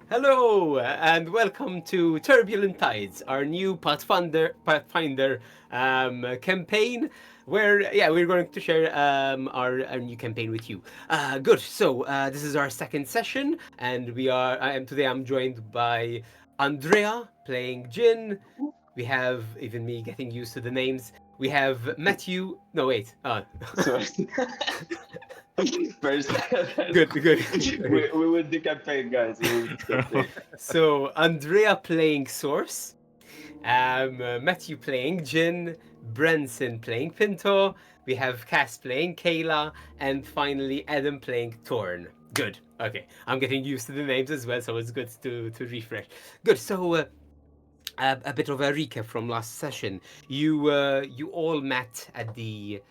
Hello, and welcome to Turbulent Tides, our new Pathfinder campaign, where we're going to share our new campaign with you. Good. So this is our second session, and we are. I am today. I'm joined by Andrea playing Jin. We have even me getting used to the names. We have Matthew. No, wait. Sorry. First, Good, good. we win the campaign, guys. We win the campaign. So Andrea playing Source. Matthew playing Jin, Branson playing Pinto, we have Cass playing Kayla, and finally Adam playing Torn. Good. Okay, I'm getting used to the names as well, so it's good to refresh. Good. So a bit of a recap from last session. You all met at the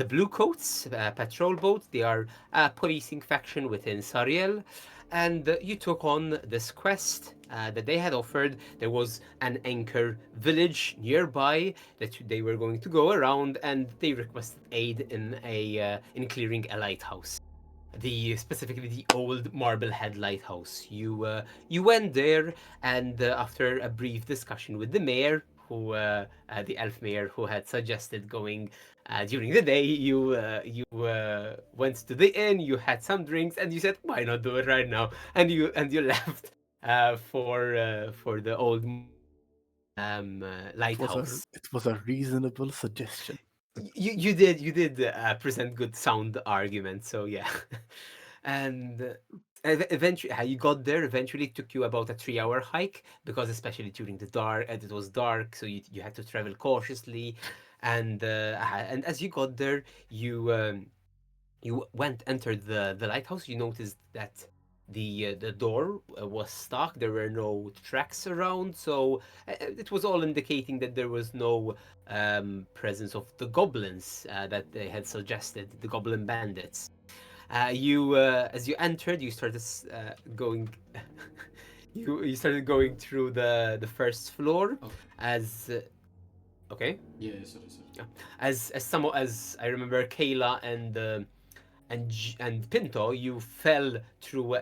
Blue Coats patrol boat. They are a policing faction within Sariel, and you took on this quest that they had offered. There was an anchor village nearby that they were going to go around, and they requested aid in clearing a lighthouse, the specifically the old Marblehead Lighthouse. You went there, and after a brief discussion with the mayor, the elf mayor, who had suggested going during the day, you went to the inn. You had some drinks, and you said, "Why not do it right now?" And you left for the old It was a lighthouse. it was a reasonable suggestion. You did present good sound arguments, so yeah. And eventually how you got there eventually took you about a 3 hour hike, because especially during the dark, and it was dark, so you had to travel cautiously. And as you got there, you went entered the lighthouse. You noticed that the door was stuck. There were no tracks around, so it was all indicating that there was no presence of the goblins that they had suggested, the goblin bandits. You As you entered, you started going. You started going through the first floor Oh, as okay. yeah, sorry, sorry. Yeah. As I remember, Kayla and Pinto, you fell through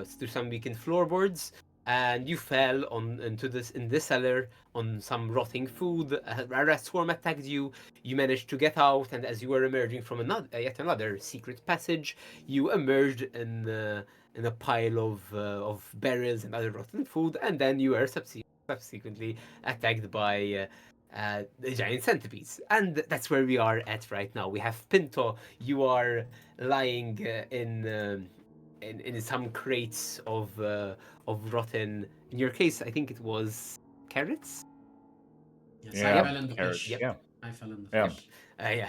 through some weakened floorboards, and you fell on into this in this cellar on some rotting food. A rat swarm attacked you. You managed to get out, and as you were emerging from yet another secret passage, you emerged in a pile of barrels and other rotten food, and then you were subsequently attacked by the giant centipedes. And that's where we are at right now. We have Pinto. You are lying in some crates of rotten. In your case, I think it was carrots. Yes, I Yeah, fell in the carrots. fish. Yep. Yeah, I fell in the yeah, fish. Yeah.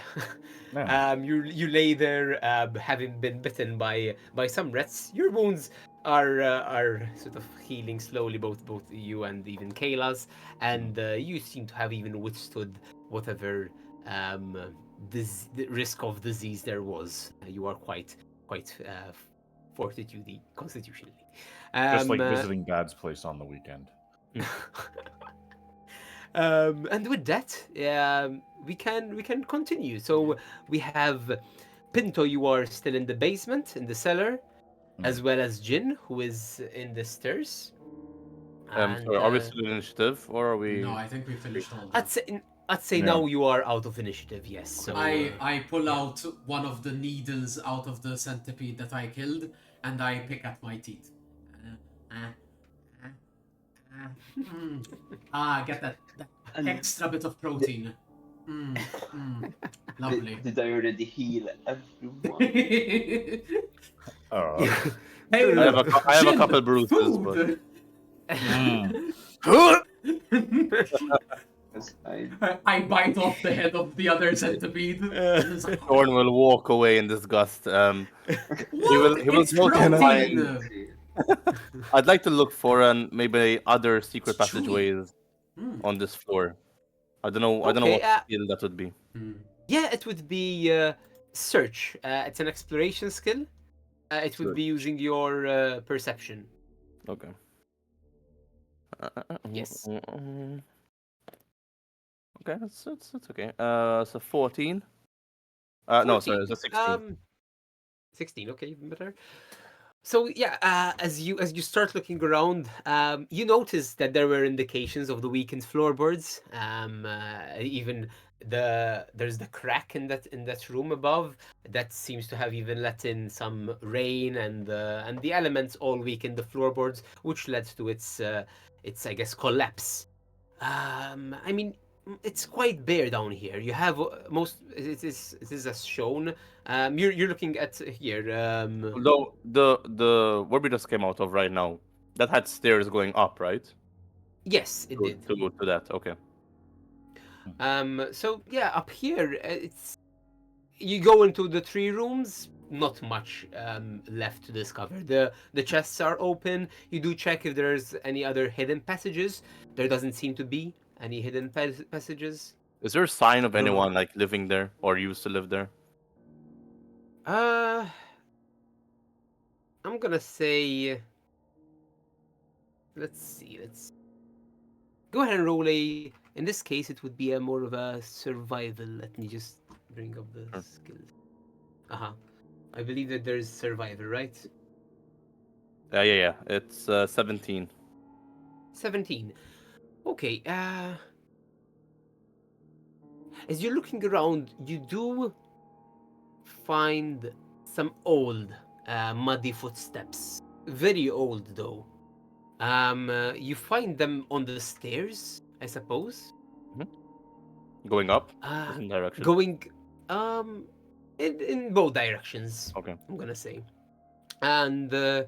yeah. You lay there, having been bitten by some rats. Your wounds are sort of healing slowly, both you and even Kayla's, and you seem to have even withstood whatever the risk of disease there was. You are quite fortitude constitutionally. Just Um, like uh, visiting Dad's place on the weekend. and with that, we can continue. So we have Pinto. You are still in the basement, in the cellar, Mm. as well as Jin, who is in the stairs. And Sorry, are we still in initiative or are No, we? I think we finished all I'd that. say I'd say Yeah. now you are out of initiative. Yes. So I pull yeah. out one of the needles out of the centipede that I killed, and I pick at my teeth. Get that And extra bit of protein. Mm, mm, lovely. did I already heal everyone? Oh. Hey, No, I have no, a look, no. I have a couple Jin, bruises, but food. Mm. Yes, I I bite off the head of the other centipede. It's like, Thorn will walk away in disgust. what? He will It's go to Can I- protein. find. I'd like to look for maybe other secret It's chewy. passageways Mm. on this floor. I don't know. I don't know Okay. what skill that would be. Mm. Yeah, it would be search. It's an exploration skill. It would be Search. using your perception. Okay. Yes. Okay, that's okay. So 14. No, sorry, 14. it's a 16. 16. Okay, even better. So yeah, as you start looking around, you notice that there were indications of the weakened floorboards. Even there's the crack in that room above that seems to have even let in some rain, and the elements all weakened the floorboards, which led to its I guess collapse. I mean, it's quite bare down here. You have most. It is as shown. You're looking at here. Although the where we just came out of right now, that had stairs going up, right? Yes, it did. To that. Okay. So yeah, up here, it's you go into the three rooms. Not much left to discover. The chests are open. You do check if there's any other hidden passages. There doesn't seem to be any hidden passages. Is there a sign of Oh. anyone like living there or used to live there? Uh, I'm gonna say. Let's see. Let's go ahead and roll a. In this case, it would be a more of a survival. Let me just bring up the Sure. skills. Uh-huh. I believe that there's survival, right? Yeah. It's 17. 17. Okay. As you're looking around, you do find some old, muddy footsteps. Very old, though. You find them on the stairs, I suppose. Going up? Uh, Different direction. going, in both directions. Okay. I'm gonna say, and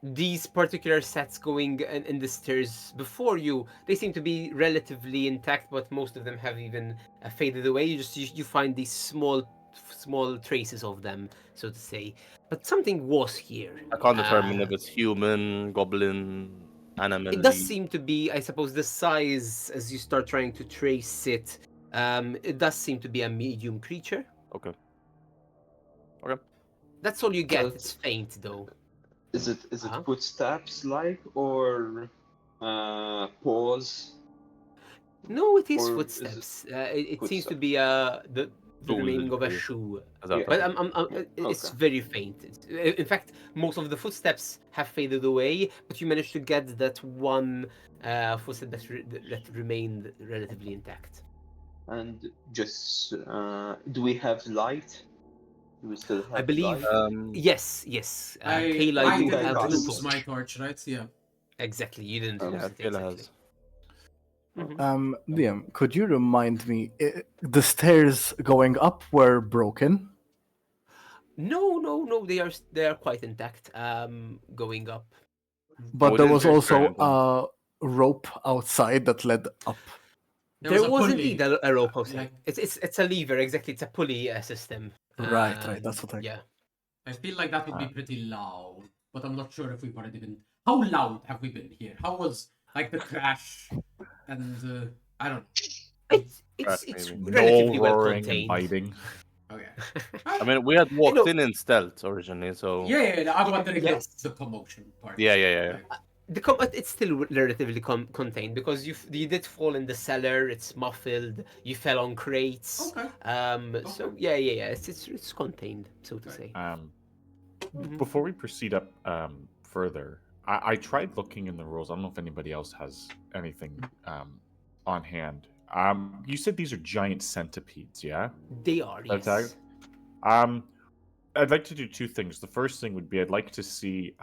these particular sets going in the stairs before you, they seem to be relatively intact, but most of them have even faded away. You find these small traces of them, so to say. But something was here. I can't determine Uh, if it's human, goblin, animal. It does seem to be, I suppose, the size as you start trying to trace it. It does seem to be a medium creature. Okay. That's all you get. But- It's faint, though. Is it Uh-huh. footsteps like or paws? No, it is Or is it footsteps. It seems to footsteps? be the Shoe, remaining of a literally. shoe. Is that Yeah. But okay? it's Okay. very faint. In fact, most of the footsteps have faded away, but you managed to get that one footstep that remained relatively intact. And just do we have light? Do we still have I believe. light? Yes. Kayla, I you think I have got the it. lose torch. my torch, right? Yeah. Exactly, you didn't Okay. lose Yeah, it. Kayla Exactly. has. Liam, could you remind me, the stairs going up were broken? No. They are quite intact. Going up. But Oh, there it was is also very a rope outside that led up. There was pulley. indeed a rope outside. Like, It's a lever, exactly. It's a pulley system. Right, that's what I... Yeah. I feel like that would be pretty loud, but I'm not sure if we've already been. How loud have we been here? How was like the crash and I don't It's maybe. relatively No well roaring and contained. biting. know. Okay. I mean, we had walked know- in stealth originally, so Yeah. I'm wondering Yes. the commotion part. Yeah. But it's still relatively contained because you did fall in the cellar. It's muffled. You fell on crates. Okay. So yeah. It's contained, so to say. Before we proceed up further, I tried looking in the rules. I don't know if anybody else has anything on hand. You said these are giant centipedes, yeah? They are. That's Yes. I'd like to do two things. The first thing would be I'd like to see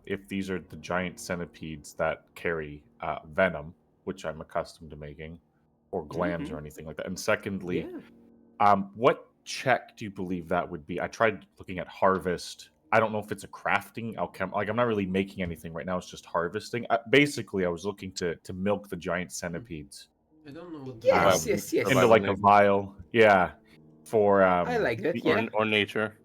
if these are the giant centipedes that carry venom, which I'm accustomed to making, or glands or anything like that. And secondly, Yeah. what check do you believe that would be? I tried looking at harvest. I don't know if it's a crafting alchem. Like I'm not really making anything right now. It's just harvesting. Basically, I was looking to milk the giant centipedes I don't know what Yes. Survival. Yes. Yes. into like a vial. Yeah, for I like that. Yeah. or nature.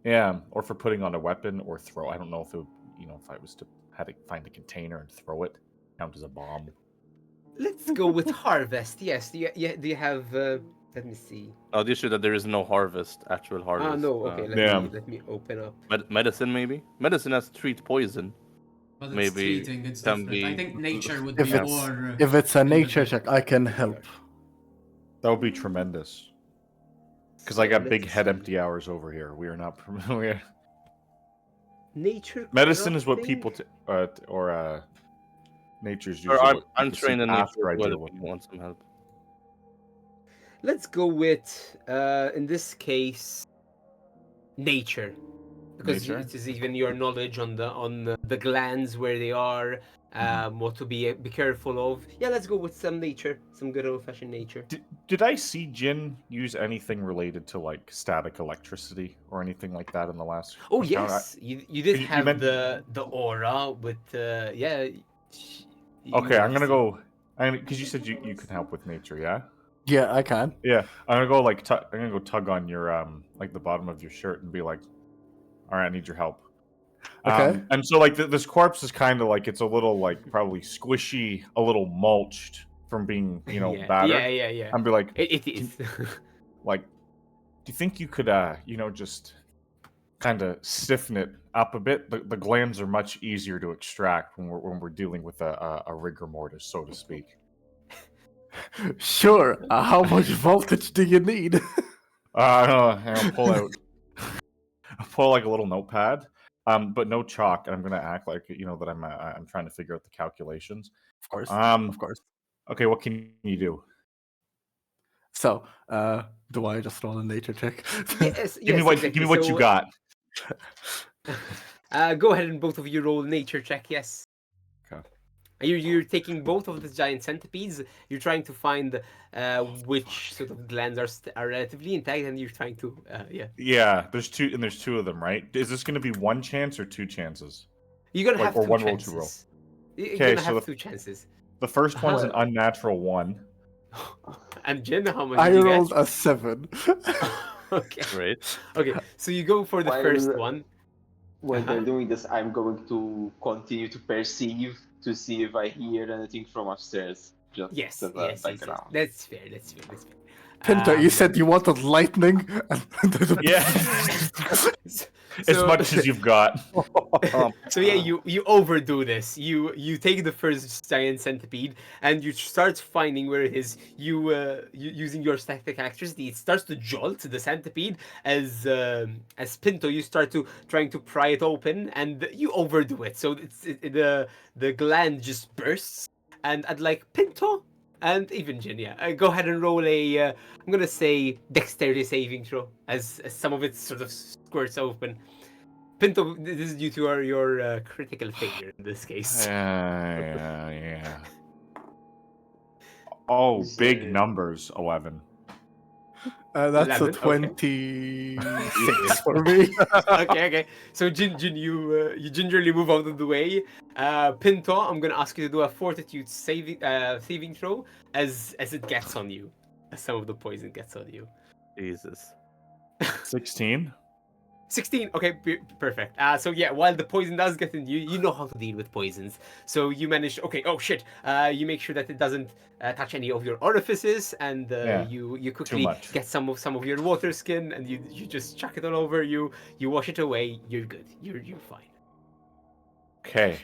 yeah, or for putting on a weapon or throw. I don't know if it would, if I was to had to find a container and throw it, count as a bomb. Let's go with harvest. Yes. Do you have? Let me see. Oh, the issue that there is no actual harvest. Ah, no. Okay. Yeah. Let me open up. Medicine, maybe. Medicine has to treat poison. But it's Maybe treating, it's can different. I be- think nature would If be it's- more. If it's a in the nature bit. check, I can help. That would be tremendous. Because I So got big let's head see. empty hours over here. We are not familiar. nature. Medicine is what corrupting? people nature's Or usually what people untrained see in nature after I as well deal if with you them. want some help. Let's go with, in this case, nature, because Nature? it is even your knowledge on the glands where they are, what to be careful of. Yeah, let's go with some nature, some good old fashioned nature. Did I see Jin use anything related to like static electricity or anything like that in the last Oh encounter? yes, you did You have meant- the aura with yeah. Okay, I'm have gonna seen- go. Because you said you can help with nature, yeah. Yeah, I can. Yeah, I'm gonna go like I'm gonna go tug on your like the bottom of your shirt and be like, "All right, I need your help." Okay. And so like this corpse is kind of like it's a little like probably squishy, a little mulched from being yeah, battered. yeah. I'd be like, It is. like, do you think you could just kind of stiffen it up a bit? The glands are much easier to extract when we're dealing with a rigor mortis, so to speak. Sure. How much voltage do you need? I don't know. I'll pull like a little notepad, but no chalk, and I'm gonna act like that I'm trying to figure out the calculations. Of course. Um, Of course. okay, what can you do? So, do I just roll a nature check? Yes, Give me exactly. give me what you So, got. Go ahead and both of you roll nature check. Yes. Okay. You're taking both of the giant centipedes. You're trying to find which sort of glands are relatively intact, and you're trying to yeah. Yeah, there's two of them, right? Is this gonna be one chance or two chances? You're gonna Like, have or two one roll, chances. two roll. You're Okay, gonna so have two chances. The first one's an Uh-huh. unnatural 1. And Jen, how much I did you rolled get? a 7. Okay. Great. Okay. So you go for the While- first one. While Uh-huh. they're doing this, I'm going to continue to perceive to see if I hear anything from upstairs. Just Yes. as a Yes. background. That's fair. That's fair. That's fair. Pinto, you Um, said you wanted lightning. Yeah. As so- much as you've got. So yeah, you overdo this. You take the first giant centipede and you start finding where it is. You using your static electricity, it starts to jolt the centipede as Pinto. You start to trying to pry it open and you overdo it. So the gland just bursts and I'd like Pinto and even Jin. Yeah, go ahead and roll a. I'm gonna say dexterity saving throw as some of it sort of squirts open. Pinto, this is due to your critical failure in this case. Yeah. Oh, Is, big uh, numbers, 11. That's 11, a okay. 26 for me. Okay. So Jin, you gingerly move out of the way. Pinto, I'm gonna ask you to do a fortitude saving throw as it gets on you, as some of the poison gets on you. Jesus. 16. 16. Okay, perfect. So yeah, while the poison does get in you, you know how to deal with poisons. So you manage. Okay. Oh shit. You make sure that it doesn't touch any of your orifices, and Yeah, you quickly much. get some of your water skin, and you just chuck it all over. You wash it away. You're good. You're fine. Okay.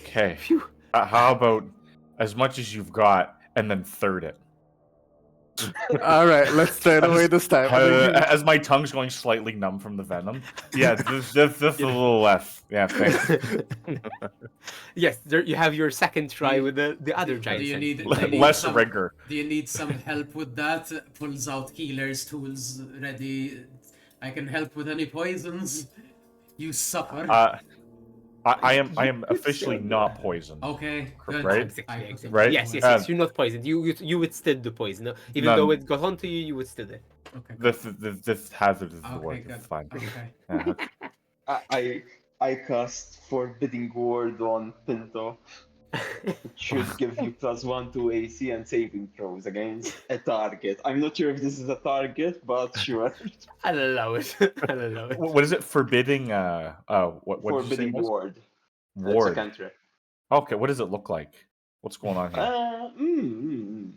Okay. Phew. How about as much as you've got and then third it? All right, let's start away this time. As my tongue's going slightly numb from the venom. Yeah, this a little less. Yeah, thanks. Yes, there, you have your second try with the other giant. Do you need Less some, rigor. Do you need some help with that? Pulls out healer's tools ready. I can help with any poisons. You suffer. I am officially not poisoned. Okay, good. Right? Exactly. Right? Yes. You're not poisoned. You withstood the poison. No? Even None. though it got onto you, you withstood it. Okay. This hazard is the Okay, word. good. It's fine. Okay. Yeah, okay. I cast Forbidding Word on Pinto. It should give you +1 to AC and saving throws against a target. I'm not sure if this is a target, but sure. I'll allow it. I'll allow it. What is it? Forbidding. What did you say? Forbidding it was? Ward. It's a Ward. cantrip. Okay. What does it look like? What's going on here?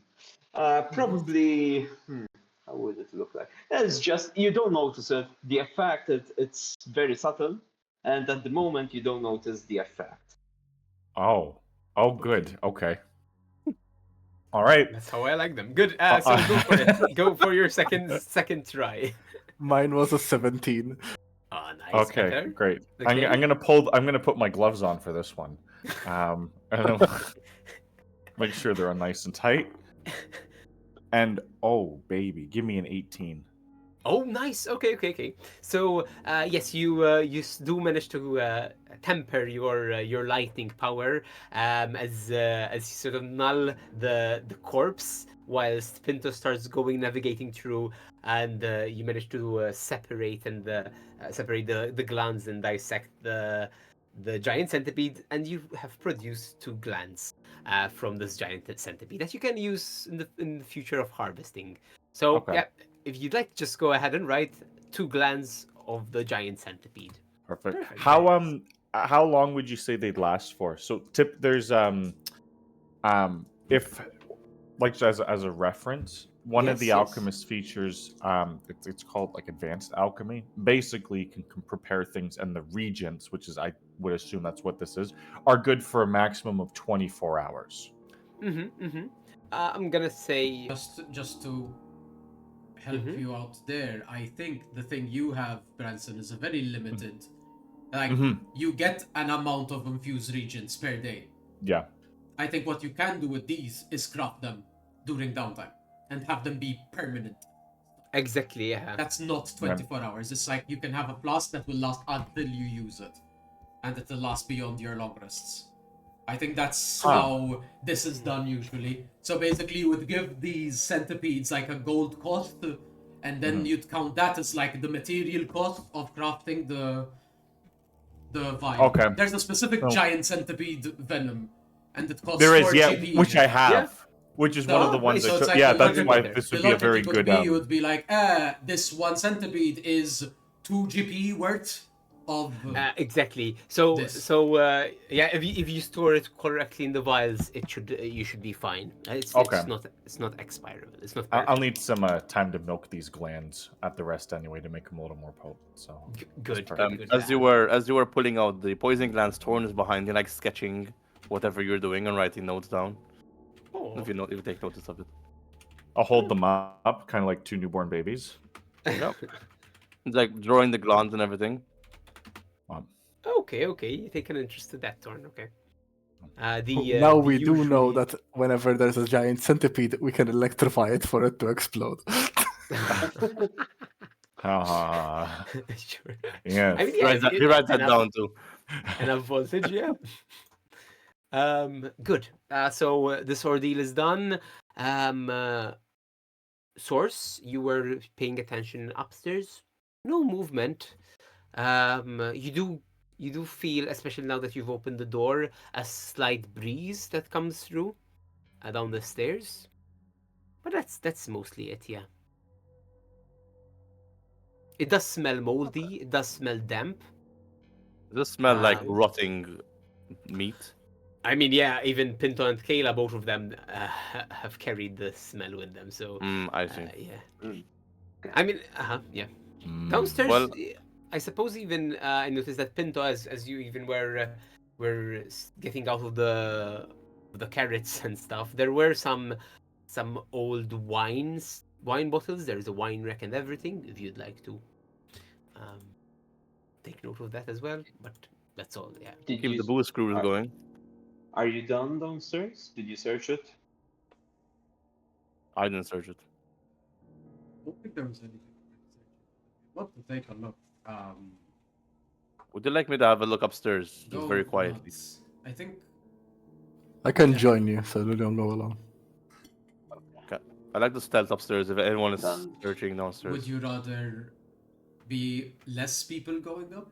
Probably. How would it look like? It's just you don't notice it. The effect it's very subtle, and at the moment you don't notice the effect. Oh, good. Okay. All right. That's how I like them. Good. So go for it. Go for your second try. Mine was a 17. Oh, It's Okay, better. great. Okay. I'm gonna pull. I'm gonna put my gloves on for this one. I don't know. Make sure they're nice and tight. And oh baby, give me an 18. Oh, nice. Okay. So, yes, you do manage to temper your lightning power as you sort of null the corpse, whilst Pinto starts going navigating through, and you manage to separate the glands and dissect the giant centipede, and you have produced two glands from this giant centipede that you can use in the future of harvesting. So, Okay. yeah, if you'd like, just go ahead and write two glands of the giant centipede. Perfect. Perfect, very nice. How long would you say they'd last for? So there's if like as a reference, one of Yes, the yes. alchemist features it's called like advanced alchemy. Basically, you can prepare things, and the regents, which is I would assume that's what this is, are good for a maximum of 24 hours. Mm-hmm. I'm gonna say. Just to help Mhm. you out there, I think the thing you have, Branson, is a very limited. Like Mhm. you get an amount of infused regents per day. Yeah. I think what you can do with these is craft them during downtime and have them be permanent. Exactly, yeah. That's not 24 hours. It's like you can have a flask that will last until you use it, and it will last beyond your long rests. I think that's how this is done usually. So basically, you would give these centipedes like a gold cost, and then you'd count that as like the material cost of crafting the vial. Okay. There's a specific So- giant centipede venom, and it costs There is, 4 yeah, GP. which I have, Yeah. which is one of the Oh, ones nice. I So it's took. like Yeah, the that's logic- why better. this The would be a logic very it would good. be, you would be like, this one centipede is 2 GP worth of Exactly. So, This. yeah, if you store it correctly in the vials, you should be fine. Okay. It's not expirable. It's not. I'll Perfect. need some time to milk these glands at the rest anyway to make them a little more potent. So Good. perfect. Good. As you were pulling out the poison glands, Torn is behind you, like sketching whatever you're doing and writing notes down. Oh. If you take notice of it. I'll hold them up, kind of like two newborn babies. Yep. It's like drawing the glands and everything. Okay. You take an interest to that, Torn. Okay. Now the we do know usually- that whenever there's a giant centipede, we can electrify it for it to explode. Sure. Yeah. I mean, He yeah, writes that down too. enough voltage, yeah. Good. So this ordeal is done. Source, you were paying attention upstairs. No movement. You do feel, especially now that you've opened the door, a slight breeze that comes through down the stairs. But that's mostly it, yeah. It does smell moldy. It does smell damp. Does it smell like Um, rotting meat? I mean, yeah, even Pinto and Kayla, both of them have carried the smell with them. So, I see. yeah. Mm. I mean, yeah. Downstairs, Well, I suppose even I noticed that Pinto, as you even were getting out of the carrots and stuff, there were some old wine bottles. There's a wine rack and everything. If you'd like to take note of that as well, but that's all. Yeah. Did Keep you, the booze screws are, going. are you done downstairs? Did you search it? I didn't search it. I don't think there was anything. Love to take a look. Would you like me to have a look upstairs, just Go very quietly? nuts. I think I can join you, so you don't go alone. I like the stealth upstairs. If anyone is Done. searching downstairs, would you rather be less people going up?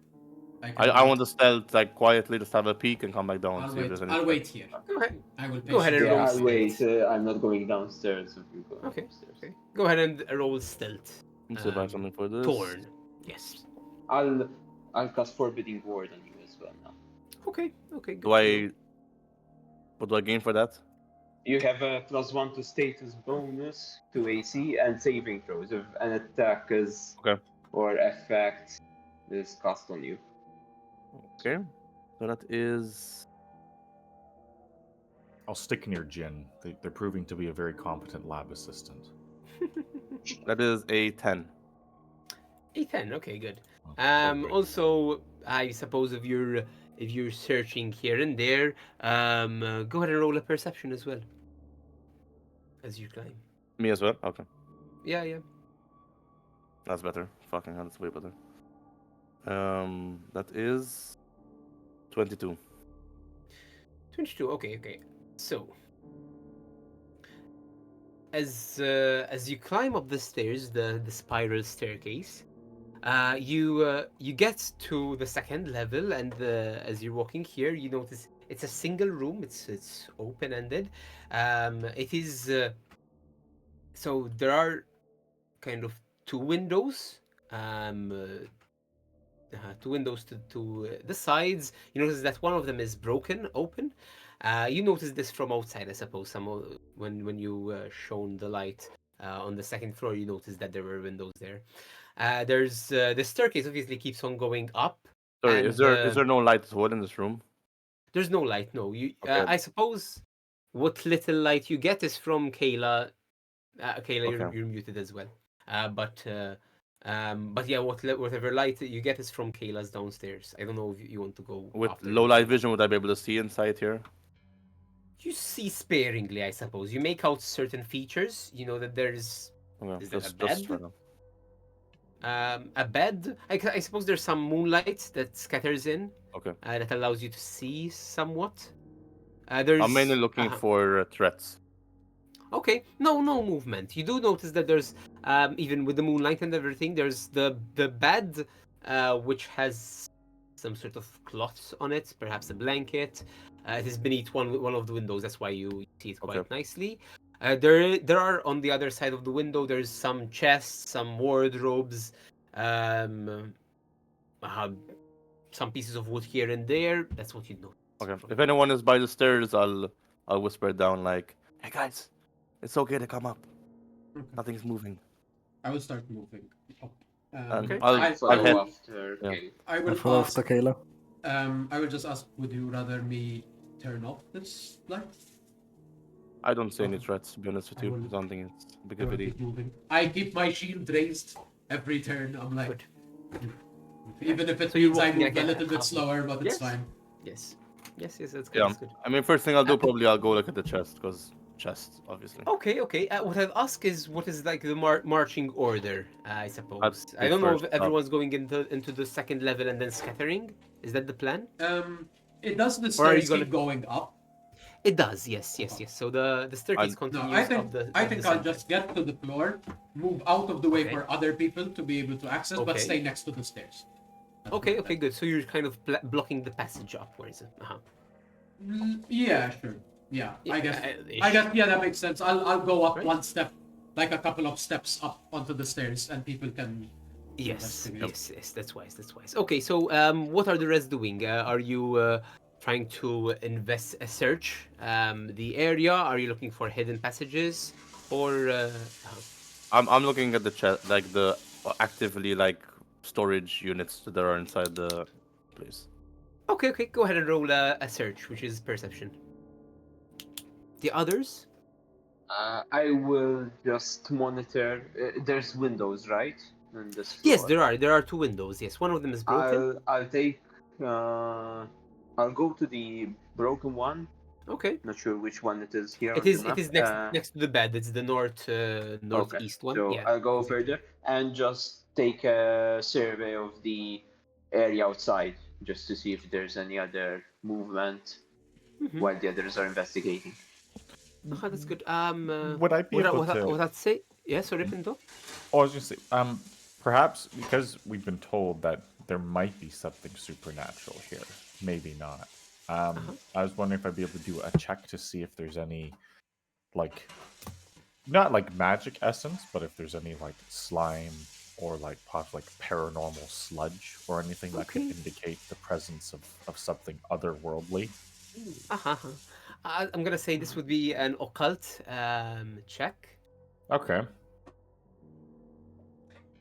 I want to stealth like quietly, just have a peek and come back down. I'll See if there's wait. any. I'll wait here. Go ahead. I will. Go ahead and patiently roll Yeah, stealth. wait. I'm not going downstairs. If you go Okay. upstairs. Okay. Go ahead and roll stealth. Let's see if I have something for this. Torn. Yes. I'll cast Forbidding Ward on you as well now. Okay. Okay. Good Do to I? know. What do I gain for that? You have a +1 to status bonus to AC and saving throws if an attack is Okay. or effect is cast on you. Okay, so that is I'll stick near Jin. They're proving to be a very competent lab assistant. a 10. A10. Okay, good. Also, I suppose if you're searching here and there, go ahead and roll a perception as well as you climb. Me as well. Okay, Yeah, yeah. that's better. Fucking hell, that's way better. That is 22. 22. Okay, okay. So, as you climb up the stairs, the spiral staircase, you get to the second level, and as you're walking here, you notice it's a single room. It's open ended. It is so there are kind of two windows. Two windows to the sides. You notice that one of them is broken open. You notice this from outside, I suppose. When you shone the light on the second floor, you noticed that there were windows there. There's the staircase obviously keeps on going up. Sorry, And is there no light at all in this room? there's no light. No, Okay. I suppose what little light you get is from Kayla. Kayla, Okay. you're muted as well. But yeah, whatever light you get is from Kayla's downstairs. I don't know if you want to go With after low her. light vision, would I be able to see inside here? You see sparingly, I suppose. You make out certain features. You know that there's Okay, is there a just bed? right now. A bed. I suppose there's some moonlight that scatters in Okay. that allows you to see somewhat. There's I'm mainly looking for threats. Okay, no movement. You do notice that there's even with the moonlight and everything, there's the bed, which has some sort of cloth on it, perhaps a blanket. It is beneath one of the windows. That's why you see it quite Okay. nicely. There are on the other side of the window. There's some chests, some wardrobes, um, some pieces of wood here and there. That's what you know. Okay. If anyone is by the stairs, I'll whisper down like, "Hey guys, it's okay to come up. Okay. Nothing's moving." I will start moving up. And Okay. I'll Follow head. after Yeah. Kayla. I I will follow ask. after Kayla. I will just ask. Would you rather me turn off this light? I don't see any Okay. threats, to be honest with I you. will- I don't think it's a big Or of a deal. keep moving. I keep my shield raised every turn. I'm like, Good. even if it So you're means I walking move like a a little bit half- slower, but Yes. it's fine. Yes, that's good. Yeah. That's good. I mean, first thing I'll do probably I'll go look at the chest because chest, obviously. Okay. What I'd ask is, what is like the marching order? I suppose. I'd I don't know if first everyone's going into the second level and then scattering. Is that the plan? It does the Or are you stairs gonna- keep going up? It does. Yes. So the staircase No, continues No, I up think the. I up think the I'll center. just get to the floor, move out of the way Okay. for other people to be able to access, but Okay. stay next to the stairs. That's Okay. my Okay. plan. Good. So you're kind of blocking the passage upwards. Yeah, sure. Yeah, Yeah, I guess. ish. I guess. Yeah, that makes sense. I'll go up Right. one step, like a couple of steps up onto the stairs, and people can. Yes. investigate. Yes. That's wise. Okay. So what are the rest doing? Are you trying to search the area? Are you looking for hidden passages, or? I'm looking at the chest, like the actively like storage units that are inside the place. Okay. Go ahead and roll a search, which is perception. The others? I will just monitor. There's windows, right? In this Yes, floor. there are two windows. Yes, one of them is broken. I'll take. I'll go to the broken one. Okay. Not sure which one it is here. It on the is map. next to the bed. It's the northeast one. So Yeah. I'll go further and just take a survey of the area outside, just to see if there's any other movement Mhm. while the others are investigating. That's good. Would I be able to? What I'd say? Yeah, sorry, Pinto. Oh, I was just say, perhaps because we've been told that there might be something supernatural here, maybe not. I was wondering if I'd be able to do a check to see if there's any, like, not like magic essence, but if there's any like slime or like possibly like paranormal sludge or anything that could Okay. indicate the presence of something otherworldly. I'm gonna say this would be an occult check. Okay.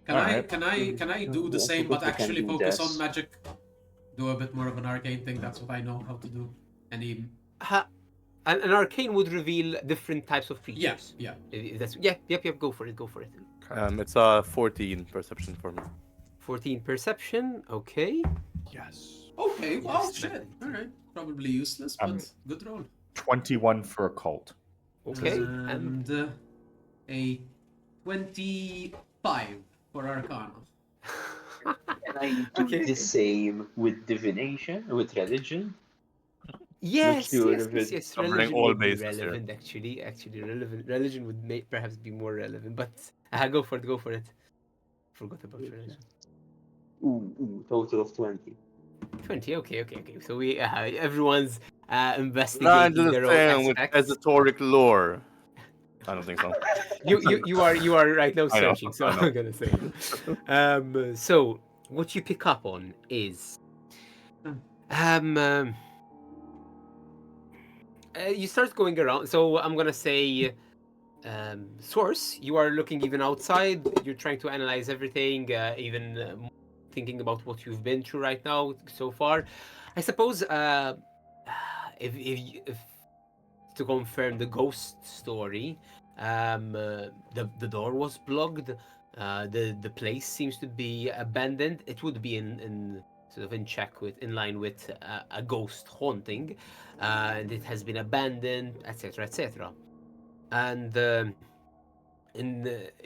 Alright. Can I do the I same, suppose but we can actually do focus this. on magic? Do a bit more of an arcane thing. That's what I know how to do. Any. An arcane would reveal different types of creatures. Yeah. That's yep. Go for it. It's a 14 perception for me. 14 perception. Okay. Yes. Okay, wow, Yes, shit. definitely. Alright. Probably useless, but good roll. 21 for occult. Okay. And a 25 for Arcana. Can I do Okay. the same with divination, with religion? Yes, sure yes, of yes, it. yes. Covering Religion all would be bases here. relevant, actually. Actually, relevant. Religion would perhaps be more relevant, but go for it. Go for it. Forgot about religion. Total of 20. 20. Okay, okay, okay. So we everyone's Blind investigating to the their own thing with aspects. esoteric lore. I don't think so. You are right now I know, searching, so I know. I'm gonna say. So what you pick up on is you start going around. So I'm gonna say source. You are looking even outside. You're trying to analyze everything, even thinking about what you've been through right now so far. I suppose if to confirm the ghost story, the door was blocked. The place seems to be abandoned. It would be in sort of in line with a ghost haunting, and it has been abandoned, etc., etc. And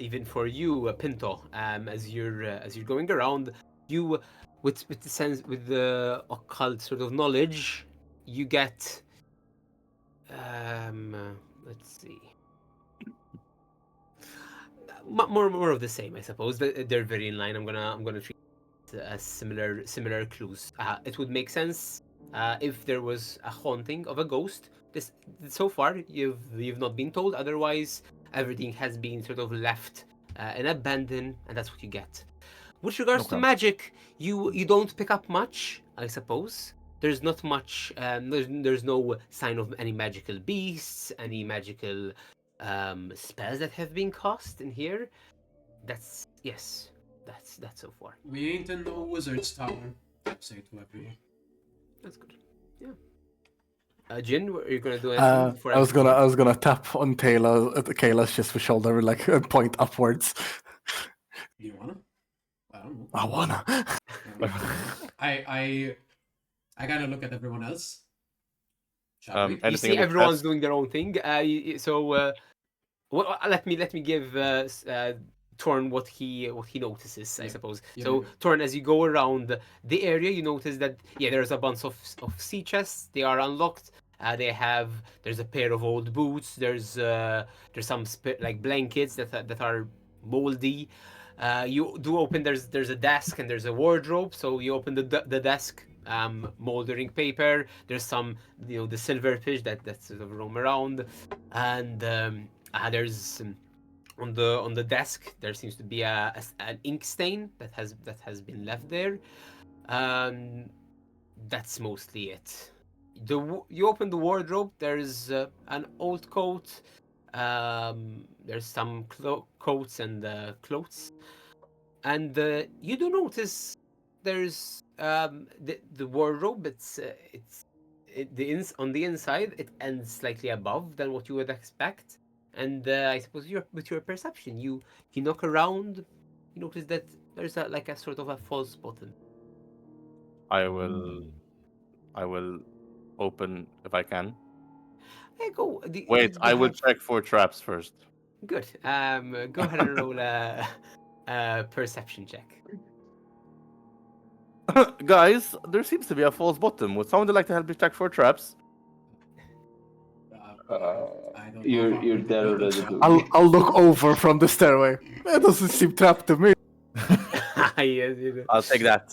even for you, Pinto, as you're going around, you with the sense with the occult sort of knowledge, you get let's see. More of the same, I suppose. They're very in line. I'm gonna treat it as similar clues. It would make sense if there was a haunting of a ghost. This so far you've not been told. Otherwise, everything has been sort of left and abandoned, and that's what you get. With regards to Okay. magic, you don't pick up much, I suppose. There's not much. There's no sign of any magical beasts, any magical spells that have been cast in here. That's yes. That's so far. We ain't in no wizard's tower. I say to everyone. That's good. Yeah. Jin, are you gonna do anything before I proceed? I was gonna tap on Kayla's chest with shoulder, like and point upwards. You wanna? I don't know. I wanna. I kind of look at everyone else. Shall we? You Anything see, in the everyone's chest? doing their own thing. Let me give Torn what he notices, I Yeah. suppose. Yeah, So yeah. Torn, as you go around the area, you notice that there's a bunch of sea chests. They are unlocked. There's a pair of old boots. There's some like blankets that are moldy. You do open. There's a desk and there's a wardrobe. So you open the desk. Moldering paper. There's some the silverfish that sort of roam around, and there's on the desk there seems to be an ink stain that has been left there. That's mostly it. You open the wardrobe. There's an old coat. There's some coats and clothes, and you do notice there's the wardrobe. On the inside it ends slightly above than what you would expect, and I suppose with your perception you knock around, you notice that there's a sort of a false bottom. I will open if I can. Hey, go. Wait, I will check for traps first. Good. Go ahead and roll a perception check. Guys, there seems to be a false bottom. Would someone like to help me check for traps? I don't know. You're there already. Dude. I'll look over from the stairway. That doesn't seem trapped to me. Yes, you do. I'll take that.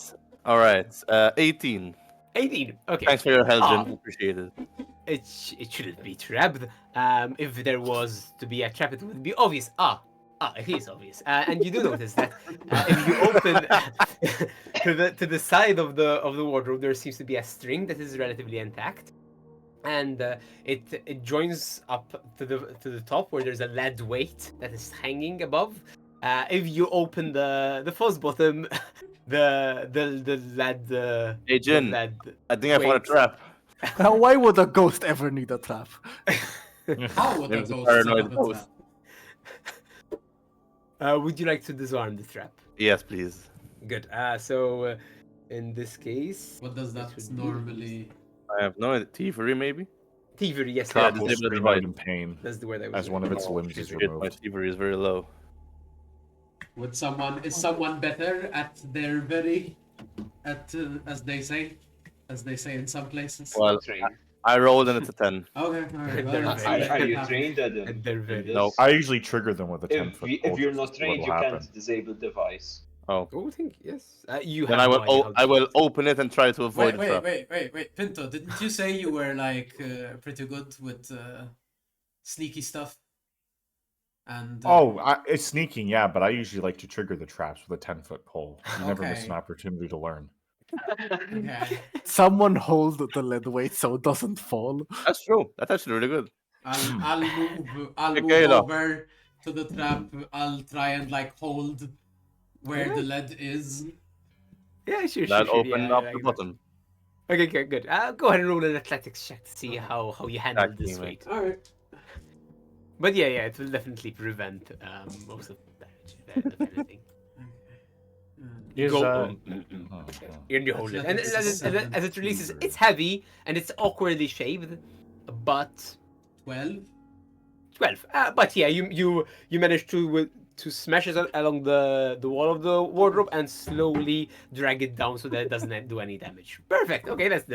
All right, 18. 18. Okay. Thanks for your help, Ah. Jin. Appreciate it. It shouldn't be trapped. If there was to be a trap, it would be obvious. It is obvious. And you do notice that if you open to the side of the wardrobe, there seems to be a string that is relatively intact, and it joins up to the top where there's a lead weight that is hanging above. If you open the false bottom, the lead. Hey, Jin, the lead I think I found a weight- trap. Now, why would a ghost ever need a trap? How would There's that a go? paranoid ghost. Would you like to disarm the trap? Yes, please. Good. So in this case, What does that would be- normally? I have no idea. Thievery, maybe? thievery, yes. Trap Yeah, will disable the scream out device. in pain That's the word I was as one of its Oh, limbs is shit, my removed. thievery is very low. Is someone better at their very, as they say in some places? Well, Train. I rolled and it's a 10. Okay, alright. Well, They're that's very- Are that you happens. trained, Adam? And they're in very- this? No. I usually trigger them with a If 10-foot you, pole. if you're just not to see trained, you what'll can't happen. disable device. Oh. Oh, think yes. You Then have I will no idea how I will to- open it and try to avoid the trap. Wait, Pinto, didn't you say you were like pretty good with sneaky stuff? And It's sneaking, yeah, but I usually like to trigger the traps with a 10-foot pole. You never miss an Okay. opportunity to learn. okay. Someone hold the lead weight so it doesn't fall. That's true. That's actually really good. I'll move Okay, no. over to the trap. I'll try and like hold where the lead is. Yeah, sure, That sure, opened yeah, up like the that. button. Okay, good. Go ahead and roll an athletics check to see how you handle Exactly, this mate. weight. Alright. But yeah, it will definitely prevent most of the damage, if anything. Is, Go- uh, You hold it, and Athletics as it releases, it's heavy and it's awkwardly shaped, but 12. 12. But yeah, you manage to smash it along the wall of the wardrobe and slowly drag it down so that it doesn't do any damage. Perfect. Okay, that's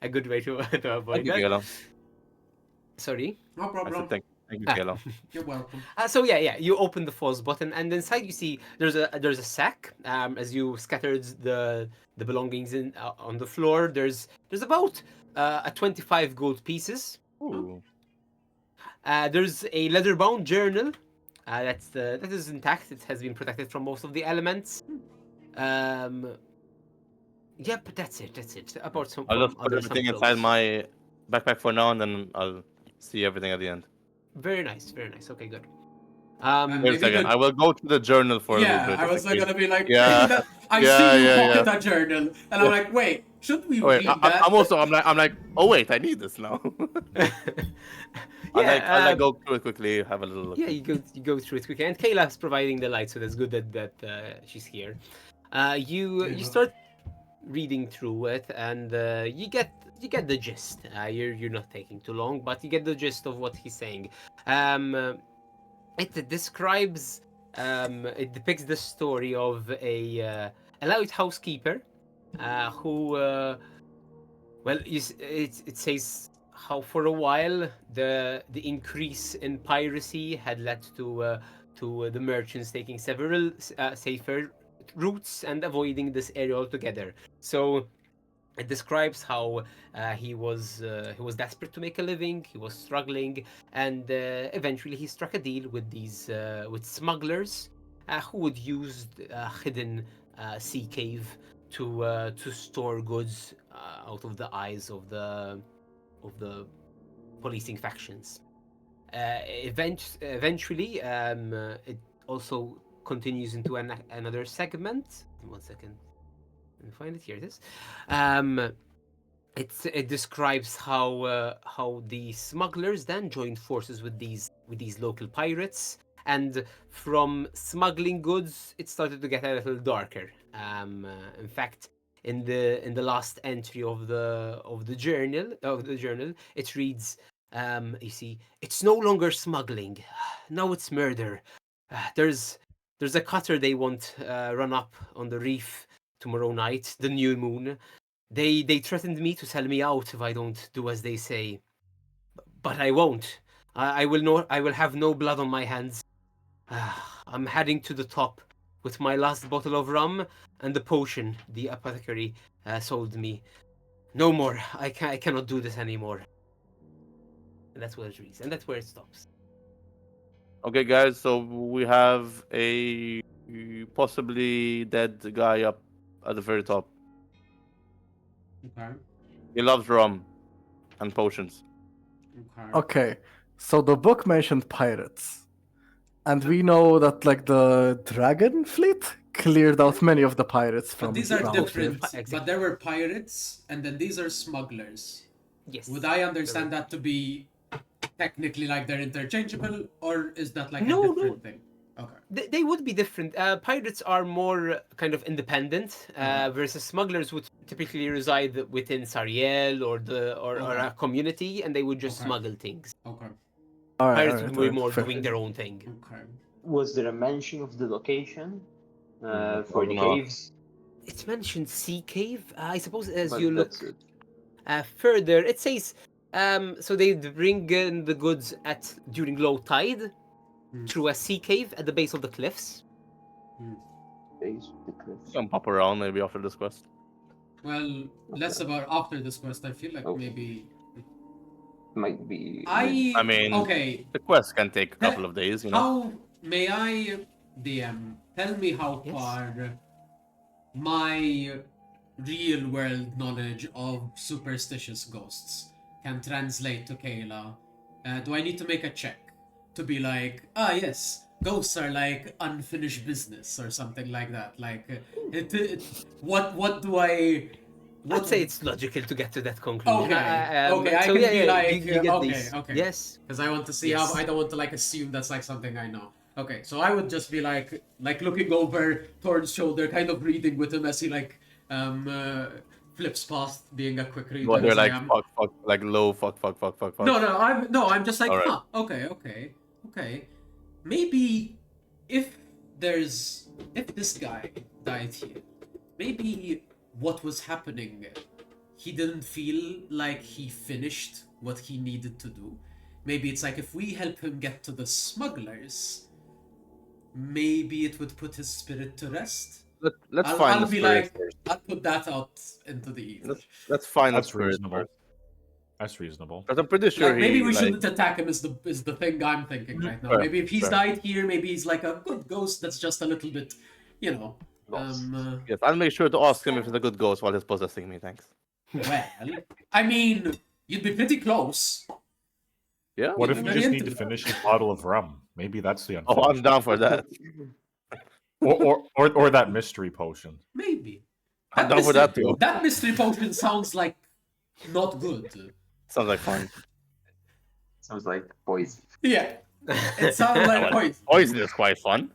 a good way to avoid Thank you, that. Galo. Sorry. No I problem. said thank you, Ah. Galo. You're welcome. So yeah, you open the false button, and inside you see there's a sack. As you scattered the belongings in on the floor, there's about a 25 gold pieces. Ooh. There's a leather-bound journal. That is intact. It has been protected from most of the elements. Yeah, but that's it. That's it. About some. I'll just put some everything clothes. inside my backpack for now, and then I'll see everything at the end. Very nice. Very nice. Okay, good. Wait a Maybe second. good- I will go to the journal for a little Yeah, bit. I was just in like case. gonna be like, Yeah. I Yeah, see you yeah, pocket yeah. a journal, and I'm like, wait, should we Oh, wait, read that? I'm like, oh wait, I need this now. I'll like go through it quickly, have a little look. Yeah, you go through it quickly, and Kayla's providing the light, so that's good that she's here. You start reading through it, and you get the gist. You're not taking too long, but you get the gist of what he's saying. It describes, it depicts the story of a lighthouse keeper, who, well, it says how for a while the increase in piracy had led to the merchants taking several safer routes and avoiding this area altogether. So it describes how he was desperate to make a living. He was struggling, and eventually he struck a deal with these with smugglers who would use a hidden sea cave to store goods out of the eyes of the policing factions. Eventually, it also continues into another segment. 1 second. Let me find it. Here it is. It describes how the smugglers then joined forces with these local pirates, and from smuggling goods, it started to get a little darker. In fact, in the last entry of the journal, it reads, you see, it's no longer smuggling, now it's murder. There's a cutter they want run up on the reef tomorrow night, the new moon. They threatened me to sell me out if I don't do as they say, but I won't. I will have no blood on my hands. I'm heading to the top with my last bottle of rum and the potion the apothecary sold me. No more. I cannot do this anymore. And that's where it reads, and that's where it stops. Okay, guys. So we have a possibly dead guy up at the very top. Okay. He loves rum and potions. Okay. Okay, so the book mentioned pirates, and we know that like the dragon fleet cleared out many of the pirates from But these are around different. here. But there were pirates, and then these are smugglers. Yes. Would I understand that to be technically like they're interchangeable, or is that like No, a different thing? Okay. They would be different. Pirates are more kind of independent, versus smugglers would typically reside within Sariel or Okay. a community, and they would just Okay. smuggle things. Okay. All right, Pirates all would right, be all more right. Fair. doing their own thing. Okay. Was there a mention of the location I for the don't know. caves? It's mentioned sea cave. I suppose as But you that's look it. further, it says so they bring in the goods during low tide through a sea cave at the base of the cliffs. Base of the cliff. You can pop around maybe after this quest. Well, less about after this quest. I feel like Okay. maybe Might be. I mean, okay. the quest can take a couple of days, you know. How may I, DM, tell me how Yes. far my real world knowledge of superstitious ghosts can translate to Kayla? Do I need to make a check to be like, yes, ghosts are like unfinished business or something like that? Like, what do I? What, I'd say it's logical to get to that conclusion. Okay, okay, I so can yeah, be yeah, like, you get okay, these. okay. Yes. Because I want to see Yes. how I don't want to like assume that's like something I know. Okay, so I would just be like looking over Thorn's shoulder, kind of reading with him as he flips past being a quick reader. Well, they're as I like am. fuck, like low fuck. No, I'm just like, Alright. okay. Maybe if this guy died here, maybe what was happening, he didn't feel like he finished what he needed to do. Maybe it's like if we help him get to the smugglers, maybe it would put his spirit to rest. Let's I'll find the be spirit like, first. I'll put that out into the ether. Let's find the That's spirit reasonable. first. That's reasonable. Because I'm pretty sure Like, maybe we like, shouldn't attack him is the thing I'm thinking right now. Fair, Maybe if he's fair. died here, maybe he's like a good ghost that's just a little bit, Lost. Yes, I'll make sure to ask him if it's a good ghost while he's possessing me. Thanks. well, I mean, you'd be pretty close. Yeah. What if Yeah, you very just need into to it. finish a bottle of rum? Maybe that's the Oh, I'm unfinished. down for that. Or that mystery potion. Maybe. I'm down for that too. That mystery potion sounds like not good. Sounds like fun. Sounds like poison. Yeah, it sounds like poison. Poison is quite fun.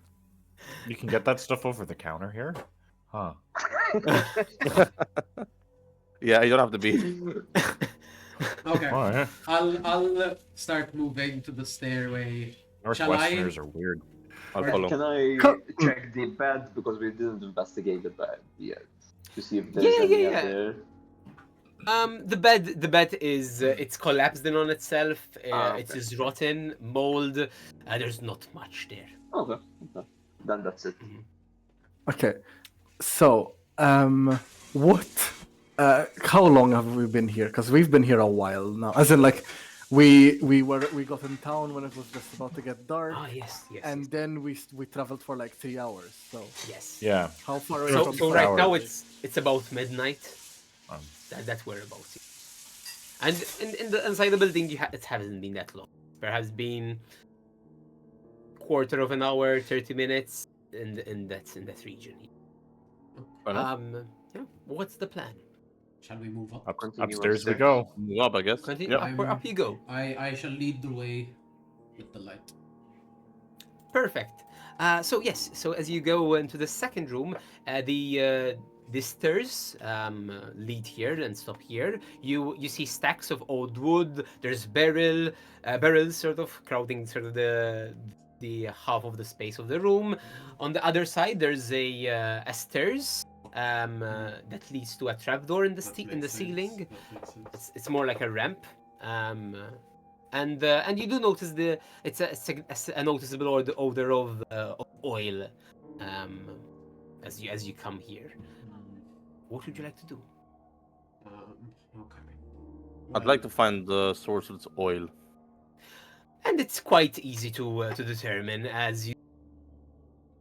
You can get that stuff over the counter here? Huh. Yeah, you don't have to be. Okay, Oh, yeah. I'll start moving to the stairway. Shall I? Northwesterners are weird. I'll Right. follow. Can I check the bed because we didn't investigate the bed yet to see if there's any other. The bed is it's collapsed in on itself. It Okay. is rotten, mold. There's not much there. Okay. Then that's it. Okay, so what? How long have we been here? Because we've been here a while now. As in, like, we got in town when it was just about to get dark, Ah, yes. and then we traveled for like 3 hours. So yes. Yeah. how far away So, from so the right tower now is it? it's about midnight. Um, That's whereabouts. And inside the building, it hasn't been that long. Perhaps been quarter of an hour, 30 minutes, in that region. Fair enough. Yeah. What's the plan? Shall we move up? Continue upstairs we upstairs. go. Move up, I guess. Continue. Yep. Up you go. I shall lead the way with the light. Perfect. So yes, so as you go into the second room, the stairs lead here and stop here. You see stacks of old wood. There's barrels sort of crowding sort of the half of the space of the room. On the other side, there's a stairs that leads to a trapdoor in the ceiling. It's more like a ramp. And you do notice it's a noticeable odor of oil as you come here. What would you like to do? Okay. I'd like to find the source of its oil. And it's quite easy to determine as you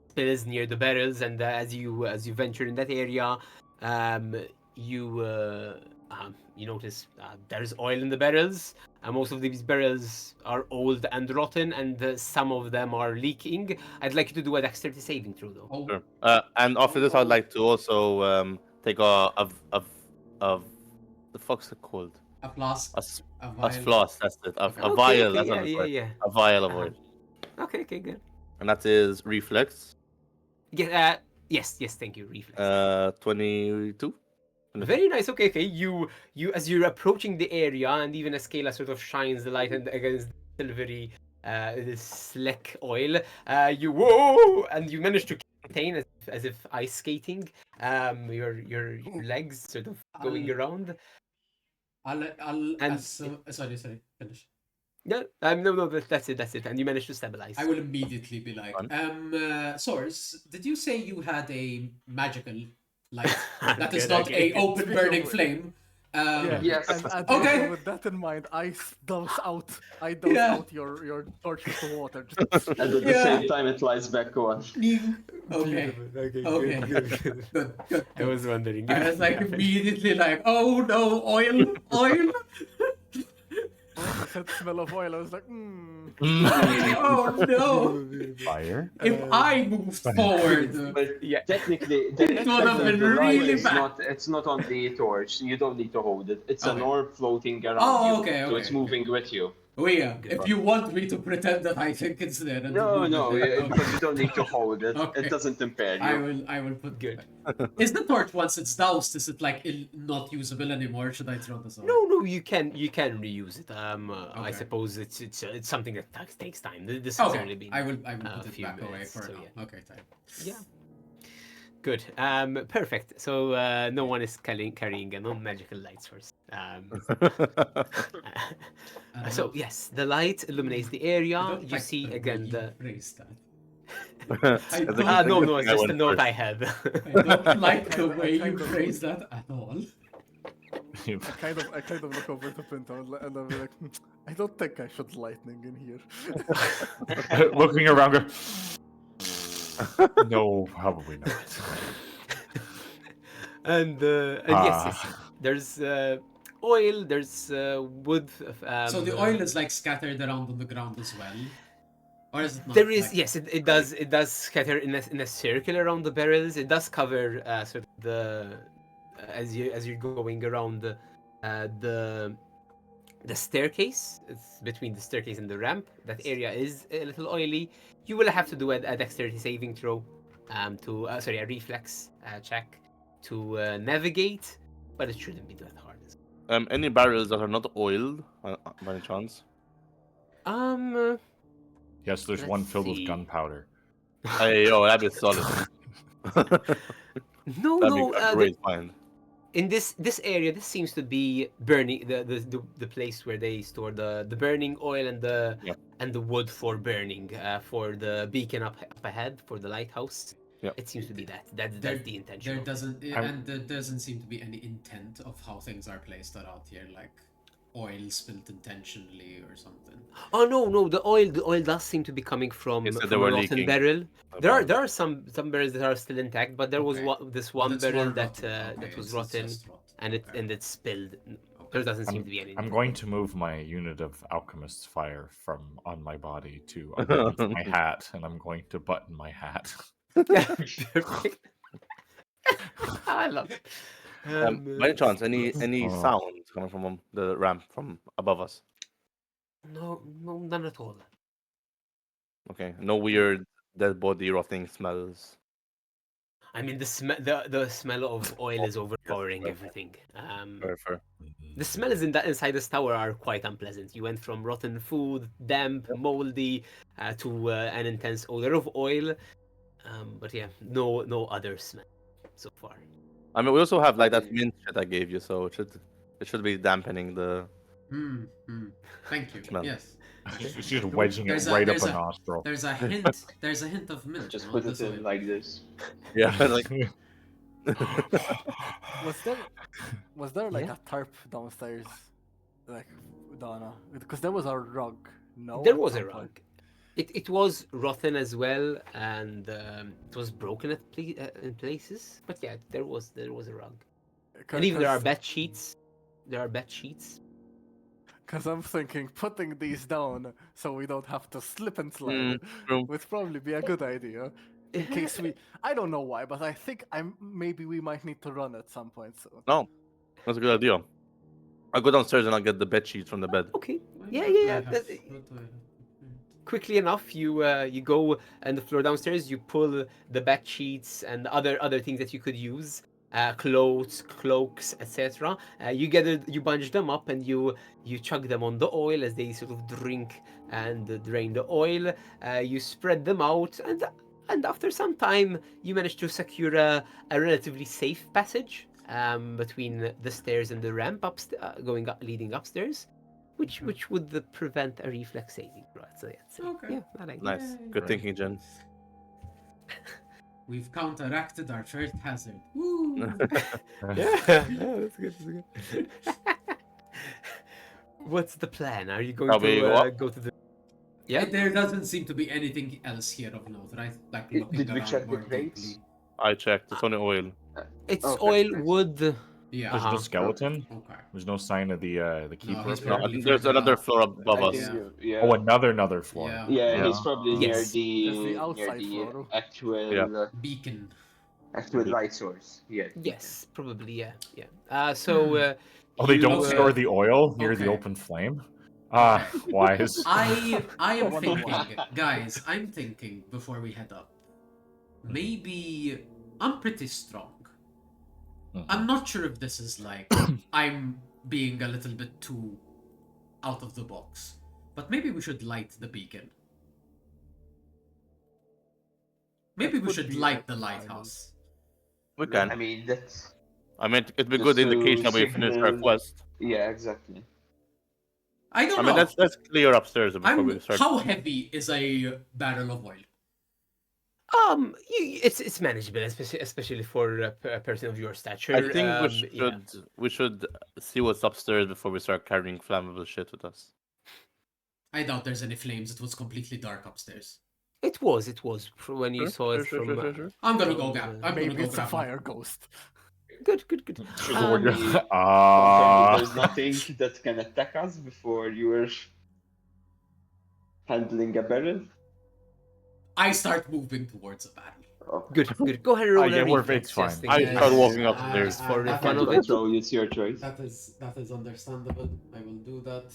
spills near the barrels, and as you venture in that area, you notice there's oil in the barrels. Most of these barrels are old and rotten, and some of them are leaking. I'd like you to do a dexterity saving throw, though. Oh, Sure. And after this, I'd like to also take the fuck's it called? a flask. A vial. floss. That's it. A Okay, vial. okay, That's yeah, what it's yeah, called. yeah. A vial of oil. Okay, good. And that is reflex. Yes, thank you. Reflex. 22. Very nice. Okay. You as you're approaching the area, and even as Kayla sort of shines the light against the silvery, this slick oil, you whoa, and you manage to contain as if ice skating. Your legs sort of going I'll- around. And sorry, finish. No, that's it. And you manage to stabilize. I will immediately be like, Fun. Source, did you say you had a magical light that is Good, not okay. a open Speaking burning of- flame? Yes. And Okay. with that in mind, I dose out Yeah. out your torch with the water. And at the Yeah. same time, it lies back on. Okay. Okay, Okay. good. Good. I was wondering. I was like immediately like, oh no, oil. When you said smell of oil, I was like, Oh no. Fire. If I moved forward, But Yeah. technically, the It would have effect of been the light really is bad. it's not on the torch. You don't need to hold it. It's an Okay. orb floating around Oh, you. okay, So it's okay. moving with you. If you want me to pretend that I think it's there, and No, move no, it, yeah, okay. because you don't need to hold it. Okay. It doesn't impair you. I will put Good. Is the torch once it's doused? Is it like not usable anymore? Should I throw this away? No, you can reuse it. I Okay. suppose it's something that takes time. This has only Okay, been I will a put it few back away minutes, for so now. yeah. Okay, time. Yeah. Good. Perfect. So no one is carrying a non-magical light source. So yes, the light illuminates the I area. don't You like see the again way you the. phrased that. That's a don't- good- Ah, a no, good no, thing it's I just went a note first. I had. I don't like the Kinda- way you kind of- phrase that at all. I kind of look over to Pinto and I'm like, I don't think I should lightning in here. Looking around. No, probably not. And yes, Ah. there's oil, there's wood. So the oil is like scattered around on the ground as well, or is it not? There is like- yes, it does scatter in a circle around the barrels. It does cover sort of the as you're going around the staircase. It's between the staircase and the ramp. That area is a little oily. You will have to do a dexterity saving throw, a reflex check to navigate, but it shouldn't be that hard. Any barrels that are not oiled, by any chance? Yes, there's one Let's filled see. with gunpowder. Hey, yo, that'd be solid. No, That'd no. be a great find. In this area, this seems to be burning the place where they store the burning oil and the Yeah. and the wood for burning for the beacon up ahead for the lighthouse. Yeah. It seems to be that's There- the intention. There of it. doesn't, I'm- and there doesn't seem to be any intent of how things are placed around here, like oil spilled intentionally or something. Oh no, the oil does seem to be coming from, Yes, they from were a rotten leaking. barrel. There are some barrels that are still intact, but there was Okay. this But one it's barrel more that rotten. Okay, that was it's rotten just rotten. and it Okay. spilled. Okay. There doesn't seem I'm, to be any. I'm going to move my unit of alchemist's fire from on my body to underneath my hat, and I'm going to button my hat. Perfect. I love it. By any chance, any Oh. sounds coming from the ramp from above us? No, none at all. Okay, no weird dead body rotting smells. I mean, the smell of oil is overpowering fair. everything. Fair. The smells inside this tower are quite unpleasant. You went from rotten food, damp, moldy, to an intense odor of oil. But yeah, no other smell so far. I mean, we also have like that mint shit I gave you, so it should be dampening the. Thank you. Smell. Yes. She's just wedging it There's a- right up there's a a- nostril. There's a hint. There's a hint of mint. Just on put this it in oil. like this. Yeah, like Was there like Yeah. a tarp downstairs, like Donna? Because there was a rug. No, There at was a some rug. point. It was rotten as well, and it was broken in places. But yeah, there was a rug, and even there are bed sheets. There are bed sheets. Because I'm thinking putting these down so we don't have to slip and slide true. would probably be a good idea. In case we, I don't know why, but I think maybe we might need to run at some point. So No, that's a good idea. I'll go downstairs and I'll get the bed sheets from the bed. Okay. What Yeah. do I have? that- What do I have? quickly enough, you go on the floor downstairs. You pull the bed sheets and other things that you could use, clothes, cloaks, etc. You bunch them up and you chug them on the oil as they sort of drink and drain the oil. You spread them out, and after some time, you manage to secure a relatively safe passage between the stairs and the ramp leading upstairs, which would prevent a reflex saving throw. So Okay. yeah, I like Nice. Yay. Good thinking, Jen. We've counteracted our first hazard. Woo! Yeah, that's good. That's good. What's the plan? Are you going Probably to go to the? Yeah. There doesn't seem to be anything else here of note, right? Like looking Did we around check the more crates? deeply. I checked. It's only oil. It's Okay, oil, nice. wood. Yeah. There's no Uh-huh. skeleton. Okay. There's no sign of the keeper. he's No, probably there's further another up. floor above I us. think Yeah. yeah. Oh, another floor. Yeah. Yeah, he's Yeah. probably Yes. That's the near outside the floor, no? actual Yeah. Beacon. actual light source. Yeah. Yes, probably. Yeah. So. Oh, they don't Okay. store the oil near the Okay. open flame. Ah, wise. I am Wonder thinking, why. guys. I'm thinking before we head up. Maybe I'm pretty strong. Mhm. I'm not sure if this is like I'm being a little bit too out of the box, but maybe we should light the beacon. Maybe That we would should be light the fine. lighthouse. We I can. mean that's I mean, it'd be Just good to indication when we finish our signal- quest. yeah, exactly. I don't I know. mean, let's clear upstairs before we start. How heavy is a barrel of oil? It's manageable, especially for a person of your stature. I think Yeah. we should see what's upstairs before we start carrying flammable shit with us. I doubt there's any flames. It was completely dark upstairs. It was when you saw it from. I'm gonna go grab. I'm Maybe gonna go it's a grab one. fire ghost. Good. Um, Ah. There's nothing that can attack us before you were handling a barrel. I start moving towards a barrel. Oh. Good. Go ahead and roll yeah, a we're- reflex, it's fine. just in I case. start walking upstairs. Just for the I fun can't of it. control, it's your choice. That is understandable. I will do that.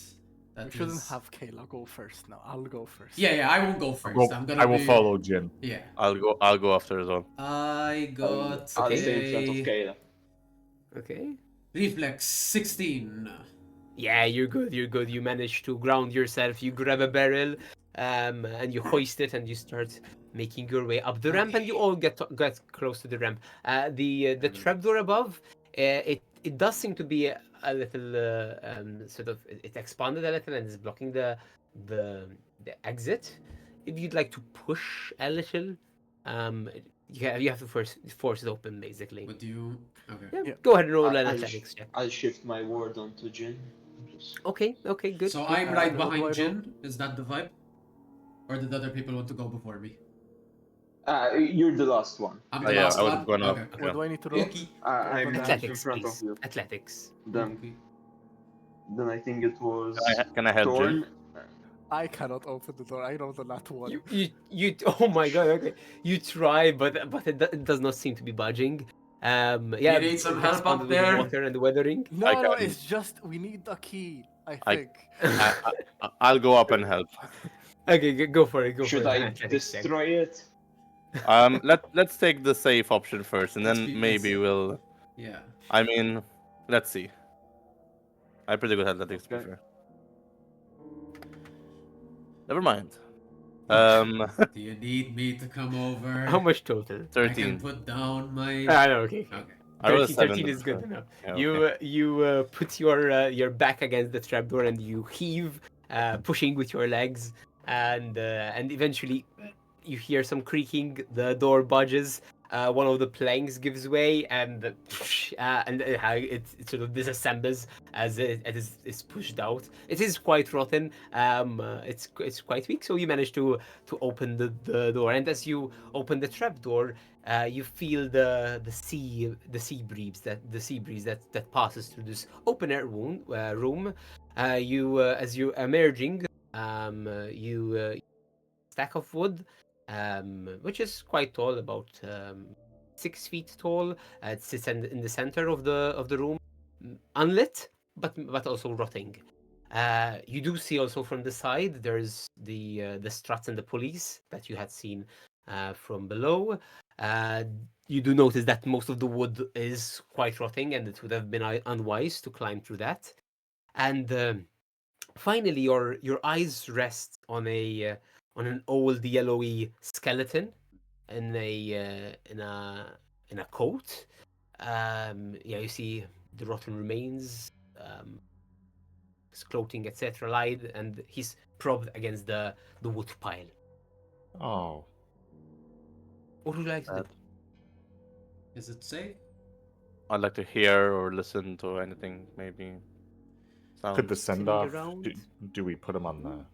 We shouldn't have Kayla go first now. I'll go first. Yeah, I won't go first. I'm gonna I will be... follow Jin. Yeah. I'll go after as well. I got I'll stay in front of a Kayla. Okay. reflex 16. Yeah, you're good. You manage to ground yourself. You grab a barrel, and you hoist it, and you start making your way up the ramp, and you all get close to the ramp. The trapdoor above, it does seem to be a little sort of it expanded a little and is blocking the exit. If you'd like to push a little, you have to first force it open, basically. Would you? Okay. Yeah, Yeah. go ahead and roll an I'll athletics check. I'll shift my ward onto Jin. Just- Okay, good. So good. I'm right what do I behind roll? Jin. Is that the vibe? Or did other people want to go before me? You're the last one. I'm Oh, the yeah, last I would one. have gone up. Okay. What do I need to roll? Okay. I'm in Athletics, front please. of you. Athletics. Then, Okay. then I think it was Can I help Jin? Thorn. I cannot open the door. I know the nat one. You. Oh my god. Okay. You try, but it does not seem to be budging. Yeah. You need some it help responded up with the there? water and the weathering. No, I no, can- it's just we need the key. I I- think. I'll go up and help. Okay, go for it. Go Should for it. I Athletics check. destroy it? Let's take the safe option first, and Let's then be- maybe we'll. Yeah. I mean, let's see. I'm pretty good at athletics, to be Okay. fair. Never mind. Do you need me to come over? How much total? I can 13. put down my. I know. Okay. Okay. I rolled a 13 7, is but, good enough. yeah, You put your back against the trapdoor and you heave, pushing with your legs, and eventually you hear some creaking. The door budges. One of the planks gives way, and it sort of disassembles as it is pushed out. It is quite rotten. It's quite weak. So you manage to open the door, and as you open the trapdoor, you feel the sea breeze that passes through this open air room. As you emerging, you stack of wood, which is quite tall, about 6 feet tall. It sits in the center of the room, unlit, but also rotting. You do see also from the side there's the struts and the pulleys that you had seen from below. You do notice that most of the wood is quite rotting, and it would have been unwise to climb through that. And finally, your eyes rest on an old yellowy skeleton in a coat. Yeah, you see the rotten remains, his clothing, etc., lied, and he's propped against the wood pile. Oh, What would you like to do? Is it safe? I'd like to hear or listen to anything, maybe. could the Sounds. send Listening off? around? Do we put him on the?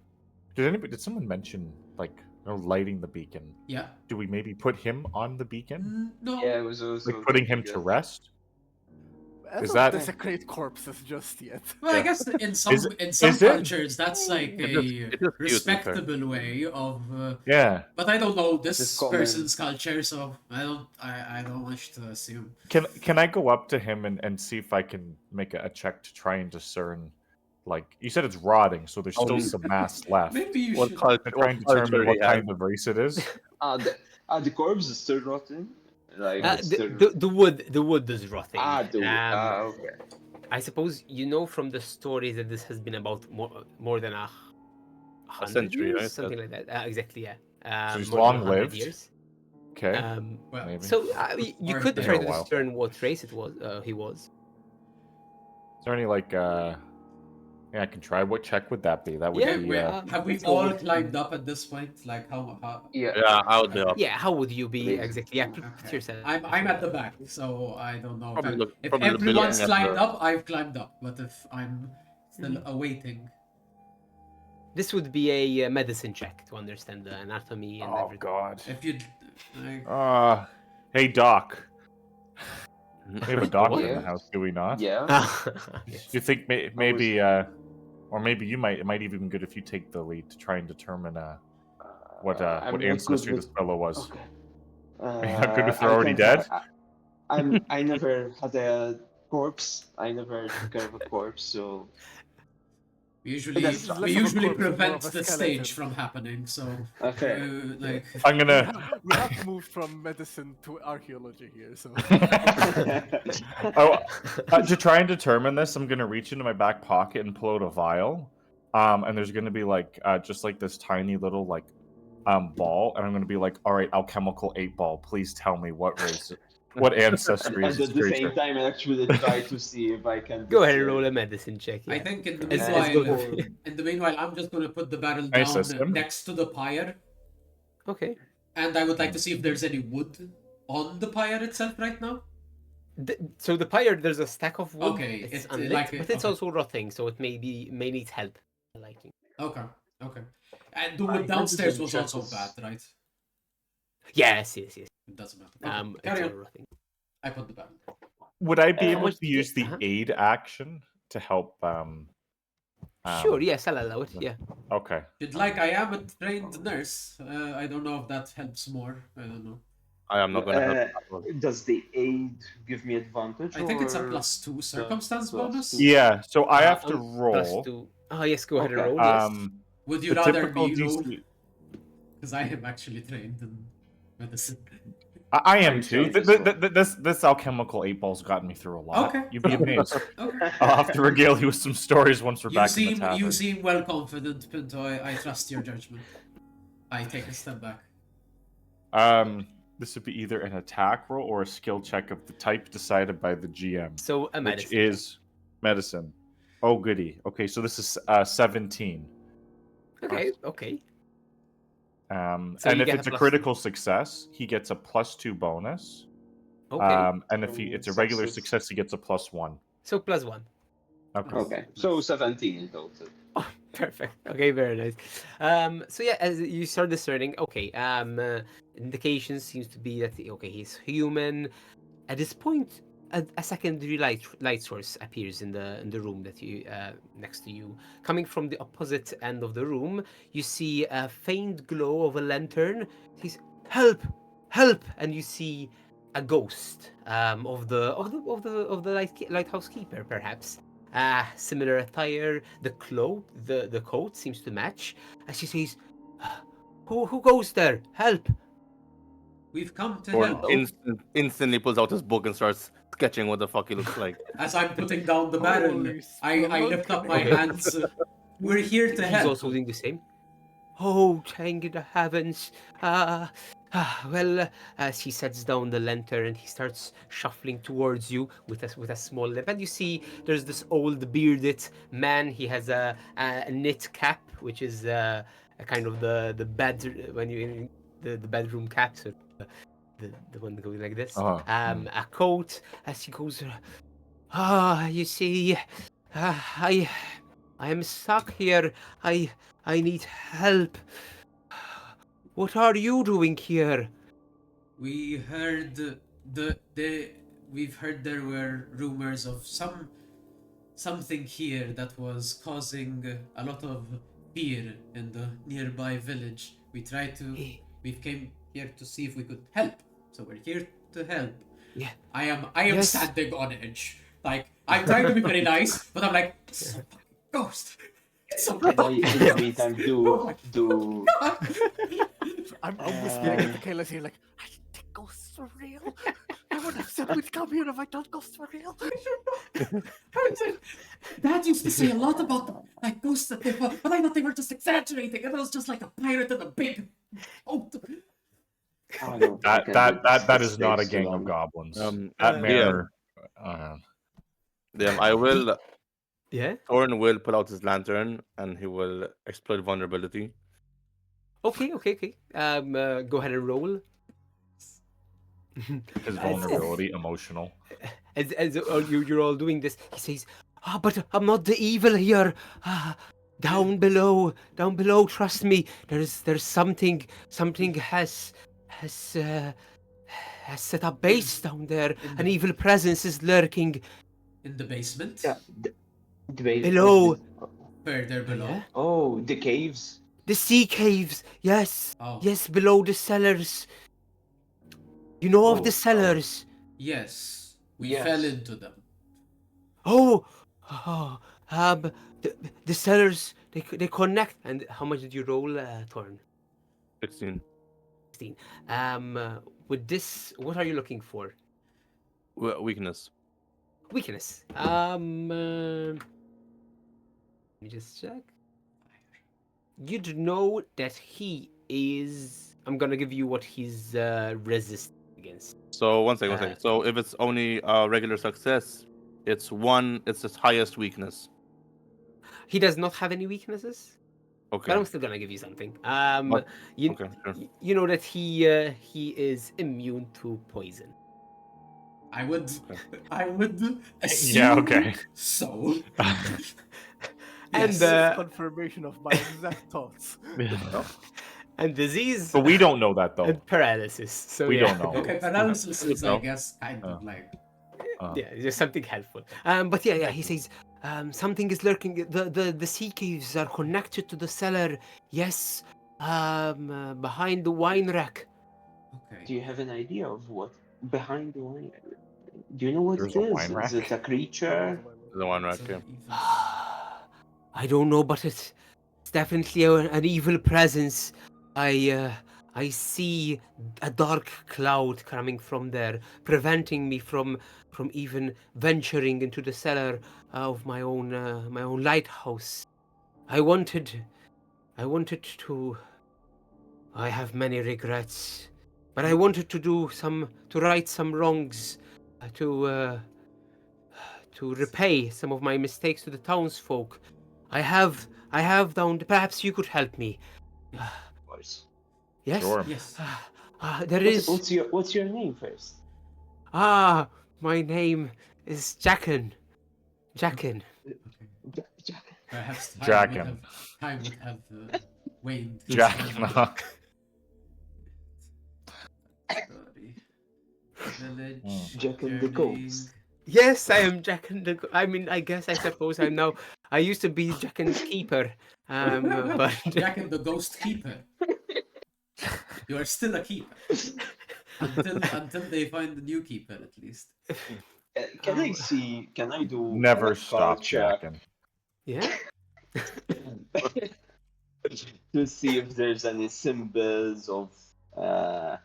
Did someone mention like lighting the beacon? Yeah. Do we maybe put him on the beacon, No. Yeah, it was also like putting him to good. rest? I Is don't that- desecrate corpses just yet. Well, I Yeah. guess in some Is it- cultures that's like It a is cute, to be fair. respectable way of. Yeah. But I don't know this This comment- person's culture, so I don't wish to assume. Can I go up to him and see if I can make a check to try and discern? Like you said, it's rotting, so there's still some mass left. Maybe you What should. culture? To try and determine what kind of race it is. The corpse is still rotten. Like it's still... The wood is rotting. Okay. I suppose you know from the stories that this has been about more than a century, years, right? something like that. Exactly, yeah. So he's More than 100 long-lived? years. Okay. Well, maybe. So you Or could been try here to a while. discern what race it was. He was. Is there any like yeah, I can try. What check would that be? That would Yeah, be have we let's go all with- climbed up at this point? Like how? Yeah. Yeah, I would be up. Yeah, how would you be Please. exactly? Yeah, Okay. put yourself. I'm at the back, so I don't know. Probably look- If probably everyone's looking at climbed the- up, I've climbed up. But if I'm still awaiting, This would be a medicine check to understand the anatomy and Oh everything. God. if you, like, Hey Doc. We have a doctor in Yeah. the house, do we not? Yeah. Yes. You think maybe or maybe you might it might even be good if you take the lead to try and determine what I'm not good ancestry with- this fellow was. Okay. You're not good if they're I already can't- dead? I never had a corpse. I never took care of a corpse, so usually That's- less we of a usually corpse and more prevent of a the skeleton. stage from happening. So okay. like, I'm gonna We have moved from medicine to archaeology here, so oh, to try and determine this, I'm gonna reach into my back pocket and pull out a vial. And there's gonna be like just like this tiny little like ball, and I'm gonna be like, all right, alchemical 8-ball, please tell me what race, what ancestry And is at this the creature. same time, I actually try to see if I can. Go ahead and roll a medicine check. I Yeah. think in the It's meanwhile, good. I'm just gonna put the barrel Nice down system. next to the pyre, Okay. and I would like to see if there's any wood on the pyre itself right now. So the pyre, there's a stack of wood. Okay, it's it- unlit, like- but it's okay. also rotting, so it may need help. Lighting. Okay, okay. And the I wood downstairs didn't was check also this. bad, right? Yes. It doesn't matter. Okay, It's carry all on. rotting. I put the barrel. Would I be How able much to use the uh-huh. aid action to help? Sure. Yes, I'll allow it. Yeah. Okay. You'd like, I am a trained nurse. I don't know if that helps more. I don't know. I am not gonna help. Does the aid give me advantage? I think it's a or- +2 circumstance plus bonus. two. Yeah. So I have to Plus roll. 2. Oh yes, go ahead and Okay. roll. Yes. Would you The rather typical me roll? DC Because I am actually trained in medicine. I am I'm too. trained as This alchemical 8-ball's gotten me through a lot. Okay. You'd be amazed. Okay. I'll have to regale you with some stories once we're You back in seem the tavern. you seem well confident, Pinto. I trust your judgment. I take a step back. This would be either an attack roll or a skill check of the type decided by the GM, So a which medicine. is medicine. Oh, goody. Okay, so this is 17. Okay. So And you if get a it's a plus- critical success, he gets a +2 bonus. Okay. And if it's a regular Success. success, he gets a +1. So +1. Okay. Okay, so 17 in total. Oh, perfect. Okay, very nice. So yeah, as you start discerning, okay, indication seems to be that okay, he's human. At this point, a secondary light source appears in the room that you next to you. Coming from the opposite end of the room, you see a faint glow of a lantern. He's help, and you see a ghost of the lighthouse keeper, perhaps. similar attire. The cloak, the coat seems to match. As she says, who goes there? Help! We've come to Thorn help. instantly pulls out his book and starts sketching what the fuck he looks like. As I'm putting down the barrel, Holy I lift up my Okay. hands. We're here to He's help. also doing the same. Oh, thank the heavens. Well, as he sets down the lantern, he starts shuffling towards you with a small limp. And you see there's this old bearded man. He has a knit cap, which is a kind of the bed when you the bedroom cap, so the one going like this. A coat as he goes. You see, I am stuck here. I need help. What are you doing here? We heard we've heard there were rumors of something here that was causing a lot of fear in the nearby village. We came here to see if we could help. So we're here to help. Yeah. I am Yes. standing on edge. Like I'm trying to be very nice, but I'm like, it's a fucking ghost. It's a In the meantime, do I'm whispering to Kayla's here, like, I think ghosts are real. I would have said we'd come here if I thought ghosts were real. Dad used to say a lot about the like ghosts that they fought, but I thought they were just exaggerating, and it was just like a pirate in a big boat. Oh, no. That is not a Mistakes gang too of long. goblins. Yeah. That manor. I will. Yeah. Thorn will pull out his lantern and he will exploit vulnerability. Okay. Go ahead and roll. His vulnerability, emotional. As you're all doing this, he says, but I'm not the evil here. Down below, trust me. There's something has set up base down there. An evil presence is lurking In the basement? Yeah. The base- below. Further below? Yeah. Oh, the caves. The sea caves, yes. Oh. Yes, below the cellars. You know of the cellars? Yes. We Yes. fell into them. Oh, the cellars, they connect. And how much did you roll, Thorn? 16. 16. With this, what are you looking for? Weakness. Weakness. Let me just check. You'd know that he is. I'm gonna give you what he's resist against. So one second. So if it's only regular success, it's his highest weakness. He does not have any weaknesses, Okay. but I'm still gonna give you something. What? You, Okay, sure. you know that he is immune to poison. I would assume Yeah, okay. so. And Yes, confirmation of my exact thoughts. and disease. But we don't know that though. And paralysis. So We yeah. don't know. Okay, paralysis is, I No. guess, kind of like. Yeah, just something helpful. But yeah, he says something is lurking. The sea caves are connected to the cellar. Yes, behind the wine rack. Okay. Do you have an idea of what behind the wine? Do you know what There's it a is? wine Is it a creature? The one right So here. even- I don't know, but it's definitely an evil presence. I see a dark cloud coming from there, preventing me from even venturing into the cellar of my own lighthouse. I wanted to. I have many regrets, but I wanted to right some wrongs, to repay some of my mistakes to the townsfolk. I have down. Perhaps you could help me. Of course. Yes. Sure. Yes. There is. What's your name first? My name is Jackin. Okay. Jack. Perhaps Jackin. time would have waned. Jack. Sorry. Village. Jack and the journeying. Ghost. Yes, I am Jackin the. I mean, I suppose I'm now. I used to be Jackin's keeper. But Jack and the Ghost Keeper. You are still a keeper. Until they find the new keeper, at least. Can I see? Can I do Never an occult stop check jacking. Yeah. to see if there's any symbols of uh,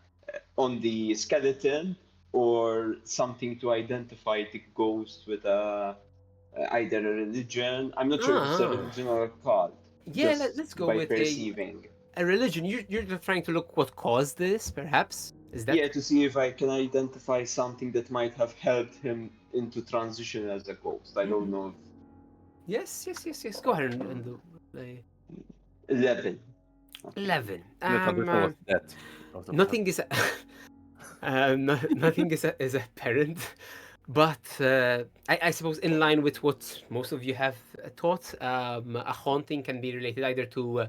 on the skeleton or something to identify the ghost with either a religion. I'm not sure if it's a Ah. religion or a cult. Yeah, Just let's go by with perceiving. a religion. You're just trying to look what caused this, perhaps? Is that? Yeah, to see if I can identify something that might have helped him into transition as a ghost. I don't know. Yes. Go ahead and do. If 11. 11. The transition was death. Nothing is nothing is apparent, but I suppose in line with what most of you have taught, a haunting can be related either to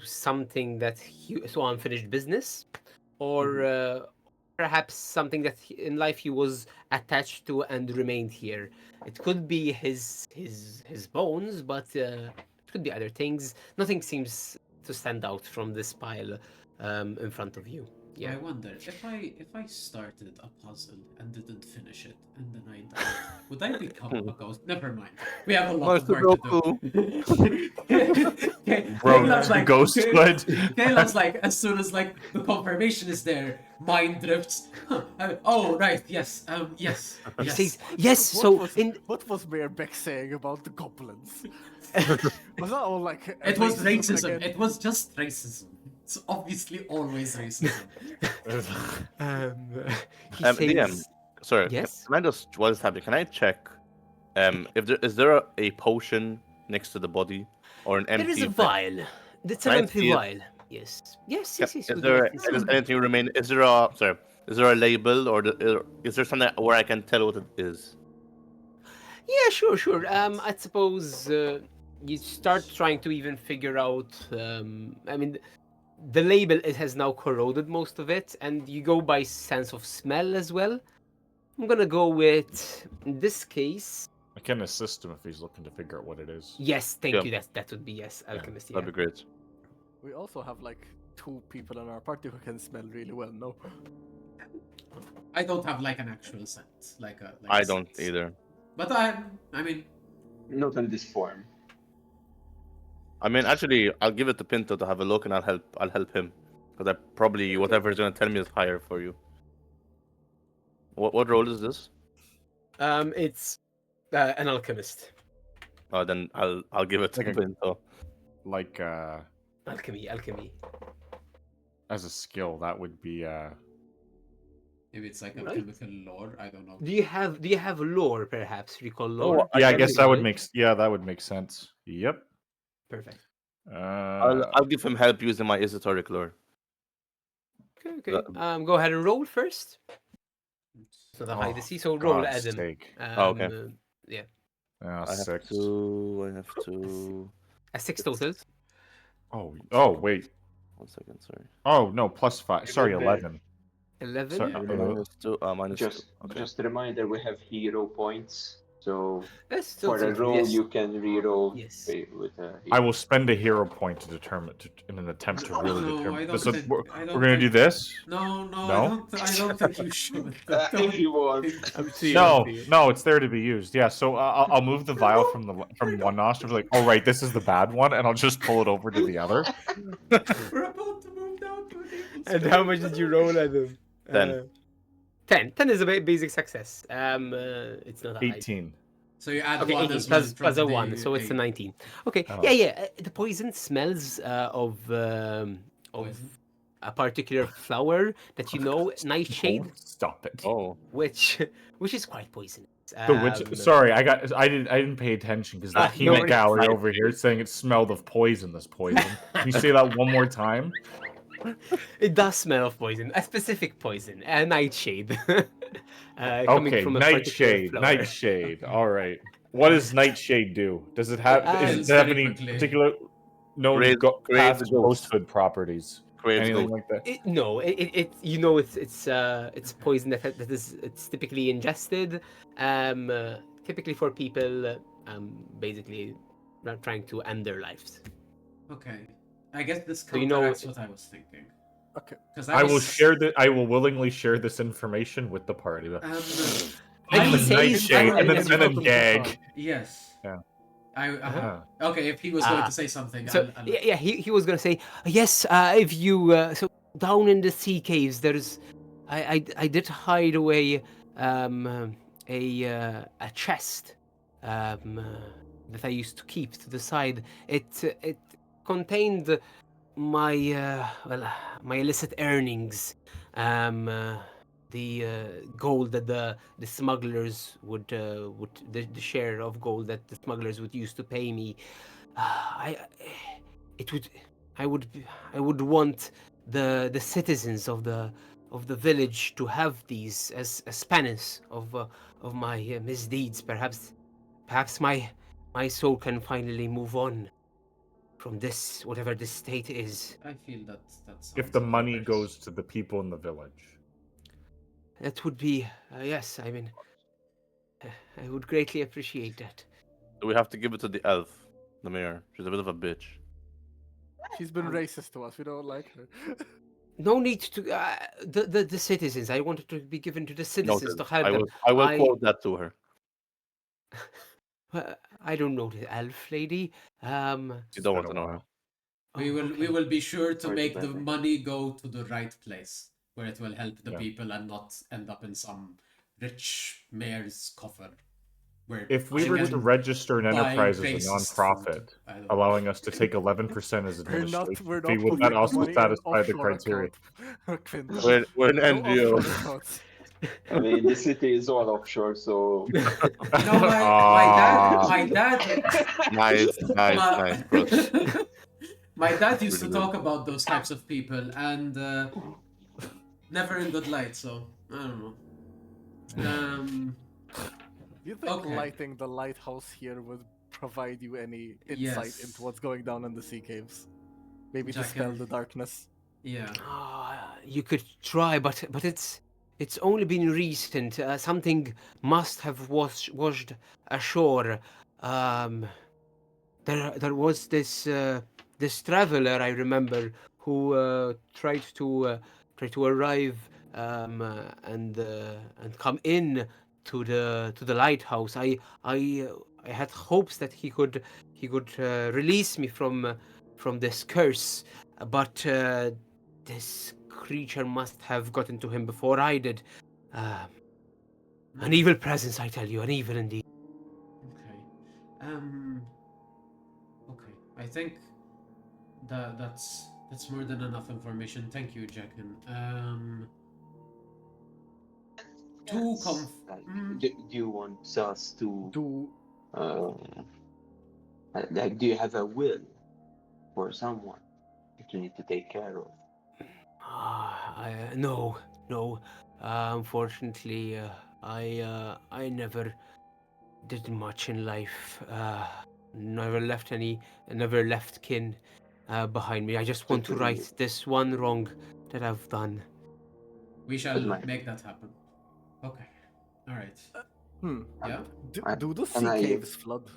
something that he saw unfinished business, or perhaps something that in life he was attached to and remained here. It could be his bones, but it could be other things. Nothing seems to stand out from this pile in front of you. Yeah. I wonder if I started a puzzle and didn't finish it and then I died, would I become a ghost? Never mind. We have a lot of work to do. Bro, Kayla's like, ghost would. Kayla's like, as soon as like the confirmation is there, mind drifts. Oh right, yes, yes, He yes. says yes. So in What was Mayor Beck saying about the goblins? Was that all like? It was racism racism. again? It was just racism. It's obviously always racism. he DM, says sorry. yes. Can I just while it's happening? Can I check? If there is there a potion next to the body or an empty? There is a thing? vial. It's an Can I empty see it? vial. Yes. Yes. Yeah, Yes. Yes. Is we there can see is it. anything remain? Is there a sorry? Is there a label or is there something where I can tell what it is? Yeah. Sure. I suppose you start trying to even figure out. I mean, the label it has now corroded most of it, and you go by sense of smell as well. I'm gonna go with in this case. I can assist him if he's looking to figure out what it is. Yes, thank Yeah. you. That would be yes, alchemist. Yeah. That'd be great. We also have like 2 people in our party who can smell really well. No. I don't have like an actual scent, like a. Like I a don't scent. either. But I mean, Not in this form. I mean, actually, I'll give it to Pinto to have a look, and I'll help him, because I probably whatever he's gonna tell me is higher for you. What role is this? It's an alchemist. Oh, then I'll give it to Okay. Pinto. Like Alchemy. as a skill, that would be maybe it's like a Right. chemical lore. I don't know. Do you have lore perhaps? Recall lore. I yeah. I can guess do that would Right? that would make sense. Yep. Perfect. I'll give him help using my esoteric lore. Okay. That- Go ahead and roll first. It's not a high DC, so roll God's Adam. sake. Okay. Yeah. Oh, I have 6. to. I have to. A 6 total. Oh, wait. 1 second. Sorry. Oh no, +5. Sorry, 11. 11. 11. Sorry, Minus 2. Minus Just 2. Okay. just a reminder, we have hero points. So That's still for a true, roll, yes. you can re-roll Yes. with a I will spend a hero point to determine in an attempt to really No, I determine. don't So think- we're, I don't we're gonna do think- this. No, No? I don't think you should. if you want. No, it's there to be used. Yeah, so I'll move the vial from one nostril. Be like, oh right, this is the bad one, and I'll just pull it over to the other. We're about to move down to a table. And how much did you roll, Adam? 10. 10 is a basic success. It's not a high. 18. So you add Okay, 1 18 as well plus from a the 1, so it's a 8. 19. Okay, Oh. yeah. The poison smells of Poison. a particular flower that you know, nightshade, Oh, stop it. Oh. which is quite poisonous. The witch. Sorry, I didn't pay attention because that no peanut worries. gallery over here is saying it smelled of poison. This poison. Can you say that one more time? It does smell of poison, a specific poison, a nightshade. Coming Okay, from a particular nightshade. flower. Nightshade. All right. What does nightshade do? Does it have? Does it have any Very particular known Create past the ghost. ghosthood properties? Creates Anything ghost. like that? No, you know it's poison that is it's typically ingested, typically for people basically trying to end their lives. Okay. I guess this So you know- counteracts what I was thinking. Okay. Because I will willingly share this information with the party. Um, If he would- says, Nightshade, and then yes, Venom but- gag. Yes. Yeah. Okay, if he was going Ah, to say something, So I'll... yeah, he was gonna say yes. If you so down in the sea caves, there's I did hide away a chest that I used to keep to the side. It contained my my illicit earnings, the gold that the smugglers would the share of gold that the smugglers would use to pay me. I it would I would I would want the citizens of the village to have these as penance of my misdeeds. Perhaps my soul can finally move on from this whatever this state is. I feel that sounds If the about money right. goes to the people in the village. That would be yes. I mean, I would greatly appreciate that. Do we have to give it to the elf, the mayor? She's a bit of a bitch. She's been racist to us. We don't like her. No need to the citizens. I wanted to be given to the citizens Noted. to help them. I will quote that to her. I don't know the elf lady. You don't been want a to know her. while. We Oh, will okay. be sure to Sorry make to the bother. money go to the right place where it will help the Yeah. people and not end up in some rich mayor's coffer. Where If we she were can to register an buy enterprise as a racist non-profit, food. I don't know. allowing us to take 11% as We're not. administration We're fee, not would that putting the also money in an satisfy the offshore criteria? account. Quinto. We're an No NGO. offshore accounts. I mean, the city is all offshore, so You know, my dad, Nice, nice, my, nice, Brooks. my dad used Really to good. talk about those types of people and never in good light. So I don't know. Do you think Okay. lighting the lighthouse here would provide you any insight Yes. into what's going down in the sea caves? Maybe Jack dispel and- the darkness. Yeah. You could try, but it's only been recent. Something must have washed ashore. Um, there was this traveler I remember who tried to arrive and come in to the lighthouse. I had hopes that he could release me from this curse, but this creature must have gotten to him before I did. An evil presence, I tell you, an evil indeed. Okay. Okay. I think that's more than enough information. Thank you, Jacken. To do you want us to Do do you have a will for someone that you need to take care of? No, no. Unfortunately, I never did much in life. Never left kin behind me. I just want to right this one wrong that I've done. We shall Good man. make that happen. Okay. All right. Yeah. do the And sea I- caves flood?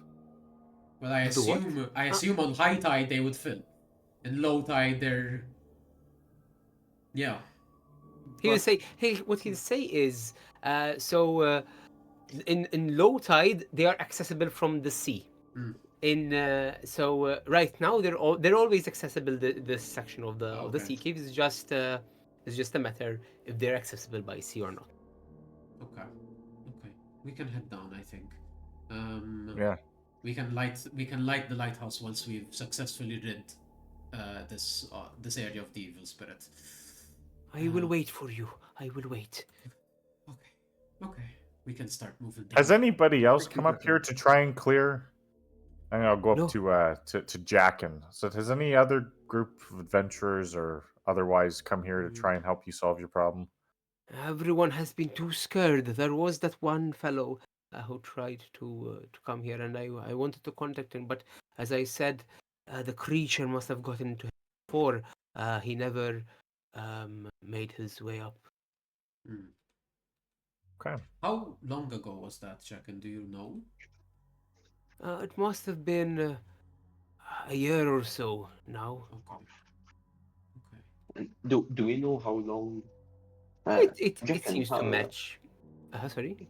Well, I The what? assume on high tide they would fill. In low tide they're. Yeah. He'll But- say, hey, what he'll say is, in low tide they are accessible from the sea. Mm. Right now they're always accessible. This section of the Okay. sea caves is just a matter if they're accessible by sea or not. Okay. Okay. We can head down. I think. Yeah. We can light the lighthouse once we've successfully rid this area of the evil spirit. I will wait for you. I will wait. Okay. Okay. We can start moving down. Has anybody else Thank you, come up Jacken. here to try and clear? And I'll go up No. to Jacken. So has any other group of adventurers or otherwise come here to try and help you solve your problem? Everyone has been too scared. There was that one fellow who tried to come here, and I wanted to contact him, but as I said, the creature must have gotten to him before. He never made his way up. Hmm. Okay. How long ago was that, Jacken? Do you know? It must have been a year or so now. Okay. Okay. Do we know how long? It Jacken, seems to how- match. Sorry.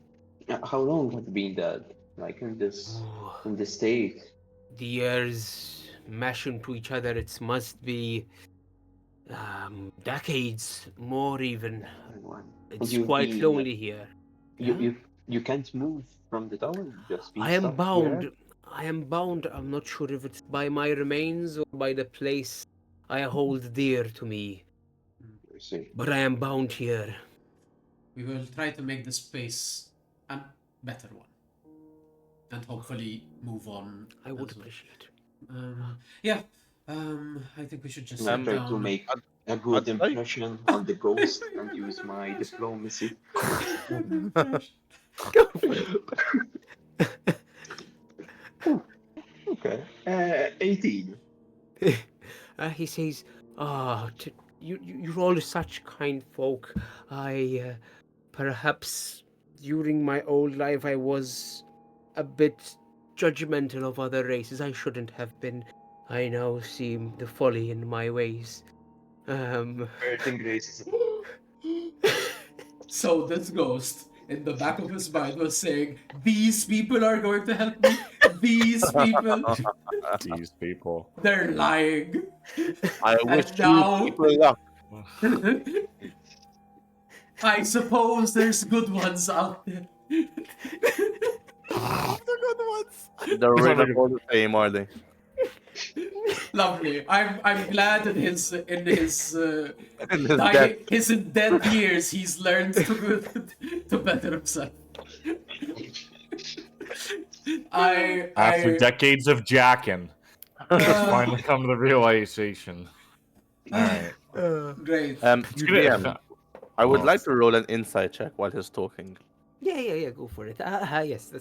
How long have you been dead? Like Ooh, in this state? the years mash into each other. It must be decades, more even. Everyone. And It's you've quite been lonely here. you Yeah? you you can't move from the tower. You've just been I am stuck here. bound. I am bound. I'm not sure if it's by my remains or by the place I hold dear to me, I see. but I am bound here. We will try to make the space a better one, and hopefully move on I would as well. appreciate it. Yeah. I think we should just We'll sit try to down. make I'd, a good I'd like impression on the ghost and use my diplomacy. Go for it. Okay. 18. He says, "Ah, you're all such kind folk. I perhaps during my old life I was a bit judgmental of other races. I shouldn't have been. I now see the folly in my ways. Um, Birthing racism. So this ghost in the back of his mind was saying, "These people are going to help me. These people, These people. they're lying." I wish And you now, people luck. I suppose there's good ones out there. The good ones. They're He's really not not all the same, are they? Lovely. I'm glad in his In his death. his dead years he's learned to better himself. After I decades of jacking, he's finally come to the realization. All right. great. You gonna- DM. I would Oh. like to roll an insight check while he's talking. yeah. Go for it. Yes.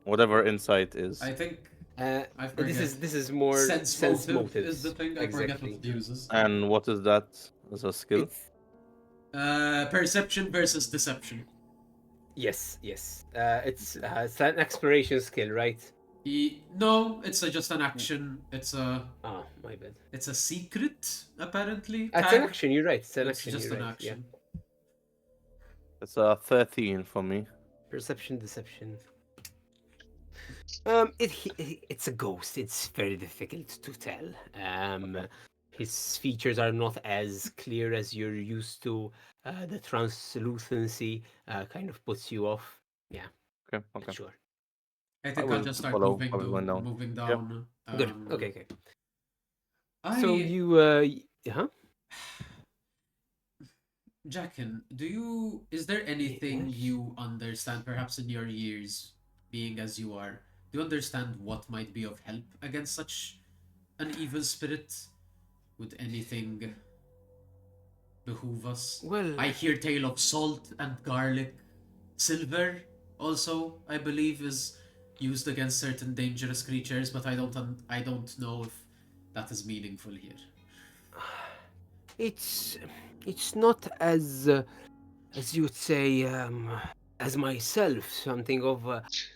Whatever insight is. I think Uh, I forget. this is more sense motive motives. is the thing. I forget Exactly. what it uses. And what is that as a skill? It's Perception versus deception. yes. It's an exploration skill, right? No, it's just an action. It's a My bad. secret apparently. It's an tag. action. You're right. It's an It's action. just You're an right. action. It's a 13 for me. Yeah. Perception, deception. It's a ghost. It's very difficult to tell. His features are not as clear as you're used to. The translucency kind of puts you off. Yeah, Okay. sure. I think will I'll just start follow moving, how it went down. moving Yeah. down. Good. Okay. I, So you, huh? Jackin, is there anything Yes. you understand, perhaps in your years being as you are, do you understand what might be of help against such an evil spirit? Would anything behoove us? Well, I hear tale of salt and garlic. Silver also, I believe, is used against certain dangerous creatures, but I don't know if that is meaningful here. it's not as you would say as myself. Something of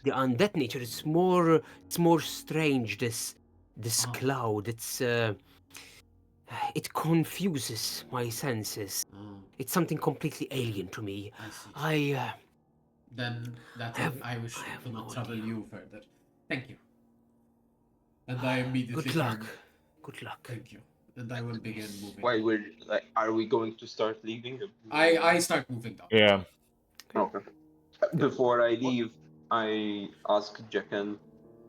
the undead nature. It's more strange. This Ah. cloud. It confuses my senses. Oh, It's something completely alien to me. I see. I Then that I wish have to not no trouble idea. you further. Thank you. And I immediately Good luck. turn- Good luck. Thank you. And I will begin moving. While we're like, are we going to start leaving? I start moving down. Yeah. Okay. Before I leave, I ask Jekken,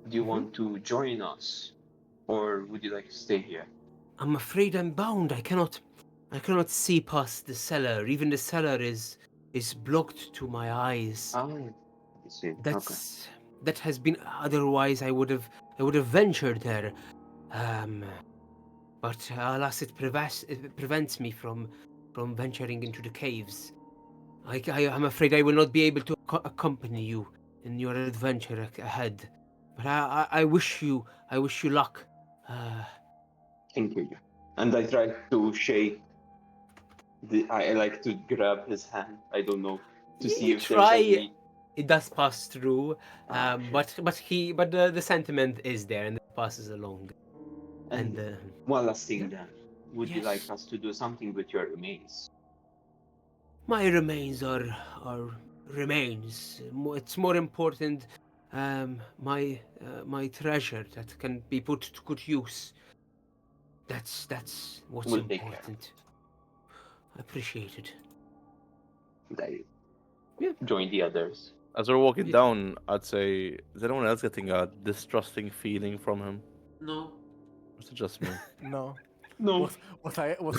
do you want to join us? Or would you like to stay here? I'm afraid I'm bound. I cannot see past the cellar. Even the cellar is blocked to my eyes. Ah, I see. That has been otherwise I would have ventured there. But alas, it prevents me from venturing into the caves. I'm afraid I will not be able to accompany you in your adventure ahead. But I wish you luck. Thank you. And I try to shake. I like to grab his hand. I don't know to see You if try. there's any. It does pass through, shit. but the sentiment is there and it passes along. And One last thing then. Would you Yes. like us to do something with your remains? my remains are remains. It's more important. My treasure that can be put to good use. That's what's We'll take care. important. Appreciated. I Yeah. join the others. As we're walking Yeah. down, I'd say, is anyone else getting a distrusting feeling from him? No. Or is it just me? No. No. What I am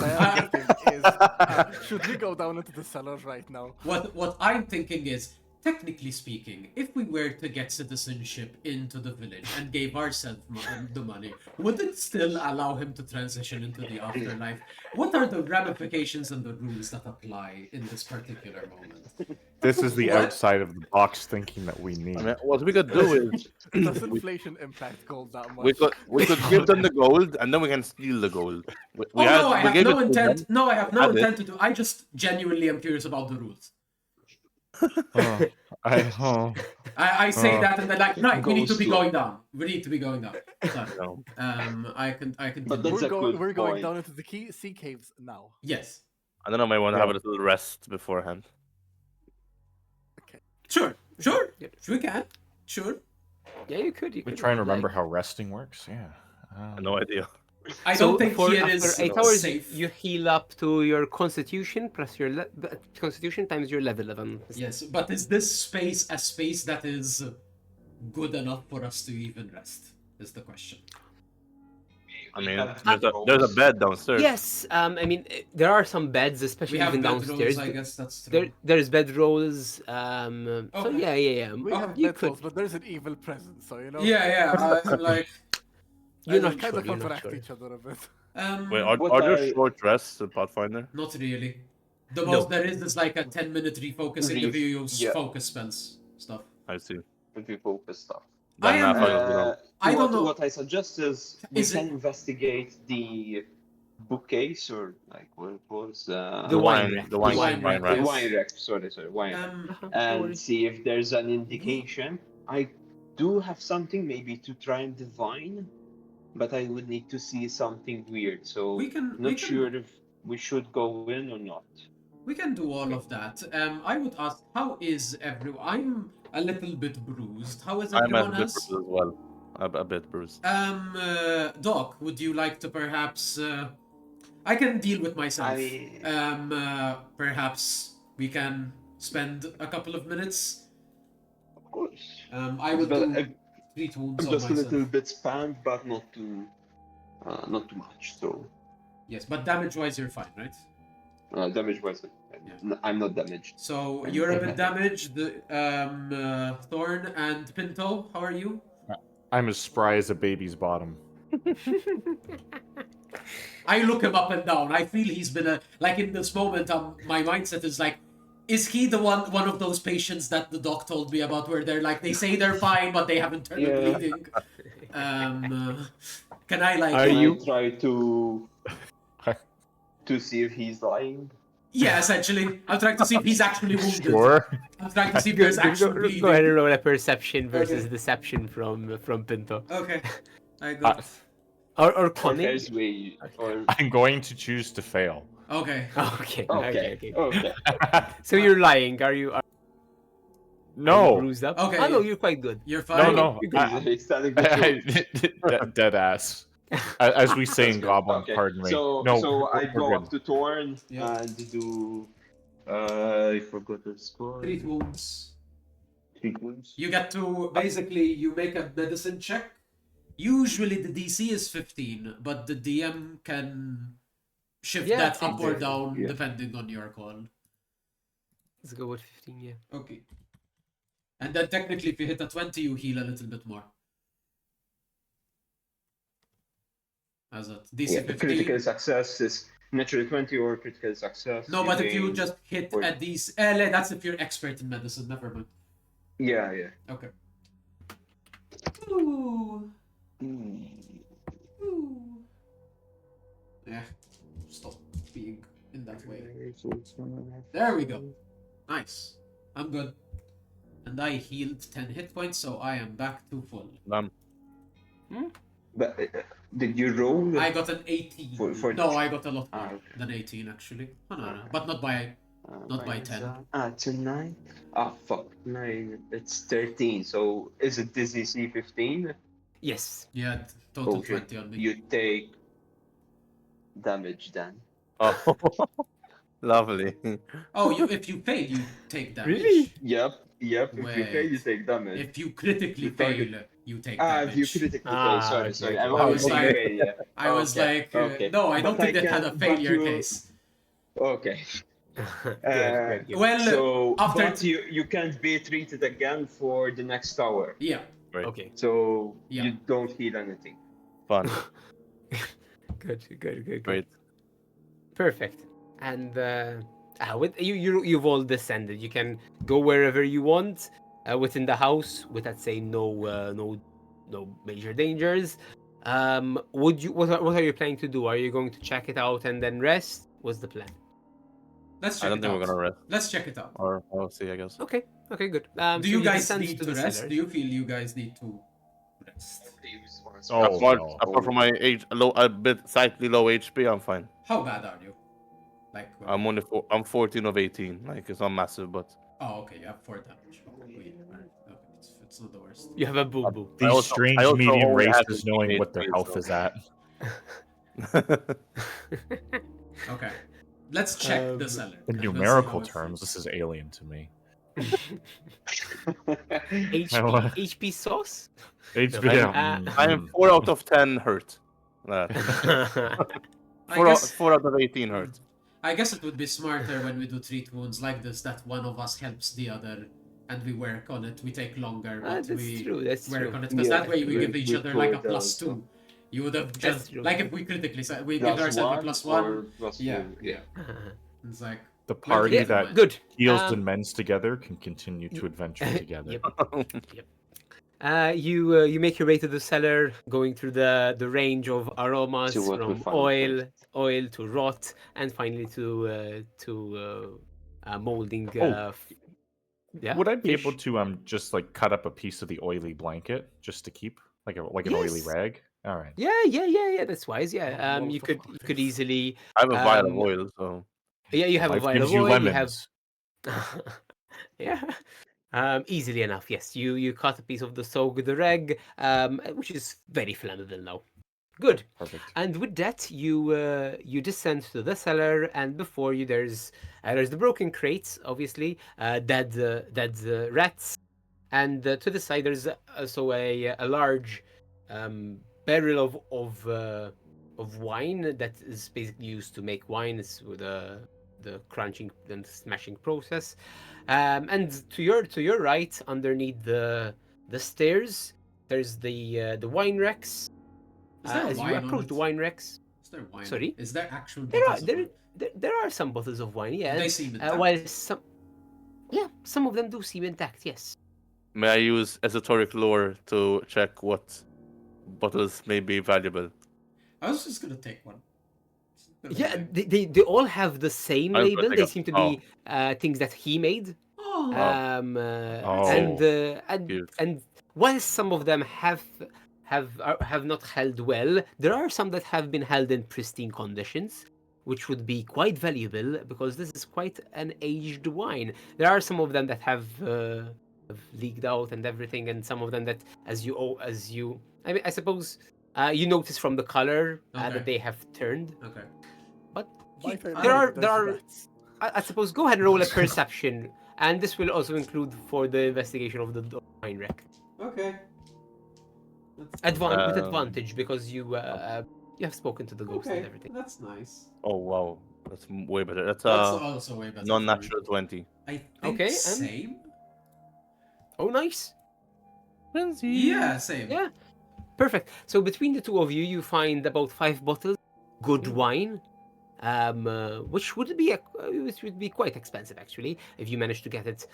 getting is, should we go down into the cellar right now? What I'm thinking is, technically speaking, if we were to get citizenship into the village and gave ourselves the money, would it still allow him to transition into the afterlife? What are the ramifications and the rules that apply in this particular moment? This is the What? outside of the box thinking that we need. I mean, what we could do is Does inflation impact gold that much? we could give them the gold and then we can steal the gold. I have gave no it to intent. them. No, I have no Had it. intent to do. I just genuinely am curious about the rules. Oh, I say that and they're like, no, we need to be Go slow. going down. We need to be going down. Sorry. No. I can. But that's we're a going, good we're going point. down into the sea caves now. Yes. I don't know, I want to Yeah. have a little rest beforehand. Sure. Yeah. We can. Sure. Yeah, you could. we try and remember how resting works. Yeah. I have no idea. I don't think here after is 8 hours, safe. you heal up to your constitution plus your constitution times your level 11. Yes, but is this space a space that is good enough for us to even rest? Is the question. I mean, have there's a bed downstairs. Yes, I mean there are some beds, We especially have even bedrolls, downstairs. I guess that's true. There's bedrolls. So Okay. yeah. We have you bedrolls, could. but there's an evil presence, so you know. Yeah. I'm like, You're We not kind sure. of You're not counteract sure. each other a bit. Wait, What are there I- short rests in Pathfinder? not really. The No. most there is like a 10-minute refocusing if you use Yeah. focus spells stuff. I see. If you focus stuff. I Then, am- I don't know. What I suggest is we Is can it- investigate the bookcase or like what it was. The wine rack. The wine Wine rack, rack. The yes. wine rack. Sorry, wine rack. No And worries. see if there's an indication. I do have something maybe to try and divine, but I would need to see something weird. So We can- not we can- sure if we should go in or not. We can do all of that. I would ask, how is everyone? I'm a little bit bruised. How is I'm a everyone bit else? bruised as well. A bit bruised. Doc, would you like to perhaps? I can deal with myself. Perhaps we can spend a couple of minutes. Of course. I would But do 3 wounds I'm on just a myself. little bit spammed, but not too much. So Yes, but damage-wise, you're fine, right? damage wise, I'm not damaged. So you're a bit damaged. Thorn and Pinto, how are you? I'm as spry as a baby's bottom. I look him up and down. I feel he's been like in this moment. My mindset is like, is he the one of those patients that the doc told me about, where they're like they say they're fine but they haven't turned Yeah. bleeding? Can I like? Are Can you- I try to see if he's lying? Yeah, essentially, I'm trying to see if he's actually wounded. Sure. I'm trying to see if there's actual bleeding. Go ahead and roll a perception versus Okay. deception from Pinto. Okay, I got. Or Or cunning. there's way or I'm going to choose to fail. Okay. Okay. okay. So you're lying, are you? Are you No. bruised up? Okay. Oh no, you're quite good. You're No, fine. no. He's telling the truth. Dead ass. As we say in That's good. Goblin, Okay. pardon me. So, no, so I we're go good. up to Torn Yeah. and do. I forgot the score. 3 wounds. 3 wounds. You get to basically you make a medicine check. Usually the DC is 15, but the DM can shift Yeah, that same up or here. down Yeah. depending on your call. Let's go with 15. Yeah. Okay. And then technically if you hit a 20, you heal a little bit more. As a DC Yeah, 15. critical success is natural 20 or critical success. No, but if you gain- just hit or- a DC, that's if you're expert in medicine. Never mind. Yeah. Okay. Ooh. Hmm. Ooh. Yeah. Stop being in that way. There we go. Nice. I'm good. And I healed 10 hit points, so I am back to full. But did you roll? I got an 18. For- No, I got a lot more Ah, okay. than 18 actually. Oh, no. But not by Not by Minus 10. that. To 9. Ah, fuck. 9. It's 13. So is it Dizzy C15? Yes. Yeah, total Oh shit. 20 on me. You take damage then. Oh, lovely. Oh, if you fail, you take damage. Really? Yep. If you fail, you Wait. take damage. If you critically The target- fail, you take if you damage. critically fail. Sorry. Okay. I'm I only was saying like- failure. I was Okay, like, okay. no, I don't But think that had a but failure you- case. Okay. Good. Well, So, after but you can't be treated again for the next hour. yeah, Great. Okay. So Yeah. you don't heal anything. Fun. Good. Great. Perfect. And with you've all descended. You can go wherever you want within the house, with that say no major dangers. What are you planning to do? Are you going to check it out and then rest? What's the plan? let's check I don't it think out. we're gonna rest, Let's check it out. or we'll see. I guess. Okay, good. Do So you guys descend need to the rest? cellars. Do you feel you guys need to rest? Oh, apart, no. apart from my a bit slightly low HP, I'm fine. How bad are you? Like, I'm 14 of 18. Like it's not massive, but oh, okay, you have 4 damage. Okay, it's not the worst. You have a boo boo. These I strange also medium only had races 15 knowing what their HP, health so- is at. Okay, let's check the Um, cellar. In and we'll see numerical how it terms, feels. this is alien to me. HP sauce. HP, I am 4 out of 10 hurt. I 4 guess- out of 18 hurt. I guess it would be smarter when we do treat wounds like this that one of us helps the other and we work on it. We take longer, but That's we true. That's work true. on it because Yeah, that way we give each we other like a could +2. also. You would have That's just true. like if we critically said we give Plus ourselves a one +1. or plus Yeah, two. yeah. It's like the party Yeah, that Good. heals Um, and mends together can continue to adventure together. Yep. You make your way to the cellar, going through the range of aromas See what we from find oil to rot, and finally to molding. Yeah. Would I be able fish. to just like cut up a piece of the oily blanket just to keep like an oily Yes. rag? All right. Yeah. That's wise. Yeah. What You the could fuck? easily. I have a vial of Um, oil, so Yeah, you have a Life vial gives of you oil. You have. lemons. Yeah. Easily enough. Yes. You cut a piece of the soak the rag, which is very flammable now. Good. Perfect. And with that, you descend to the cellar, and before you there's the broken crates, obviously, dead rats, and to the side there's also a large barrel of wine that is basically used to make wine. It's with the crunching and smashing process, and to your right, underneath the stairs, there's the wine racks. is there As you wine on approach it? the wine racks, Is there wine? Sorry? Is there actual there are bottles of wine? there are some bottles of wine, yeah. They and, seem intact. while some of them do seem intact, yes. may I use esoteric lore to check what bottles may be valuable? I was just gonna take one. Yeah, they all have the same I'm label. putting They up- seem to be things that he made. Oh, Cute. And while some of them have not held well, there are some that have been held in pristine conditions, which would be quite valuable because this is quite an aged wine. There are some of them that have leaked out and everything, and some of them that, I mean, I suppose you notice from the color Okay. that they have turned. okay. But My favorite there part are is rats. I suppose go ahead and roll a perception, and this will also include for the investigation of the wine wreck. Okay. With Um, advantage because you have spoken to the ghost and everything. That's nice. Oh wow, that's way better. That's That's also way better. for me. non-natural 20. I think Okay, and- same. Oh, nice. Yeah, same. Yeah, perfect. So between the two of you, you find about 5 bottles, good wine, which would be quite expensive actually if you manage to get it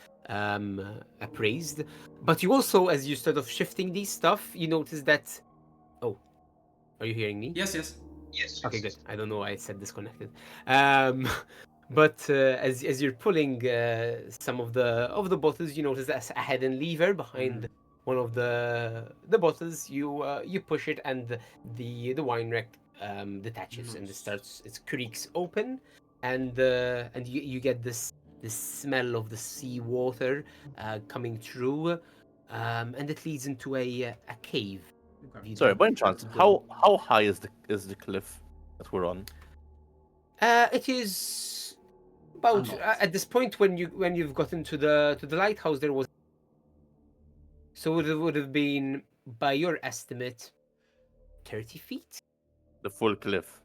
appraised. But you also, as you start off shifting these stuff, you notice that. Oh, are you hearing me? Yes, yes. Yes. Okay, good. I don't know why I said disconnected. But as you're pulling some of the bottles, you notice there's a hidden lever behind one of the bottles. You push it, and the wine rack detaches and it creaks open, and you get this the smell of the seawater coming through, and it leads into a cave. Okay. You'd Sorry, like by any chance, to go. how high is the cliff that we're on? It is about lot. at this point when you've gotten to the lighthouse. There was so it would have been, by your estimate, 30 feet. The full cliff.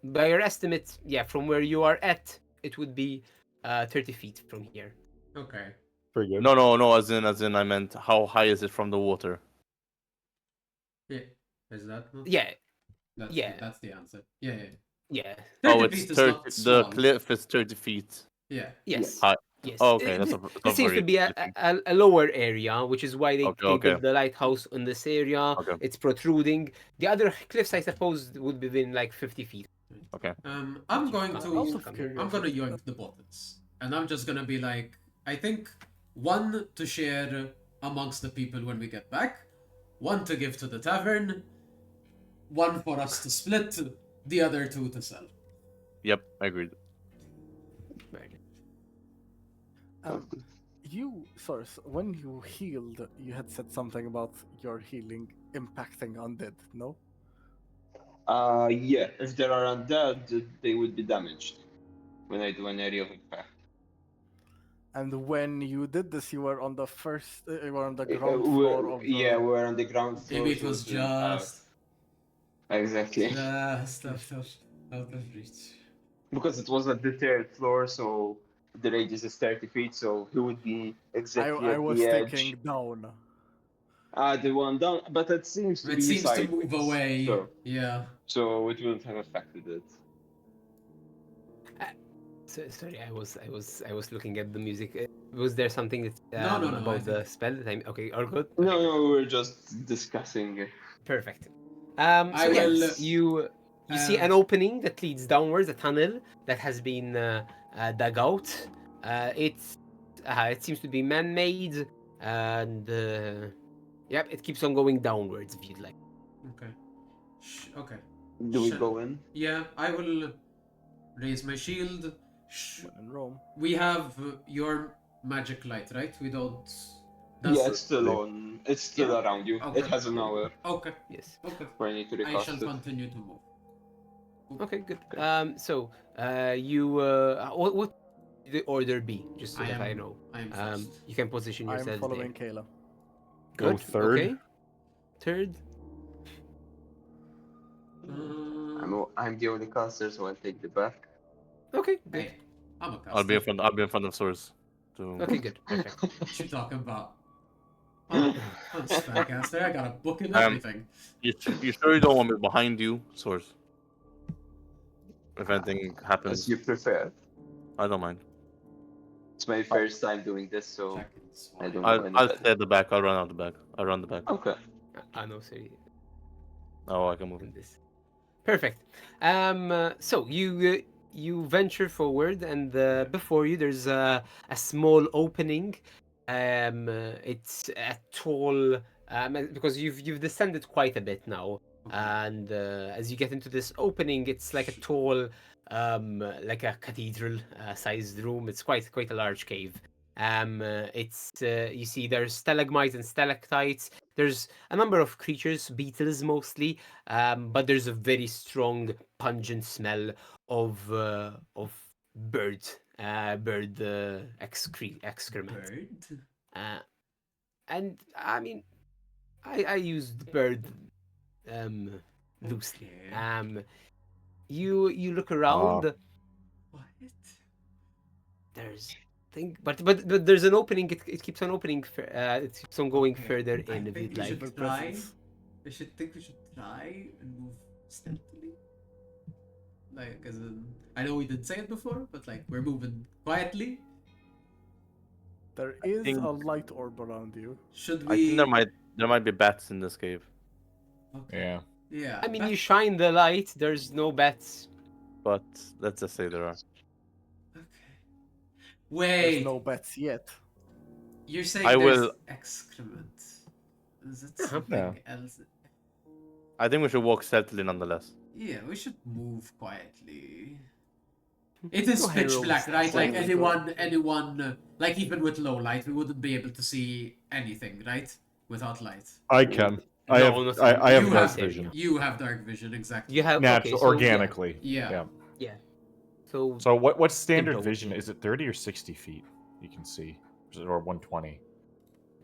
By your estimate, yeah, from where you are at, it would be 30 feet from here. Okay. Pretty good. No. As in, I meant how high is it from the water? Yeah. Is that not? Yeah, That's yeah. That's the answer. Yeah. yeah, 30 Oh, it's feet is 30. not The small. cliff is 30 feet Yeah. yes, high. yes. Oh, okay, that's This seems to very be a lower area, which is why they Okay. built the lighthouse on this area. Okay. It's protruding. The other cliffs, I suppose, would be within like 50 feet. Okay. I'm going Out to. of I'm curiosity. gonna yoink the buttons, and I'm just gonna be like, I think one to share amongst the people when we get back, one to give to the tavern, one for us to split, the other two to sell. Yep, I agreed. Right. Sorry, so when you healed, you had said something about your healing impacting undead, no? Yeah, if there are undead, they would be damaged when I do an area of impact. And when you did this, you were on the you were on the ground floor of the. Yeah, we're on the ground floor. Maybe it so was it wouldn't have- just Exactly. out of reach. Because it was a detailed floor, so the radius is 30 feet, so he would be exactly I at was the thinking edge. down. The one down, but it seems to It be seems to sideways, move away. So, Yeah. so it wouldn't have affected it. Sorry, I was looking at the music. Was there something that, No, I about the think- spell that I'm okay? All good. No, Okay, no, we were just discussing. perfect. I So will, yes, you see an opening that leads downwards, a tunnel that has been dug out. It seems to be man-made, and yep, it keeps on going downwards if you'd like. Okay. Okay. Do we Shall- go in? Yeah, I will raise my shield. When in Rome. We have your magic light, right? We don't. Yeah, it's still on. It's still Yeah? around you. Okay. It has an hour Okay. Yes. Okay. where I need to I recast shall it. continue to move. Okay, good. So you what would the order be? Just so that I know. I am first. You can position I'm yourself following there. Kayla. Go Good. third. Okay. Third. I'm the only caster, so I'll take the back. Okay. Good. Hey, I'm a caster. I'll be in front of Source. To... Okay. Good. Perfect. What you talking about? I'm a spellcaster. I got a book and Um, everything. You sure you don't want me behind you, Source? If anything As happens, you prefer. I don't mind. It's my first time doing this, so Check this I one. don't know I'll anybody. stay at the back. I'll run out the back. I'll run the back. Okay. I know. Sorry. Oh, I can move. In this. Perfect. So you venture forward, and before you there's a small opening. It's a tall. Because you've descended quite a bit now, and as you get into this opening, it's like a tall, like a cathedral sized room. It's quite a large cave. It's you see there's stalagmites and stalactites. There's a number of creatures, beetles mostly, but there's a very strong, pungent smell of bird excrement. Bird? And I mean, I used bird loosely. Okay. You look around. What? There's but there's an opening. It keeps on opening. It keeps on going Okay, further I in if think you'd we like. should try. I should think we should try and move stealthily. Like, as in, I know we didn't say it before, but like we're moving quietly. There is think- a light orb around you. Should I we? think there might be bats in this cave, Okay. Yeah. Yeah. I mean, you shine the light. There's no bats. but let's just say there are. Okay. There's Wait. no bets yet. You're saying I there's will- excrement? Is it Uh-huh. something else? I think we should walk stealthily nonetheless. Yeah, we should move quietly. It is Go ahead, pitch roll black, stealth. right? Like Stealth. anyone, like even with low light, we wouldn't be able to see anything, right? Without light. I can. I No, have. not I have you dark have vision. You have dark vision, exactly. You have Natural, okay, so, organically. Yeah. Yeah. So So what's standard Simple. vision? Is it 30 or 60 feet? You can see, or 120.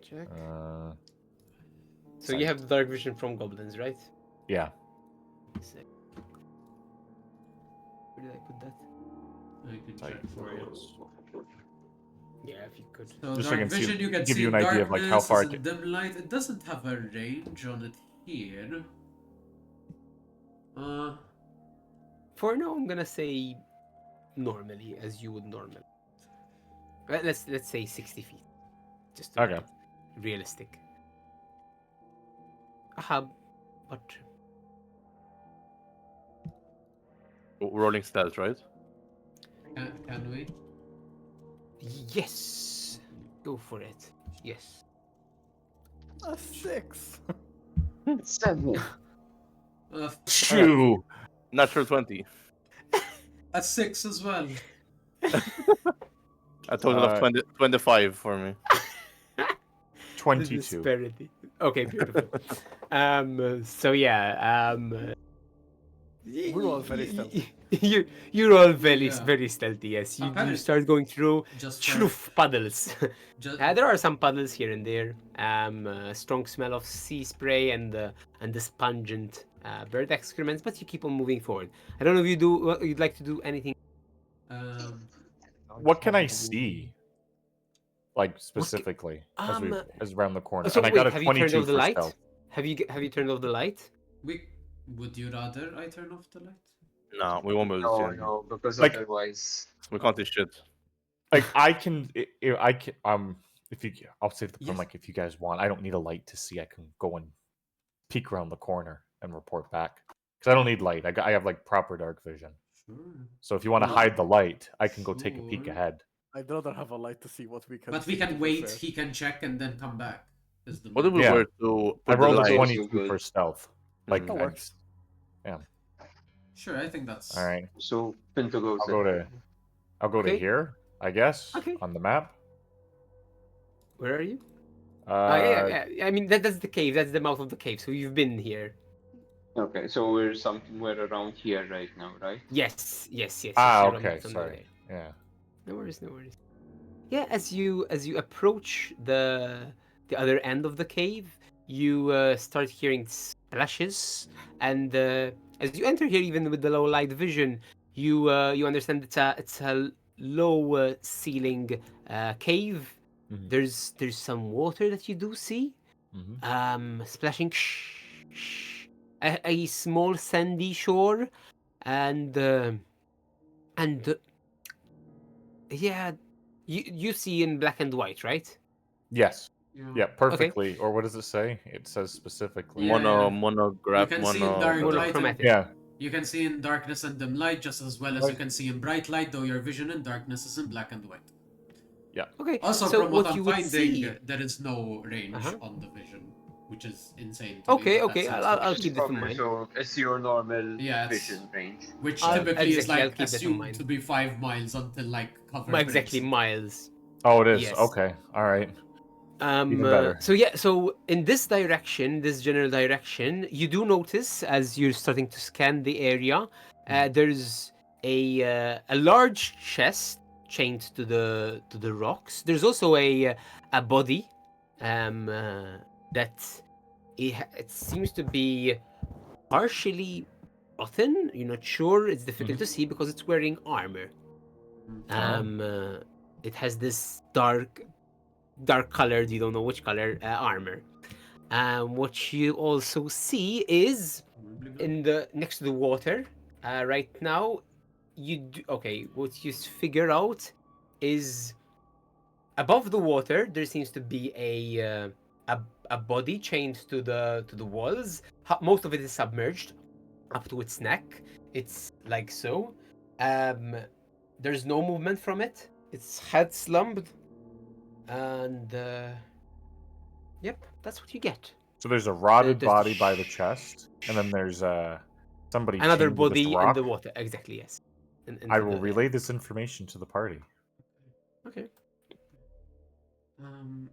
check. So Sorry. you have dark vision from goblins, right? Yeah. Sec. Where did I put that? I can Like, check for you. Yeah, if you could. So Just so I dark can see- vision, you can give see you an idea of, like, how darkness, far is I in dim light. It doesn't have a range on it here. For now, I'm gonna say normally, as you would normally. Let's say 60 feet, just to make Okay. it realistic. Aha, but Rolling stealth, right? Can we? yes, go for it. Yes. A 6. 7. Shoo! Natural 20. A 6 as well. A total of 25 for me. The 22. disparity. Okay, beautiful. So yeah. We're all very stealthy. You're all very Yeah. very stealthy. Yes, you Apparently- start going through Just for, Schloof puddles. just, There are some puddles here and there. Strong smell of sea spray and this pungent bird excrements, but you keep on moving forward. I don't know if you'd like to do anything. What can I see? Like specifically, Um, as around the corner. So and I wait, got a have you turned 22 off the for light? stealth. Have you turned off the light? would you rather I turn off the light? No, we won't be able to see anything. No, because Like- otherwise. We can't see shit. Like I can, I can. If you, I'll save the Yes. like if you guys want. I don't need a light to see. I can go and peek around the corner and report back because I don't need light. I have like proper dark vision. Sure. So if you want to hide the light, I can go take a peek Sure. ahead. I'd rather have a light to see what we can. But we see, can to be wait, fair. he can check and then come back. Is the What if we Yeah. were to I put the rolled a light? 22 good. for stealth. Like, Mhm. That works. Sure, I think that's all right. So Pinto goes. I'll go to. I'll go to Okay. here. I guess Okay. on the map. Where are you? Uh, I mean that's the cave. That's the mouth of the cave. So you've been here. Okay, so we're somewhere around here right now, right? Yes. Yes. You're okay. almost under Sorry. there. Yeah. No worries. No worries. Yeah. As you approach the other end of the cave, you start hearing splashes, and as you enter here, even with the low light vision, you understand it's a low ceiling cave. Mhm. There's some water that you do see. Mhm. Splashing. A small sandy shore, and yeah, you see in black and white, right? Yes. Yeah. Yeah. Perfectly. Or what does it say? It says specifically. Yeah. Monograph, You can see in dark light. Monochromatic. Yeah. You can see in darkness and dim light just as well as you can see in bright light, though your vision in darkness is in black and white. Okay. Also, so from what I'm you would finding, see. there is no range Uh-huh. on the vision, which is insane. To me, Okay. but Okay. that seems I'll to be- keep this in Okay, mind. so it's your normal Yeah, it's- vision range. Which I'll- typically is exactly, I'll like keep that in assumed mind. to be 5 miles until like cover. Well, exactly breaks. miles. Oh, it is. Yes. Okay. All right. Even better. So yeah, so in this direction, this general direction, you do notice as you're starting to scan the area, there's a large chest chained to the rocks. There's also a body, that it seems to be partially rotten. You're not sure. It's difficult to see because it's wearing armor. It has this dark colored, you don't know which color, armor. What you also see is in the next to the water, right now. What you figure out is above the water there seems to be a body chained to the walls. Most of it is submerged up to its neck. It's like so. There's no movement from it. Its head slumped. And yep, that's what you get. So there's a rotted there's- body by the chest, and then there's somebody Another chained to this body in rock. the water. Exactly, yes. I will relay this information to the party. Okay.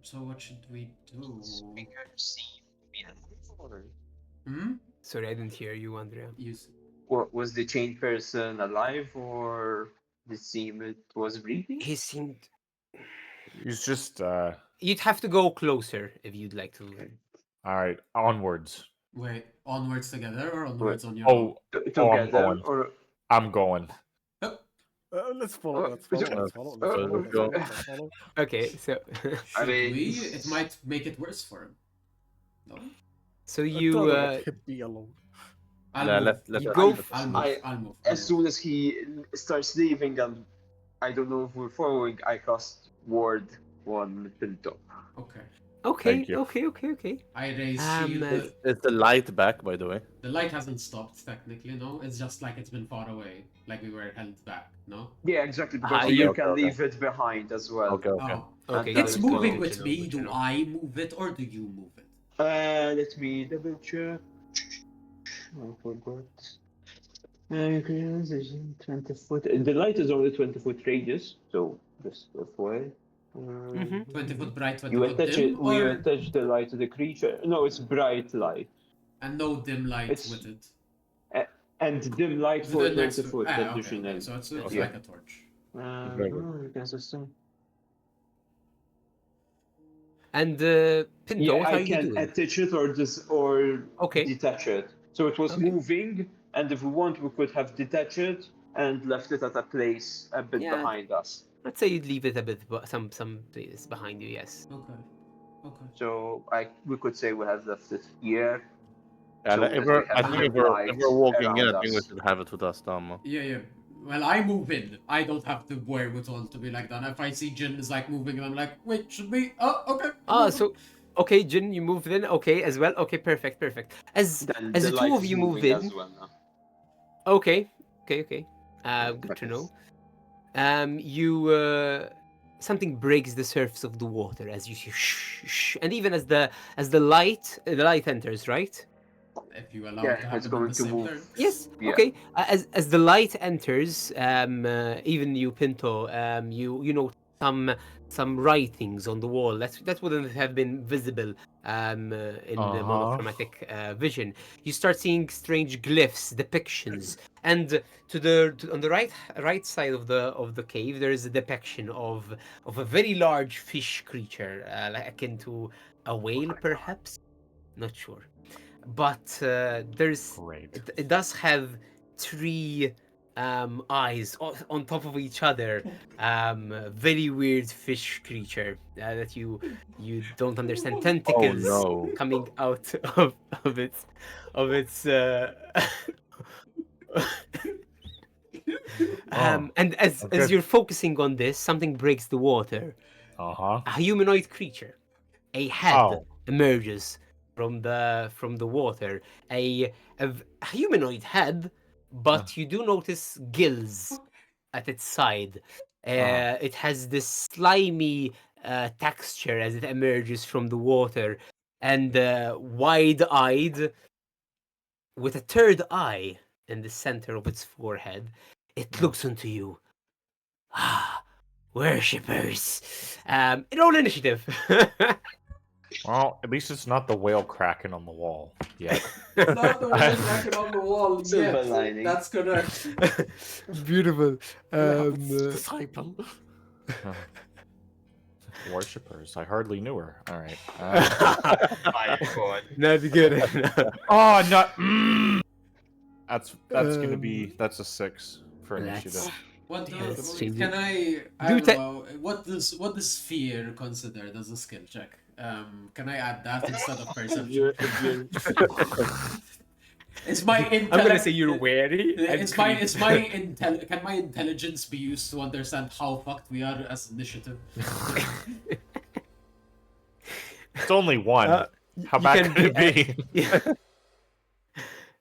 So what should we do? Or Hmm? Sorry, I didn't hear you, Andrea. Use. what was the chain person alive, or did it seem it was breathing? He seemed. He's just You'd have to go closer if you'd like to. all right. Onwards. Wait, onwards together or onwards on your Oh, own? Together, going. or I'm going. Let's follow. Let's follow. Let's follow. let's Let's follow. go. Let's follow. Let's follow. Okay, so I Should mean, we? It might make it worse for him. No? so I'd you rather let him be alone. I'll Yeah, move. let's You go I'll move. I- I'll move. as soon as he starts leaving, and I don't know if we're following, I cast ward on Pinto. Okay. okay, Thank you. okay. I raise Um, shield. Is the light back, by the way? The light hasn't stopped technically, no? It's just like it's been far away. Like we were held back, no? Yeah, exactly, because you- you Okay, can okay. leave it behind as well. Okay, okay. Oh. Okay, And It's that's moving good with to me. know, good to Do know. I move it or do you move it? Let me double check. I forgot. 20 foot. The light is only 20-foot radius, so just FYI. Mhm. 20 foot bright, 20 You foot attach dim, it. We or attach the light to the creature. No, it's bright light and no dim light It's- with it. and dim light To for the next 20 foot. okay, Additional. okay. So it's Yeah. like a torch. Very good. You can sustain. And Pinto, Yeah, what are I you can doing? attach it or Okay. detach it. So it was Okay. moving, and if we want, we could have detached it and left it at a place a bit Yeah. behind us. Let's say you'd leave it a bit, some place behind you. Yes. Okay. Okay. So we could say we have left it here. Yeah, So if that we're, we have I think the if we're light walking in, I around think we us. should have it with us, Tom. Yeah. Well, I move in. I don't have the wherewithal to be like that. If I see Jin is like moving, and I'm like, wait, should we? Oh, okay. Ah, so okay, Jin, you moved in. Okay, as well. Okay, perfect. As Then as the light two of is you move moving in. as well now. Okay. Good to know. Something breaks the surface of the water as you see, shh, and even as the light enters, right? If you allow Yeah, it to happen it's at going the to same move. turn. Yes. Yeah. Okay. As the light enters, even you, Pinto, you know some writings on the wall that wouldn't have been visible in the monochromatic vision. You start seeing strange glyphs, depictions, and on the right side of the cave there is a depiction of a very large fish creature, like akin to a whale, perhaps. Not sure, but there's Great. it does have three eyes on top of each other. Very weird fish creature that you don't understand. Tentacles no. coming out of its. And as Okay. you're focusing on this, something breaks the water. A humanoid creature, a head Oh. emerges from the water. A humanoid head, but you do notice gills at its side. It has this slimy texture as it emerges from the water, and wide-eyed, with a third eye in the center of its forehead, it looks into you. Ah, worshippers. Roll initiative. Well, at least it's not the whale cracking on the wall yet. Not the one cracking on the wall Silver yet. lining. That's correct. Beautiful. Disciple. Worshippers. I hardly knew her. All right. My God. Not good. Oh, not. That's gonna be that's a 6 for That's- initiative. What Yeah, do, it's changing. can I Do don't te- know, what does fear considered as a skill check? Can I add that instead of perception? It's my I'm gonna intellect. say you're wary. and It's my creepy. can my intelligence be used to understand how fucked we are as initiative? It's only one. How you bad can could it be? Yeah.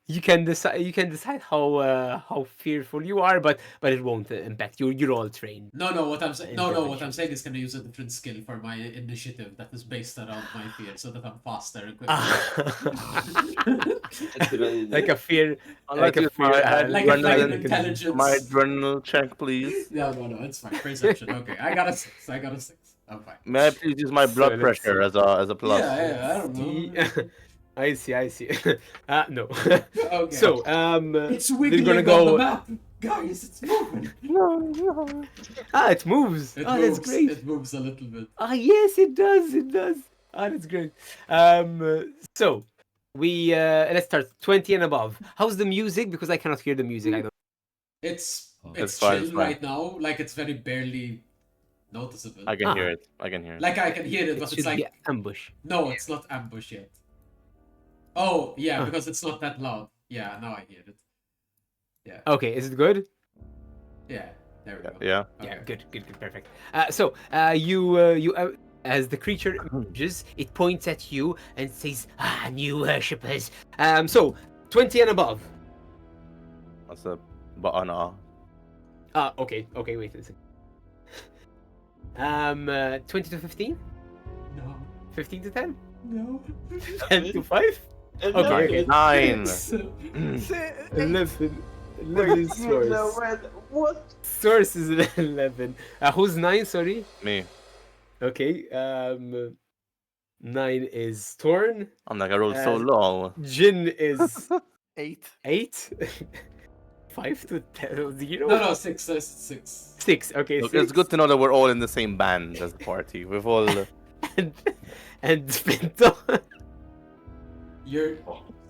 You can decide. You can decide how fearful you are, but it won't impact you. You're all trained. No, what I'm saying. No, what Intervention. I'm saying is, can I use a different skill for my initiative that is based around my fear, so that I'm faster and quicker? Ah. It's really like a fear, I'd like a use fear, Like a adrenaline fire mechanism. intelligence. my adrenal check, please. No, it's fine. Perception. Okay, I got a 6. I'm fine. May I please use my So blood let's pressure as a plus? Yeah, I don't See- know. I see. No. Okay. So, It's they're wiggling gonna on go. the map, guys. It's moving. It moves. It That's moves. great. It moves a little bit. Yes, it does. It does. That's great. So we let's start 20 and above. How's the music? Because I cannot hear the music. I don't. It's It's fine, chill it's fine. right now. Like it's very barely noticeable. I can Ah. hear it. I can hear it. Like I can hear it, but It it's should be like ambush. no, it's not ambush yet. Oh yeah, Huh. because it's not that loud. Yeah, now I hear it. Yeah, Okay, is it good? yeah. There we go. Yeah. Yeah, Okay. good, perfect. So you as the creature emerges, it points at you and says, new worshippers. So 20 and above. That's a button. Okay, wait a second. 20 to 15? No, 15 to 10? no. 10 to 5? Okay. 9. 11. 11 source. What? Source is 11. Who's 9? Sorry. Me. Okay. 9 is Torn. I'm like, I rolled so Uh, low. Jin is 8. 8. 5 to 10. 0? No, 6. 6. 6. Okay. Look, 6. it's good to know that we're all in the same band as a party. We've all. And Pinto. You're.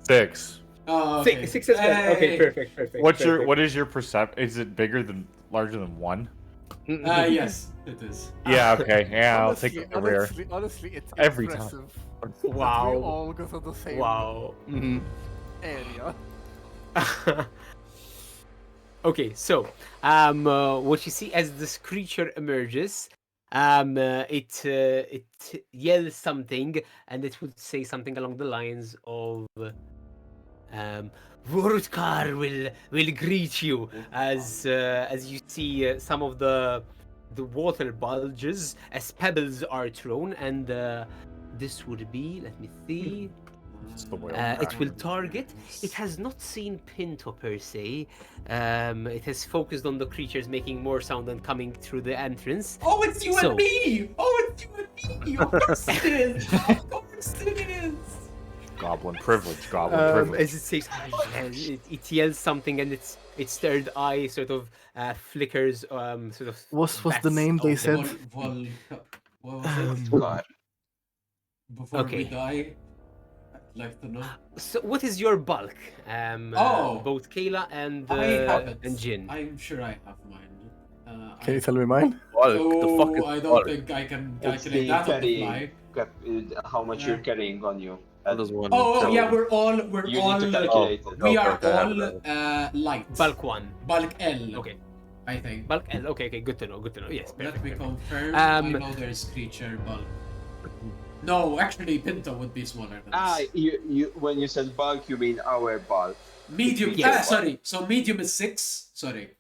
6. Oh, okay. 6 as well. Okay, Hey. perfect. What is your percept? Is it larger than 1? Yes, it is. Yeah. Okay. Yeah, I'll take it over here. Honestly, it's Every time. impressive. that Wow. We all go to the same Wow. Mhm. area. Okay, so what you see as this creature emerges, it yells something, and it would say something along the lines of, Vortkar will greet you as you see some of the water bulges as pebbles are thrown, and this would be, let me see. It's the whale. It will target. It has not seen Pinto per se. It has focused on the creatures making more sound and coming through the entrance. Oh, it's you So- and me! Oh, it's you and me! Of course it is! Of course it is! Goblin privilege. Goblin As privilege. it says, it yells something, and its third eye sort of flickers. Sort of. What's the bats name they open. said? What was it? God. Before we Okay. die, I'd like to know. So, what is your bulk? Both Kayla and I have it. Jin. I'm sure I have mine. Can you tell me mine? Bulk. The fuck is I don't bulk? think I can It's calculate the that on the carrying. fly. How much you're carrying on you. How does one? Oh, So, yeah, we're all You need to calculate it. we Okay, are okay, I have all light. Bulk 1. Bulk L. Okay. I think. Bulk L. Okay, good to know. Yes, Let perfect. me perfect. confirm. Um, I know there's creature bulk. No, actually, Pinto would be smaller than this. You when you said bulk, you mean our bulk. Medium. Yes. Sorry. So medium is 6. Sorry.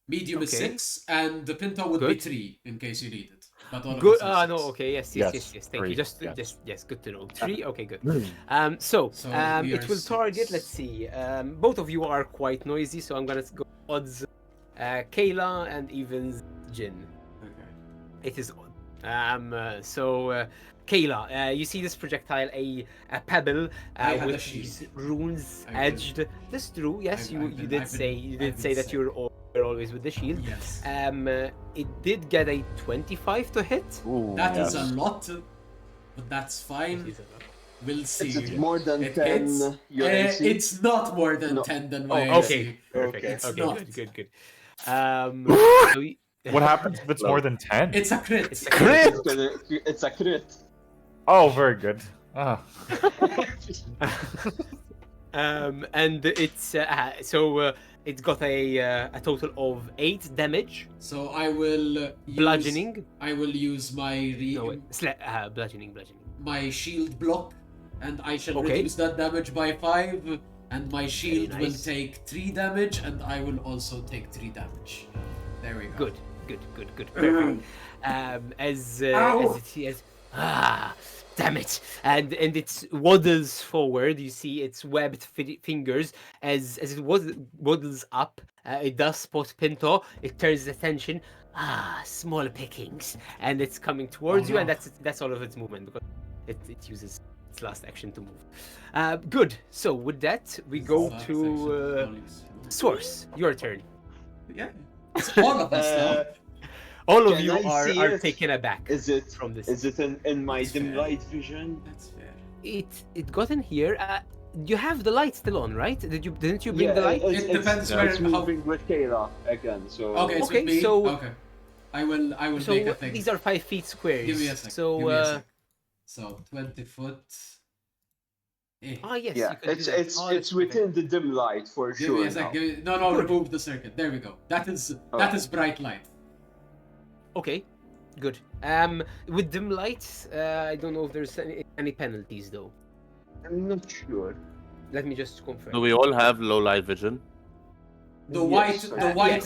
Medium is Okay. 6, and the Pinto would be Good. 3 in case you need it. But all of Good. us is No. 6. Okay. Yes. Yes, Thank you. 3, Just yes. yes. Good to know. 3. Okay. Good. So So we it are will target. 6. Let's see. Both of you are quite noisy, so I'm gonna go odds. Kayla and even Jin. Okay. It is odd. Kayla, you see this projectile, a pebble I had a with shield. these runes I will. edged. That's true. Yes, I've you been- did I've say been- you I've did been say that sick. you're always with the shield. Yes. It did get a 25 to hit. Ooh, That is yes. a lot, but that's fine. Which is a lot. We'll Is see. it more than It 10 hits. your AC? It's not more than No. 10 than my Oh, AC. okay, perfect. Okay. It's Okay, not. good. So What happens if it's more than 10? It's a crit. It's a Crit! It's a crit. Oh, very good. Ah. and it's it's got a total of 8 damage, So I will use, bludgeoning. I will use my No, wait, bludgeoning. my shield block, and I shall Okay. reduce that damage by 5. And my shield will nice. take 3 damage, and I will also take 3 damage. There we go. Good. Perfect. As Ow! it is, Ah, damn it! And it waddles forward. You see its webbed fingers as it waddles up. It does spot Pinto. It turns its attention. Ah, small pickings, and it's coming towards you. And no. that's all of its movement because it uses its last action to move. Good. So with that, we go Last to section. Source. Your turn. Yeah. It's all of us now. All of Can you I are see it? taken aback Is it from this. is it in my That's dim fair. light vision? That's fair. It got in here. You have the light still on, right? Didn't you bring the light? It depends where- it's how- moving with Kayla again. So Okay, so, Okay, me, so- okay. I will So make a thing. these are 5 feet squares. Give me a sec. So give me a sec. So 20 foot. Eh. yes, yeah, you could do it's that. it's Oh, it's that's within the dim light for Give sure. me a sec. now. No, Good. remove the circuit. There we go. That is bright light. Okay, good. With dim lights, I don't know if there's any penalties though. I'm not sure. Let me just confirm. Do we all have low light vision? The Yes. white Yes.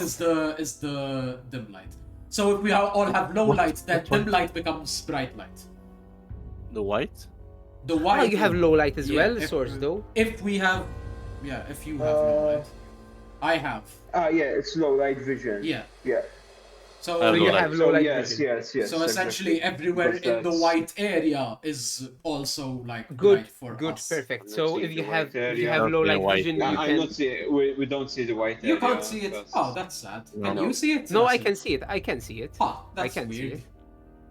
is the dim light. So if we all have low light, that dim light becomes bright light. The white? The Oh, white. you have low light as Yeah, well, if- Source though. If we have, yeah, if you have low light, I have. Yeah, it's low light vision. Yeah. Yeah. So I have So low you light. have low So light yes, vision. yes. So essentially, exactly. everywhere Because in the that's- white area is also like Good, bright for good, us. perfect. I'm So not if you seeing the have white if you area. have low Okay, light white. vision, you I'm can. not seeing. We don't see the white You area. can't see it. because Oh, that's sad. Can No. you see it? No, I Yes. can see it. I can see it. Ah, I that's can see weird. it.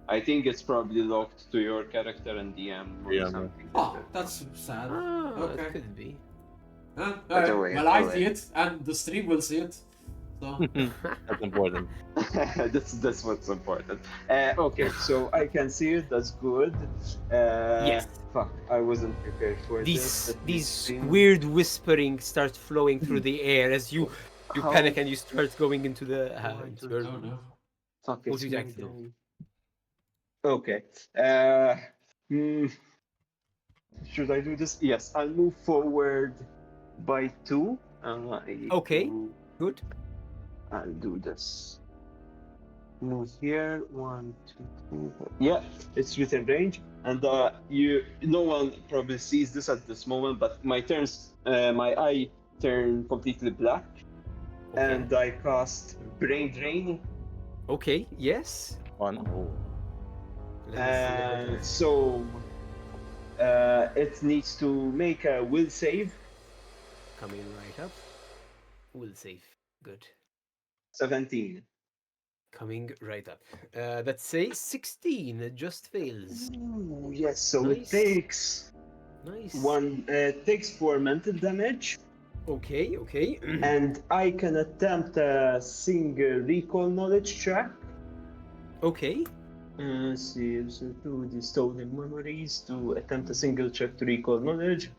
I think it's probably locked to your character and DM or Yeah. something. Ah, that's sad. Ah, Okay. it could be. Alright, away, well, I away. see it, and the stream will see it. So That's important. that's what's important. Okay, so I can see it. That's good. Yes. Fuck, I wasn't prepared for this. Let me These see. weird whispering start flowing through the air as you How- panic and you start going into the into your oh no. Fuck, What it's would you like to do? moving. Okay. Hmm, should I do this? Yes, I'll move forward by 2. Okay. Good. I'll do this. Move here, 1, 2, 3. Yeah, it's within range, and no one probably sees this at this moment, but my eye turned completely black, Okay. and I cast Brain Drain. Okay. Yes. One. Oh. Let me see what it is. So it needs to make a will save. Coming right up. Will save. Good. 17. Coming right up. Let's say 16. It just fails. Ooh, yes, so Nice. it takes Nice. 4 mental damage, Okay. Okay. and I can attempt a single recall knowledge check. Okay. See, so to the stolen memories to attempt a single check to recall knowledge.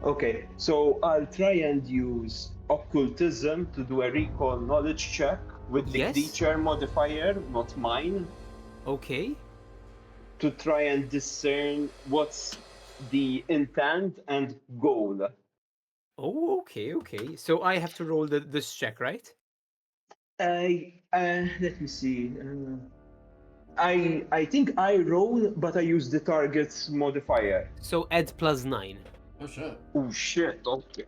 Okay, so I'll try and use occultism to do a recall knowledge check with the Yes. creature modifier, not mine, Okay. to try and discern what's the intent and goal. Oh, okay. Okay. So I have to roll this check, right? Let me see. I think I roll, but I use the target's modifier. So add +9. Oh sure. Oh shit! Okay.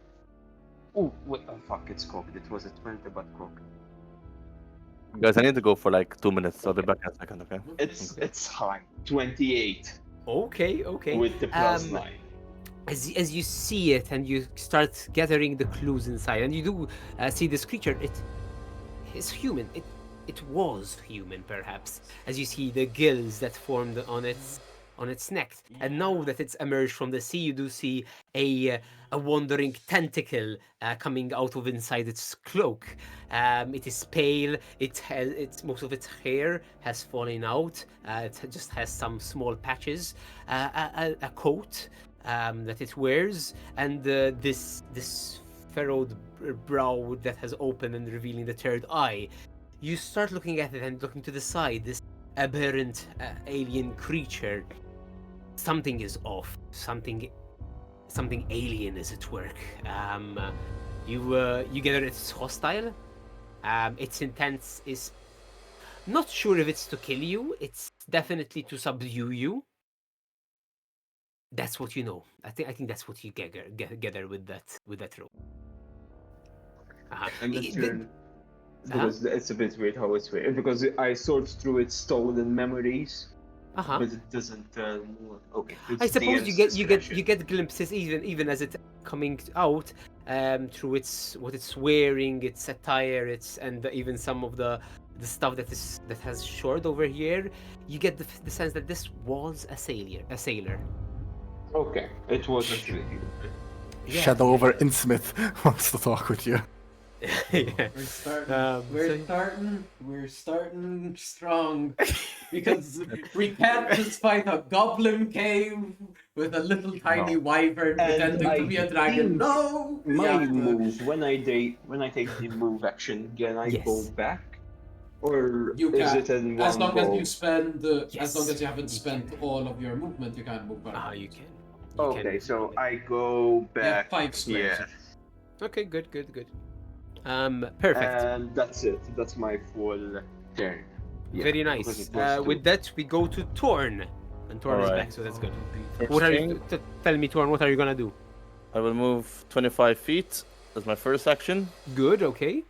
Oh wait! Oh fuck! It's cocked. It was a 20, but cocked. Guys, I need to go for like 2 minutes. I'll be back in a second, okay? It's high. 28 Okay. Okay. with the +9. As you see it and you start gathering the clues inside, and you do see this creature, it is human. It was human, perhaps, as you see the gills that formed on its neck. And now that it's emerged from the sea, you do see a wandering tentacle coming out of inside its cloak. It is pale. Most of its hair has fallen out. It just has some small patches. A coat that it wears, and this furrowed brow that has opened and revealing the third eye. You start looking at it and looking to the side. This aberrant alien creature. Something is off. Something alien is at work. You gather it's hostile. Its intent is Not sure if it's to kill you. It's definitely to subdue you. That's what you know. I think that's what you gather with that roll. I'm not I- sure the- because it's a bit weird how it's weird because I sort through its stolen memories, Uh-huh. but it doesn't tell more. Okay, it's I suppose DM's you get discretion. glimpses even as it's coming out through what it's wearing, its attire, and even some of the stuff that has shored over here. You get the sense that this was a sailor. Okay, it wasn't really. Shadow over Innsmouth wants to talk with you. Yeah. We're starting. So- We're starting strong because we can't just fight a goblin cave with a little tiny wyvern And pretending to I be a dragon. think No. we My have to- move when I take the move action, can I go Yes. back, or You is can, it in one as long go? as you spend, as Yes, long as you haven't you spent can. all of your movement, you can't move back. You can. Okay, so I go back 5 squares. here, Okay, good. Perfect. and that's it. That's my full turn. Yeah, Very because nice. it was With that, we go to Torn. And Torn is Alright. back, so that's good. First What are thing, you? Tell me, Torn. What are you gonna do? I will move 25 feet as my first action. Good. Okay.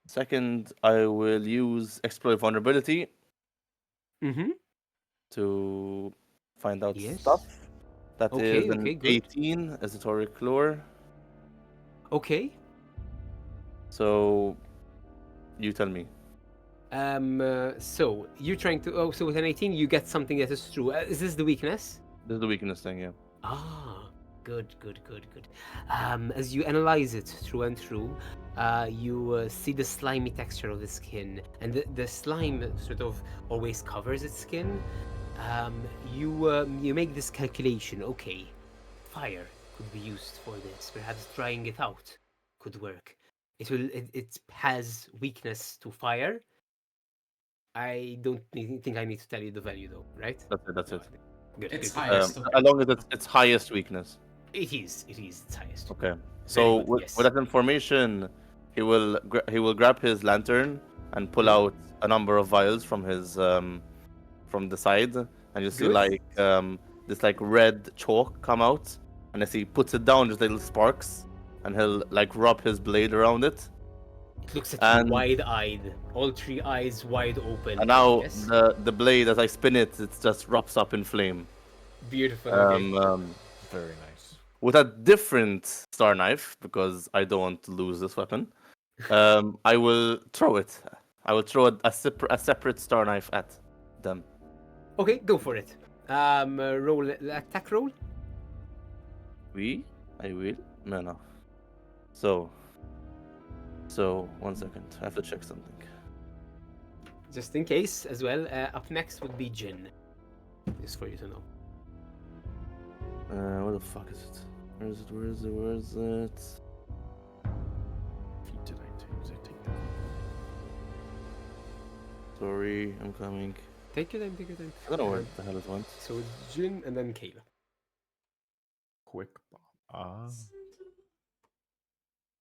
Second, I will use exploit vulnerability Mm-hmm. to find out Yes. stuff. That is Okay, an okay, good. 18 esoteric lore. Okay. So you tell me. So you're trying to. Oh, so with an 18, you get something that is true. Is this the weakness? This is the weakness thing, yeah. Good. As you analyze it through and through, you see the slimy texture of the skin, and the slime sort of always covers its skin. You make this calculation. Okay, fire could be used for this. Perhaps trying it out could work. It has weakness to fire. I don't think I need to tell you the value though, right? That's it. Good. It's good. highest. Okay. As long as it's its highest weakness. It is its highest. Okay. So good, with, yes. with that information, he will grab his lantern and pull out a number of vials from his from the side, and you see Good. like this like red chalk come out, and as he puts it down, just little sparks, and he'll like rub his blade around it. It looks at And- you wide-eyed, all 3 eyes wide open. And now Yes? the blade, as I spin it, it just wraps up in flame. Beautiful. Okay. Very nice. With a different star knife, because I don't want to lose this weapon, I will throw it. I will throw a separate star knife at them. Okay, go for it. Roll attack roll. I will. No. So 1 second. I have to check something. Just in case as well. Up next would be Jin. Just for you to know. Where the fuck is it? Where is it? Feet did I take? Did I take that? Sorry, I'm coming. Take your time. I don't know where the hell it went. So it's Jin and then Kayla. Quick bomb.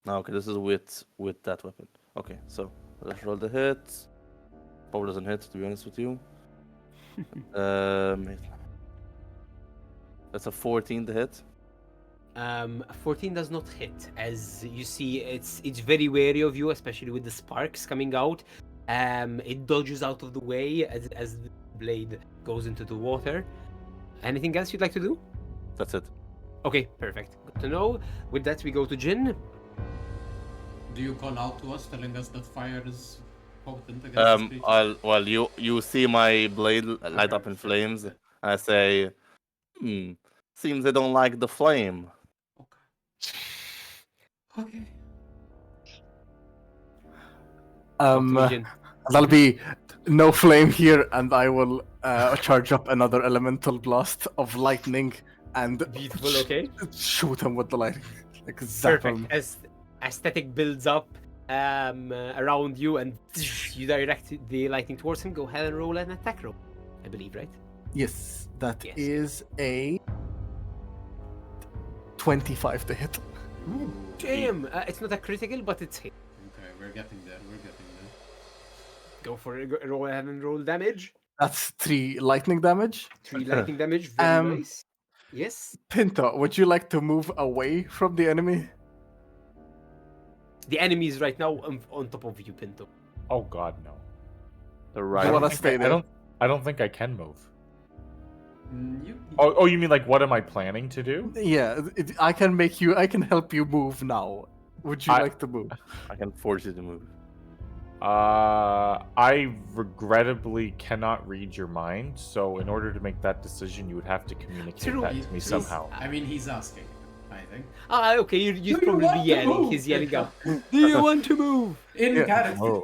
No, okay, this is with that weapon. Okay, so let's roll the hit. Probably doesn't hit, to be honest with you. That's a 14 to hit. 14 does not hit. As you see, it's very wary of you, especially with the sparks coming out. It dodges out of the way as the blade goes into the water. Anything else you'd like to do? That's it. Okay, perfect. Good to know. With that, we go to Jin. Do you call out to us, telling us that fire is potent against this creature? Well, you see my blade light up in flames, and I say, seems they don't like the flame. Okay. Talk to me, Jin. There'll be no flame here, and I will charge up another elemental blast of lightning and Beautiful, okay. shoot him with the lightning. Like zap Perfect. him. As aesthetic builds up around you and you direct the lightning towards him, go ahead and roll an attack roll. I believe, right? Yes, that Yes. is a 25 to hit. Damn! It's not a critical, but it's hit. Okay, we're getting there. Go for it. Roll ahead and roll damage. That's 3 lightning damage. 3 lightning damage. Very Um, nice. Yes. Pinto, would you like to move away from the enemy? The enemy is right now on top of you, Pinto. Oh God, no. The I right. wanna think stay there. I don't think I can move. You, Oh, you mean like what am I planning to do? Yeah, I can help you move now. Would you I- like to move? I can force you to move. I regrettably cannot read your mind, so in order to make that decision, you would have to communicate True. that to me he's- somehow. I mean, he's asking. I think Okay, you'd Do you probably want be to yelling. move, He's yelling Pinto? out. Do you want to move? in Yeah. character. Move.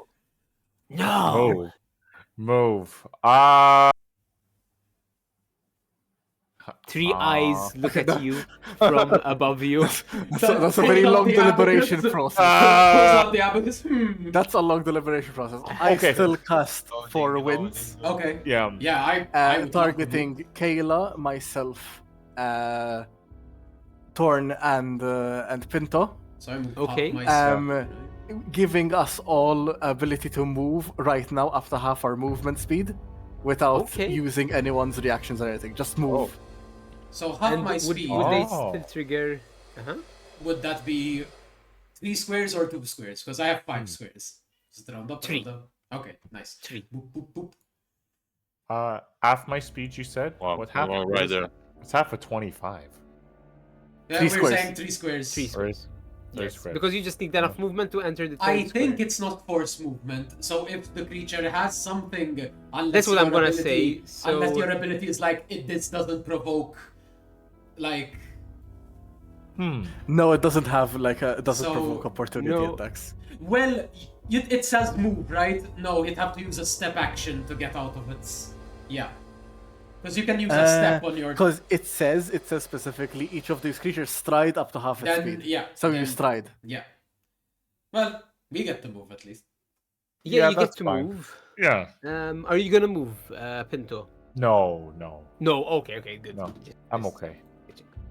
No. Move. 3 eyes look at you from above you. That's a very Pulls out long the deliberation abacus. process. Pulls out the abacus. That's a long deliberation process. I Okay. still cast for winds, Okay. Yeah. Yeah, I would love to targeting Kayla, myself, Torn, and Pinto, move. So I move up Okay. myself. giving us all ability to move right now up to half our movement speed, without Okay. using anyone's reactions or anything. Just move. So half And my would, speed. would they Oh. still trigger? Uh-huh. Would that be 3 squares or 2 squares? Because I have 5 squares. Is it round up? 3. Round up? Okay, nice. 3. Boop, boop, boop. Half my speed, you said? Wow, What half? well, what right is there. that? It's half of 25. Yeah, 3 we're squares. saying 3 squares. 3 Or squares. is- Yes, squares. because you just need enough movement to enter the third I think square. it's not force movement. So if the creature has something, unless That's what your I'm gonna ability- say, Unless so- your ability is like this doesn't provoke, like No, it doesn't have it doesn't So, provoke opportunity no. attacks. well, it says move, right? No, you'd have to use a step action to get out of it. Yeah, because you can use a step on your. Because it says specifically each of these creatures stride up to half its Then speed. yeah. So then, you stride. Yeah. Well, we get to move at least. Yeah, Yeah, you get that's to fine. move. Yeah. Are you gonna move, Pinto? No. No. Okay. Good. No, Just- I'm just- okay.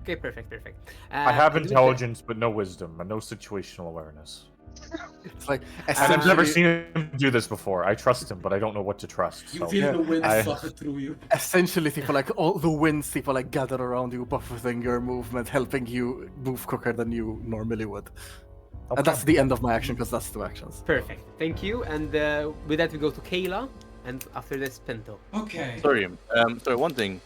Okay, perfect. I have and with intelligence, but no wisdom and no situational awareness. It's like And I've never essentially, seen him do this before. I trust him, but I don't know what to trust. You So. feel the wind I- suffer through you. essentially people like all the winds people like gather around you, buffeting your movement, helping you move quicker than you normally would. And that's the end of my action because that's 2 actions. Perfect. Thank you. And with that, we go to Kayla, and after this, Pinto. Okay. Sorry. Sorry. One thing.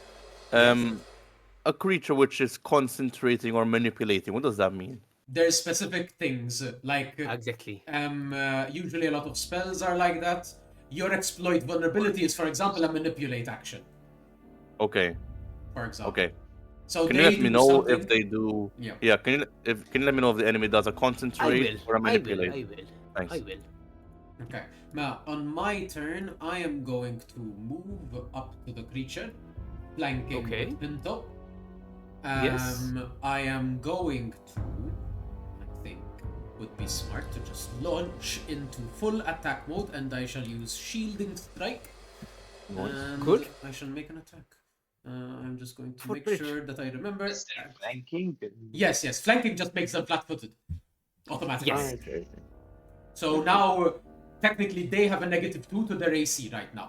A creature which is concentrating or manipulating. What does that mean? There's specific things like Exactly. usually a lot of spells are like that. Your exploit vulnerability is, for example, a manipulate action. Okay. For example. Okay. So Can you they let me do know something- if they do? Yeah. Yeah. Can you let me know if the enemy does a I concentrate or a will. manipulate? I will. Thanks. I will. Okay. Now, on my turn, I am going to move up to the creature, flanking Okay. with Pinto. Yes. I am going to, I think, would be smart to just launch into full attack mode, and I shall use Shielding Strike. And Good. I shall make an attack. I'm just going to make Footbridge. sure that I remember. Is there flanking? Yes, flanking just makes them flat-footed. Automatically. Yes. Okay. So now, technically, they have a -2 to their AC right now.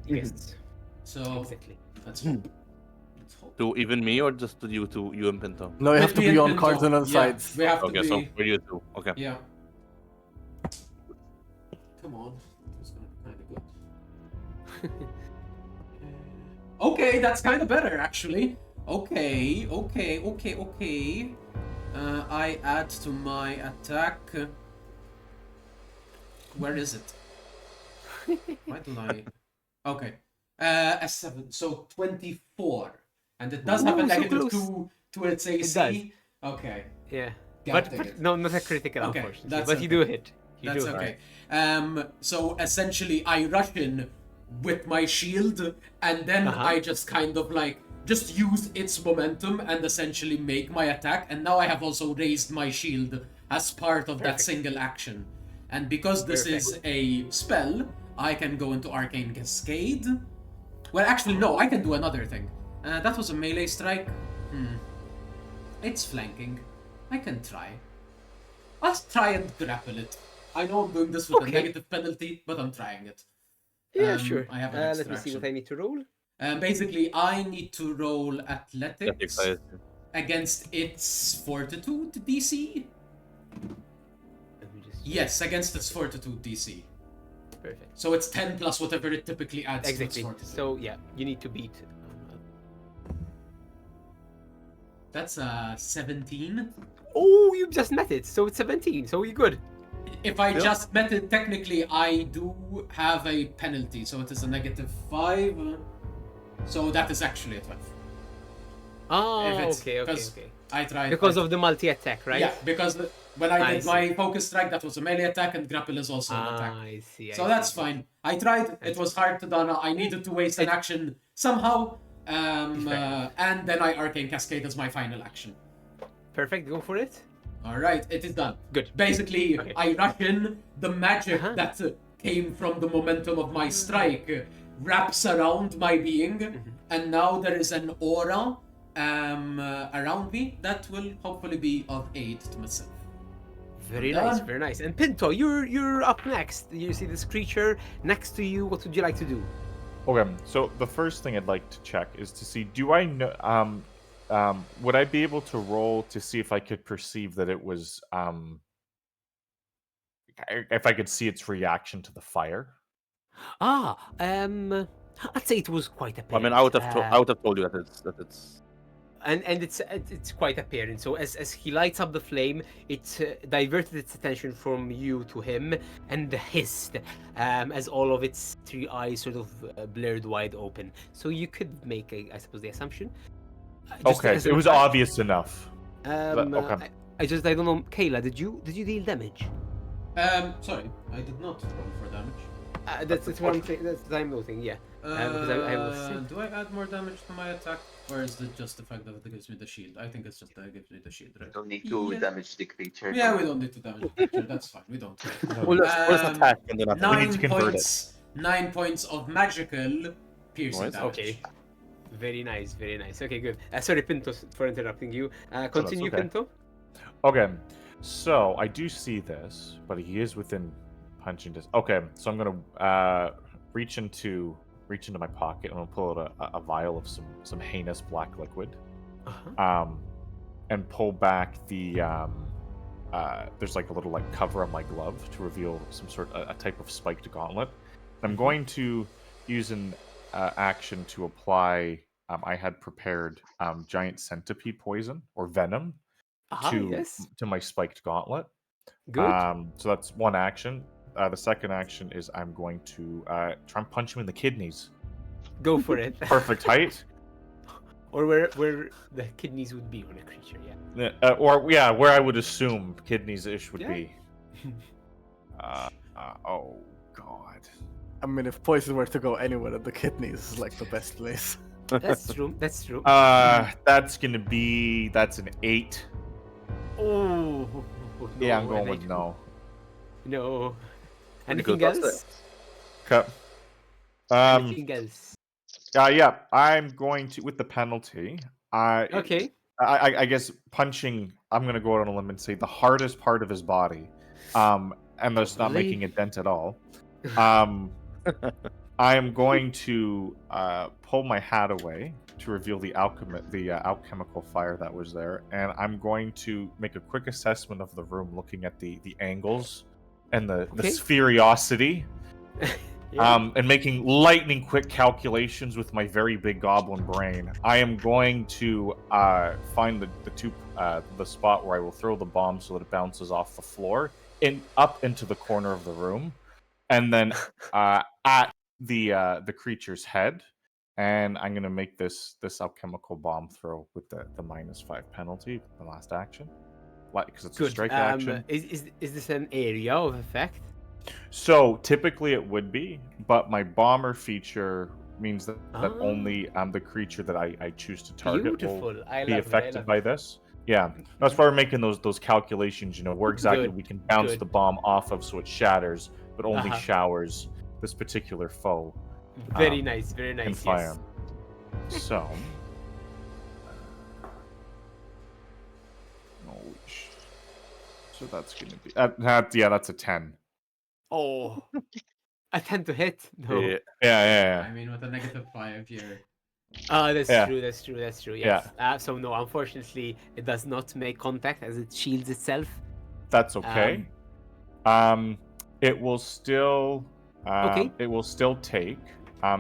Yes. So Exactly. let's hope. Let's hope. To even me or just to you and Pinto? No, you have to With me be and on Pinto, cardinal yeah, sides. We have Okay, to so be. for you two. Okay. Yeah. Come on. That's gonna be kind of good. Okay, that's kind of better actually. Okay. I add to my attack. Where is it? Why don't I? Okay. A 7, so 24, and it does have a Ooh, so -2 close. to its AC. does. Okay. Yeah. God But, dang but it. no, not a critical, Okay, unfortunately. that's But you okay. do hit. You That's do hit. okay. So essentially, I rush in with my shield, and then Uh-huh. I just kind of like just use its momentum and essentially make my attack. And now I have also raised my shield as part of that Perfect. single action. And because this is a spell, I can go into Arcane Cascade. Well, actually, no, I can do another thing. That was a melee strike. It's flanking. I can try. I'll try and grapple it. I know I'm doing this with a Okay. negative penalty, but I'm trying it. Yeah, sure. I have an Let me see what extraction. I need to roll. Basically, I need to roll Athletics, athletics I assume. against its fortitude DC. Let me just Yes, against its fortitude DC. perfect. So it's 10 plus whatever it typically adds to its Exactly. fortitude. So yeah, you need to beat. That's 17. Oh, you just met it, so it's 17. So you're good. If I Yeah. just met it, technically I do have a penalty, so it is a -5. So that is actually a 12. Oh, If it's- okay. 'cause I tried Because of the multi-attack, right? Yeah, because when I I did see. my focus strike, that was a melee attack, and grapple is also an attack. I see. So that's fine. I tried. It That's was hard to done. I needed to waste an action somehow. Fair. And then I Arcane Cascade as my final action. Perfect. Go for it. All right, it is done. Good. Basically, Okay. I rush in. The magic Uh-huh. that came from the momentum of my strike wraps around my being, Mm-hmm. and now there is an aura around me that will hopefully be of aid to myself. Very I'm nice. done. Very nice. And Pinto, you're up next. You see this creature next to you. What would you like to do? Okay, so the first thing I'd like to check is to see, do I know, would I be able to roll to see if I could perceive that it was, if I could see its reaction to the fire? I'd say it was quite I apparent. mean, I would have told you that it's And it's quite apparent. So as he lights up the flame, it diverted its attention from you to him and hissed as all of its three eyes sort of blurred wide open. So you could make, I suppose, the assumption. Just Okay, as it an was aside, obvious enough. Okay. I don't know, Kayla, did you deal damage? Sorry, I did not roll for damage. That's what I'm saying. That's what I'm noting. Yeah. Because I was sick. Do I add more damage to my attack, or is it just the fact that it gives me the shield? I think it's just that it gives me the shield, You right? don't need to Yeah. damage the creature. Yeah, we don't need to damage the creature. That's fine. We don't. well, first Um, attack and then attack. We need to 9 convert points. 9 points of magical piercing Nice. damage. Okay. Very nice. Very nice. Okay, good. Sorry, Pinto, for interrupting you. Continue, okay. Pinto. Okay, so I do see this, but he is within punching distance. Okay, so I'm gonna reach into my pocket and I'm gonna pull out a vial of some heinous black liquid, Uh-huh. and pull back the there's like a little like cover on my glove to reveal some sort a type of spiked gauntlet. I'm going to use an action to apply. I had prepared giant centipede poison or venom Yes. to my spiked gauntlet. Good. So that's one action. The second action is I'm going to try and punch him in the kidneys. Go for it. Perfect height. Or where the kidneys would be on a creature, yeah. Where I would assume kidneys-ish would Yeah. be. Oh god. I mean, if poison were to go anywhere, the kidneys is like the best place. That's true. That's true. That's an 8. Oh. Yeah, I'm no, going and I with do- no. No. Pretty Anything good, else? Okay. Anything else? Yeah, I'm going to with the penalty. Okay. I guess punching. I'm gonna go out on a limb and say the hardest part of his body, and that's not Lovely. making a dent at all. I am going to pull my hat away to reveal the alchemical fire that was there, and I'm going to make a quick assessment of the room, looking at the angles and the Okay. spheriosity. Yeah. And making lightning quick calculations with my very big goblin brain. I am going to find the spot where I will throw the bomb so that it bounces off the floor up into the corner of the room, and then at the creature's head. And I'm gonna make this alchemical bomb throw with the -5 penalty, the last action, because it's a Good. strike action. Is this an area of effect? So typically it would be, but my bomber feature means that Ah. only the creature that I choose to target Beautiful. will I be love it, I affected love by it. this. Yeah, that's why we're making those calculations. Where exactly Good, we can bounce good. the bomb off of so it shatters, but only Uh-huh. showers this particular foe Very nice. Very in nice. fire. Yes. So, holy sh- so that's gonna be that's a 10. Oh, I tend to hit. No. Yeah. Yeah. I mean, with a -5, you're. That's Yeah. true. That's true. That's true. Yeah. Yes. So no, unfortunately, it does not make contact as it shields itself. That's okay. It will still. Okay. It will still take.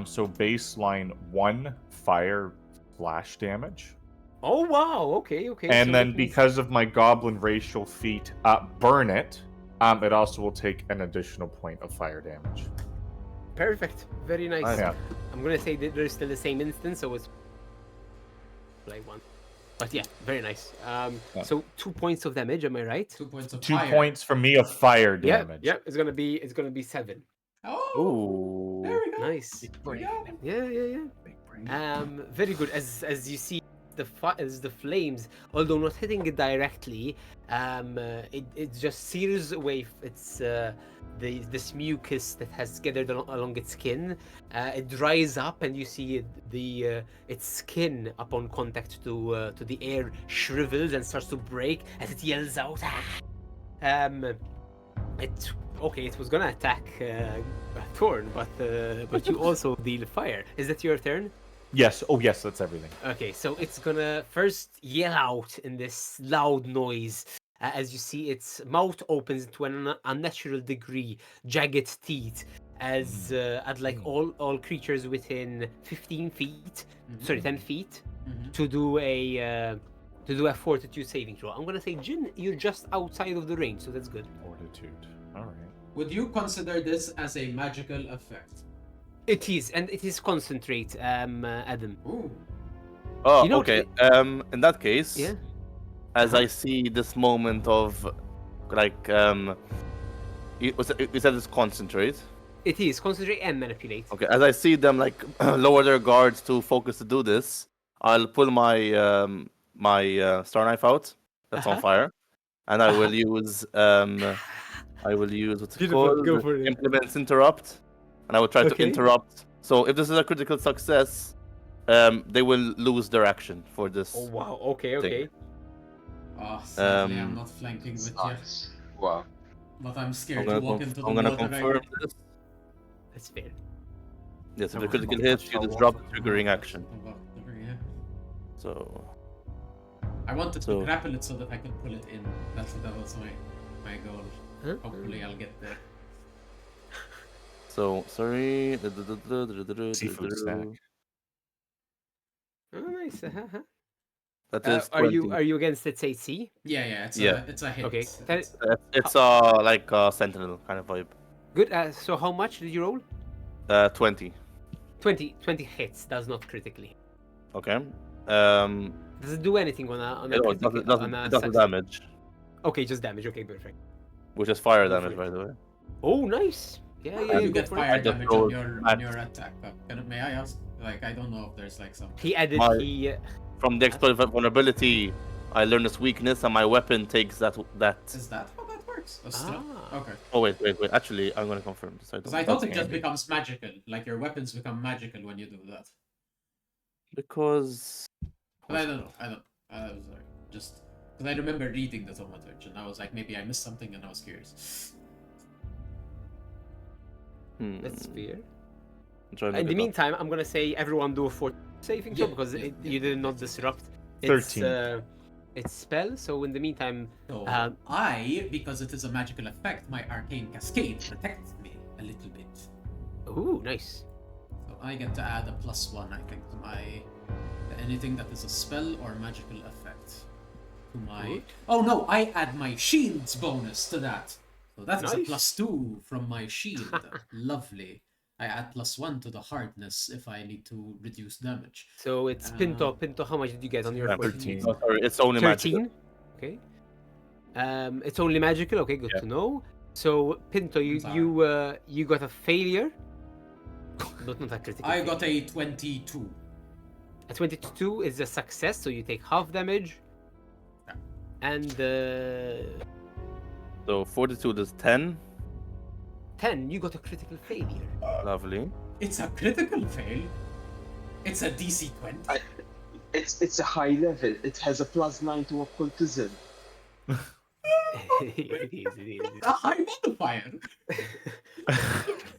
So baseline 1 fire splash damage. Oh wow. Okay. Okay. And so then that means- because of my goblin racial feat, burn it. It also will take an additional point of fire damage. Perfect. Very nice. Yeah. I'm gonna say that there's still the same instance, so it's like one. But yeah, very nice. Yeah. So 2 points of damage. Am I right? 2 points of 2 fire. points from me of fire Yeah. damage. Yeah. It's gonna be 7. Oh, there Ooh. we go. Nice. There we go. Yeah. Very good. As you see, as the flames, although not hitting it directly, it just sears away. It's this mucus that has gathered along its skin. It dries up, and you see its skin upon contact to the air shrivels and starts to break as it yells out. It was gonna attack Thorn, but you also deal fire. Is that your turn? Yes. Oh, yes. That's everything. Okay, so it's gonna first yell out in this loud noise. As you see, its mouth opens to an unnatural degree, jagged teeth, as at like all creatures within 15 feet, sorry, 10 feet, to do a fortitude saving throw. I'm gonna say, Jin, you're just outside of the range, so that's good. Fortitude. All right. Would you consider this as a magical effect? It is, and it is concentrate, Adam. Ooh. Oh, You know, okay. In that case, Yeah. as I see this moment of, like, you said it's concentrate. It is concentrate and manipulate. Okay, as I see them like lower their guards to focus to do this, I'll pull my my star knife out. That's on Uh-huh. fire, and I will use what's it Beautiful, called? go for it. Implements interrupt, and I will try to Okay. interrupt. So if this is a critical success, they will lose their action for this. Oh wow. Okay. Oh, sadly, I'm Um, not flanking with you. Nice. Wow. But I'm I'm scared to gonna, walk into the I'm gonna water confirm right this. That's fair. Yes, if I the was critical about to hits, you show just drop what- the triggering action. now. Yeah. So I wanted So- to grapple it so that I could pull it in. That was my goal. Huh? Hopefully, I'll get there. sorry. Seafood snack. Oh, nice. Uh-huh. That is Are you 20. against its AC? Yeah, Yeah. it's a hit. Okay. It's like a sentinel kind of vibe. Good. So how much did you roll? 20. 20 hits. Does not critically. Okay. Does it do anything on a It critical- on a doesn't success? damage, Okay, just damage. Okay, perfect. which is fire Go for damage, it. by the way. Oh, nice. Yeah. You Go get for it. fire I just damage on rolled your attack. May I ask? Like, I don't know if there's like some. He added. My- He. From the exploit vulnerability, I learn this weakness, and my weapon takes that. Is that how that works? Oh, still? Ah. Okay. Oh wait. Actually, I'm gonna confirm this. Because I thought it That's just handy. becomes magical. Like your weapons become magical when you do that. Because But I don't know. I was like, just because I remember reading the thaumaturge and I was like, maybe I missed something and I was curious. That's fair. I'm trying to In look the it up. meantime, I'm gonna say everyone do a fort saving throw Yeah, because yeah, you did not disrupt. 13. It's spell. So in the meantime, So Um, because it is a magical effect, my arcane cascade protects me a little bit. ooh, nice. So I get to add a +1, I think, to anything that is a spell or magical effect. To my. Good. Oh no! I add my shield's bonus to that. So that is Nice. a +2 from my shield. Lovely. I add +1 to the hardness if I need to reduce damage. So it's Pinto. Pinto, how much did you get on your 13. Oh, sorry, it's only magical. 13. Okay. It's only magical. Okay, good Yeah. to know. So Pinto, you got a failure, but not a critical. I got failure. a 22. A 22 is a success, so you take half damage. Yeah. And So fortitude is 10. 10, you got a critical failure. Lovely. It's a critical fail. It's a DC 20. It's a high level. It has a +9 to occultism. It is. A high modifier.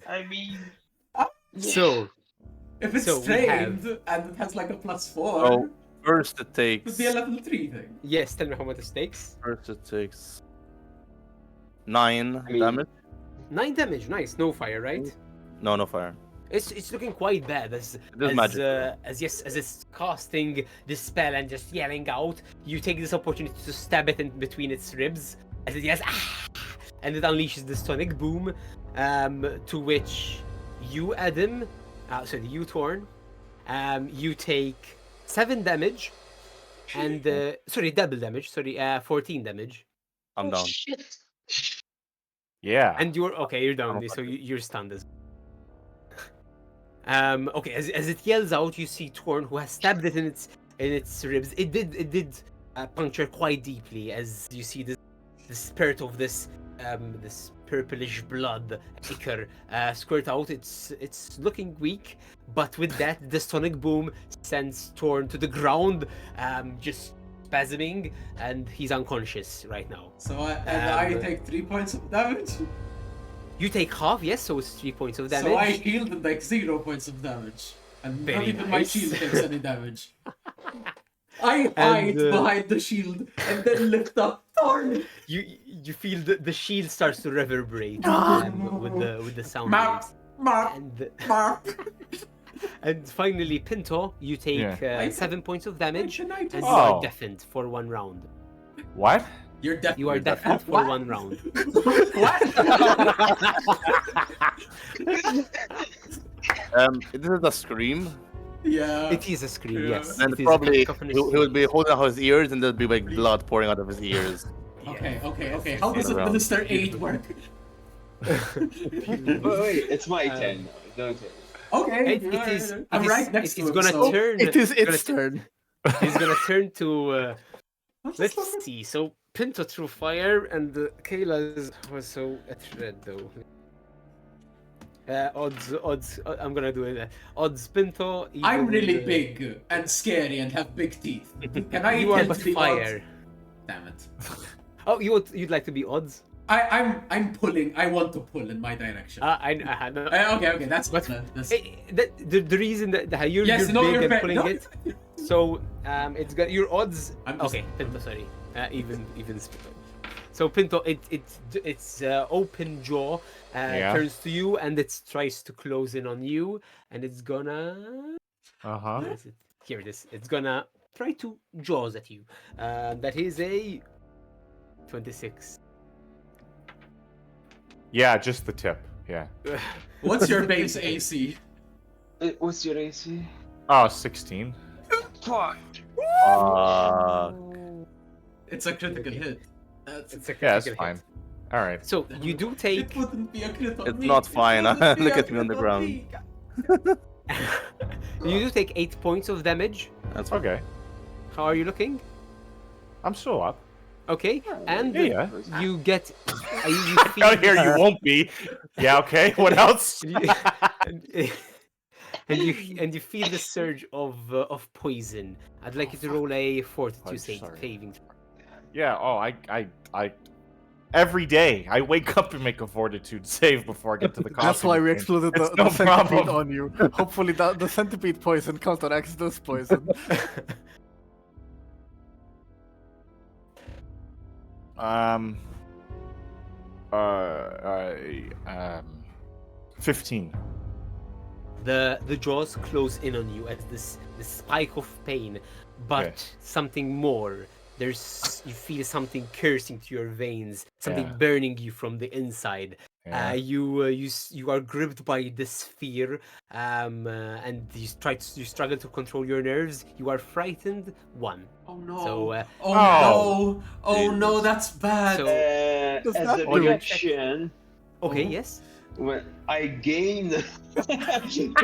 I mean, So, If it's So we trained have- and it has like a +4, So first it it takes. would be a level 3 thing. yes, tell me how much it takes. First it takes 9 I mean- damage. 9 damage, nice. No fire, right? No fire. It's looking quite bad as is magic. as it's casting this spell and just yelling out. You take this opportunity to stab it in between its ribs as it yells, ah! And it unleashes the sonic boom, to which you, Adam, you, Torn, you take 7 damage, and double damage. 14 damage, I'm down. Shit. Yeah. and you're You're down, Oh, so you're stunned as. Okay, as it yells out, you see Torn, who has stabbed it in its ribs. It did puncture quite deeply, as you see the spirit of this purplish blood ichor squirt out. It's looking weak, but with that, the sonic boom sends Torn to the ground, just spasming, and he's unconscious right now. So I Um, take 3 points of damage. You take half, yes, so it's 3 points of damage. So I healed and like 0 points of damage. And not Very even my nice. shield takes any damage. I hide behind the shield and then lift up Thorn. You feel the shield starts to reverberate with the sound Mark, waves. Mark, And Mark. and finally, Pinto, you take Yeah. 7 points of damage, and you Oh. are deafened for 1 round. What? You're deaf. You are deafened for 1 round. This is a scream. Yeah. It is a scream, Yeah. yes. And It is a probably cacophonous he would be scream. holding out his ears, and there'd be like blood pouring out of his ears. Okay. How does Around. Administer 8 work? Wait, it's my turn now. Don't worry. Okay. It is. I'm it is- right next to it's him. gonna so... turn. It is its gonna- turn. He's gonna turn to. Let's see. So Pinto threw fire, and Kayla was so a thread though. Odds. I'm gonna do it. Odds Pinto. I'm even, really big and scary and have big teeth. Can I You are tend but to be fire. odds? Damn it. Oh, you'd like to be odds? I'm pulling. I want to pull in my direction. I know. Okay. That's But- that's... The reason that you're Yes, no, big you're and fair. pulling No, it, so it's got your odds. I'm just- Okay, Pinto, sorry. Even split. So Pinto, it's open jaw Yeah. turns to you, and it tries to close in on you, and it's gonna. Uh-huh. Where is it? Here it is. It's gonna try to jaws at you. That is a 26. Yeah, just the tip. Yeah. What's your base AC? What's your AC? Oh, 16. Fuck. It's a critical hit. That's... It's a Yeah, that's critical hit. fine. All right. So you do It take. wouldn't be a crit on It's me. not It fine. wouldn't be Look a at me on the crit ground. me. You do take 8 points of damage. That's fine. Okay. How are you looking? I'm still up. Okay, and Yeah. you get. You feel Out here, you won't be. Yeah. Okay. What else? and you feel the surge of poison. I'd like you to roll a fortitude sorry. saving. Yeah. Oh, I. Every day, I wake up and make a fortitude save before I get to the coffee. That's why we machine. exploded the, It's the no centipede problem. on you. Hopefully, the centipede poison counteracts this poison. 15. The jaws close in on you as this spike of pain, but Okay. something more. You feel something coursing to your veins, something Yeah. burning you from the inside. Yeah. You are gripped by this fear, and you struggle to control your nerves. You are frightened. 1. Oh no. So, oh Oh. no. Oh no, that's bad. So- Does As that a do? reaction, okay, Oh. yes. when I gain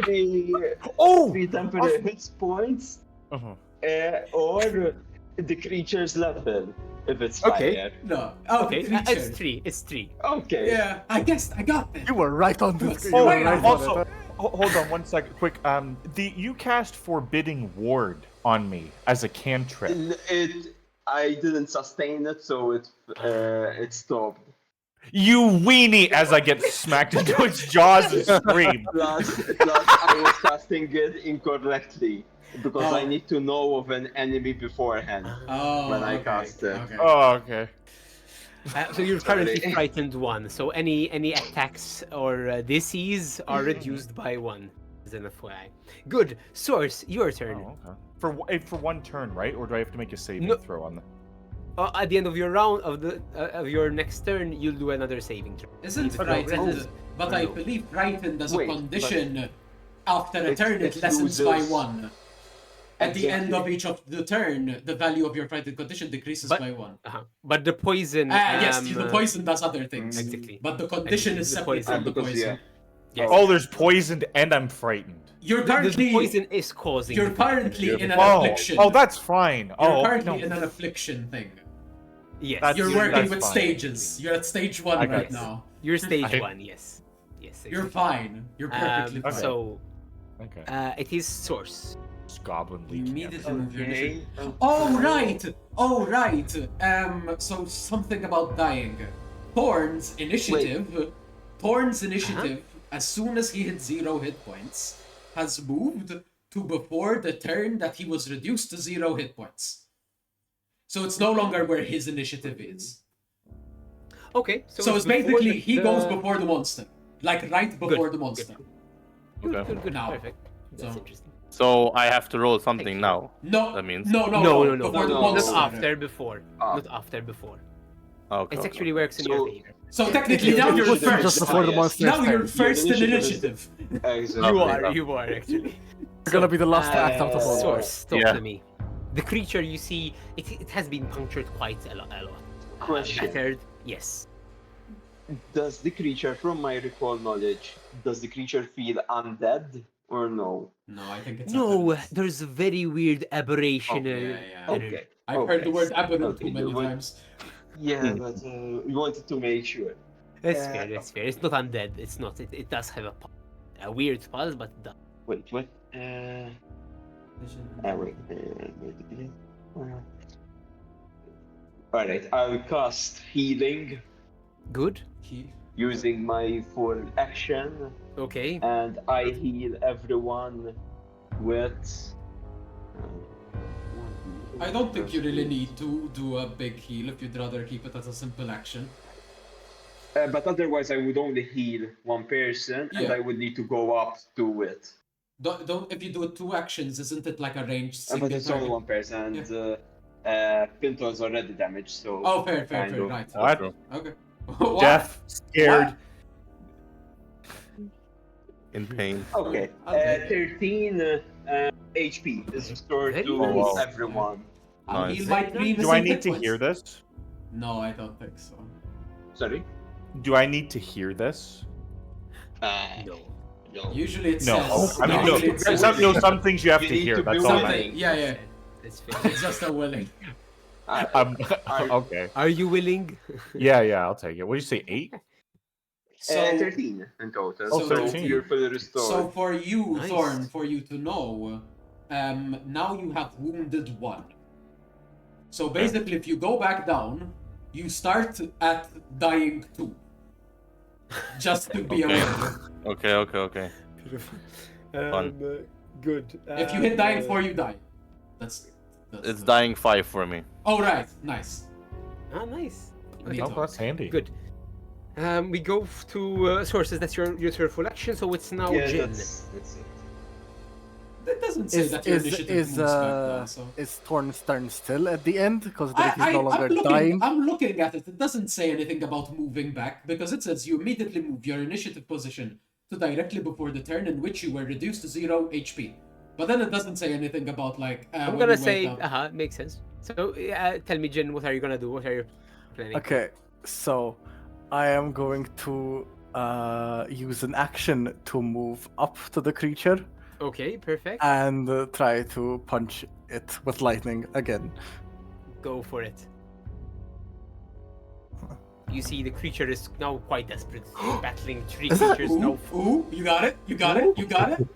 three, Oh. three temporary hit points, Uh-huh. or the creature's level, if it's Okay. fire. No. Oh, Okay, creature. it's 3. It's 3. Okay. Yeah, I guessed. I got this. You were right on this. You Oh, were right on also, it. hold on 1 second, quick. You cast Forbidding Ward on me as a cantrip. It I didn't sustain it, so it stopped. You weenie! As I get smacked into its jaws and scream. Plus, I was casting it incorrectly because I Oh. need to know of an enemy beforehand Oh, when I okay, cast it. okay. Oh, okay. So you're currently Sorry. frightened 1. So any attacks or disease are reduced by 1. As an FYI. Good. Source, your turn. Oh, okay. For one turn, right? Or do I have to make a saving No. throw on the? At the end of your round of your next turn, you'll do another saving throw. Isn't If it frightened, progresses- but I believe frightened as a Wait, condition after a it- turn it it lessens by loses- 1. At the end of Exactly. each of the turn, the value of your frightened condition decreases But- by 1. But the poison. Yes, the poison does other things. Exactly. But the condition is The separate poison. from the Because, poison. Yes. Oh, there's poisoned, and I'm frightened. You're The currently poison is causing. you're the poison. currently in an Oh, affliction. oh, that's fine. You're Oh, currently no. in an affliction thing. Yes. That's- You're Yeah, working that's with fine. stages. You're at stage 1 I right guess. now. You're stage I- 1. Yes. Yes. You're exactly. fine. You're perfectly fine. So Okay. it is source. It's goblin You leaking. needed to everywhere. move your initiative. Okay. Oh right! Oh right! So something about dying. Thorn's initiative. Thorn's initiative. As soon as he hit 0 hit points, has moved to before the turn that he was reduced to 0 hit points. So it's no longer where his initiative is. Okay. So it's before basically he goes the- before the monster, like right before the monster. Good. Okay. Good. Now. Perfect. That's So- interesting. So I have to roll something now. No, That means- no, No. before the No, Not monster. after. Before. Ah. Not after. Before. Okay. It okay. actually works in So- your favor. So technically Yeah, now you're just first. before the Yes. monster. Now you're turn. first in initiative initiative. Exactly. You are actually. You're gonna be the last to act out of order. Source, talk Yeah. to me. The creature you see, it has been punctured quite a lot. Question. Battered, yes. Does the creature, from my recall knowledge, does the creature feel undead or no? No, I think it's No, aberrant. there's a very weird aberration. Yeah. Okay. I've heard the word aberrant Okay, too many you want- times. Yeah, but we wanted to make sure. That's fair, that's fair. It's not undead. It's not. It does have a weird pulse, but it does. Wait, what? Wait. Alright, I'll cast healing Good. using my full action, Okay. and I heal everyone with. I don't think you really need to do a big heal if you'd rather keep it as a simple action. But otherwise, I would only heal one person, and Yeah. I would need to go up to it. Don't if you do 2 actions, isn't it like a ranged But single it's only target? one person, and Pinto is already damaged, so. Oh, fair, kind of. right. What? Okay. What? Jeff, scared. In pain. Okay, I'll take it. 13 HP is restored Very to nice. everyone. I'll Nice. heal my 3 Do I missing need hit to points. hear this? No, I don't think so. Sorry? Do I need to hear this? No. No. Usually it No. says. I mean, no. usually it says Some things you have You to need hear. to That's be all. willing. I Yeah. That's fair. It's just a willing. I'm okay. Are you willing? Yeah, I'll take it. What did you say? 8? So, 13 in total. Oh, so 13. you're fully restored. so for you, Nice. Thorn, for you to know, now you have wounded 1. So basically, if you go back down, you start at dying 2. Just to be Okay. aware. Okay. Good. If you hit dying 4, you die. That's It's dying 5 for me. Oh right, nice. Ah, nice. Neat. Oh, that's handy. Good. We go to sources. That's your full action. So it's now yeah, Jin. that's it. That doesn't say that your initiative moves back down, so. Is Thorn's turn still at the end because he's no longer I'm dying? looking at it. It doesn't say anything about moving back because it says you immediately move your initiative position to directly before the turn in which you were reduced to 0 HP. But then it doesn't say anything about like. I'm when gonna you say, went down. makes sense. So tell me, Jin, what are you gonna do? What are you planning? Okay, so I am going to use an action to move up to the creature Okay, perfect. and try to punch it with lightning again. Go for it. You see, the creature is now quite desperate. It's battling 3 Is that- creatures now. Ooh, you got it. You got it. You got it.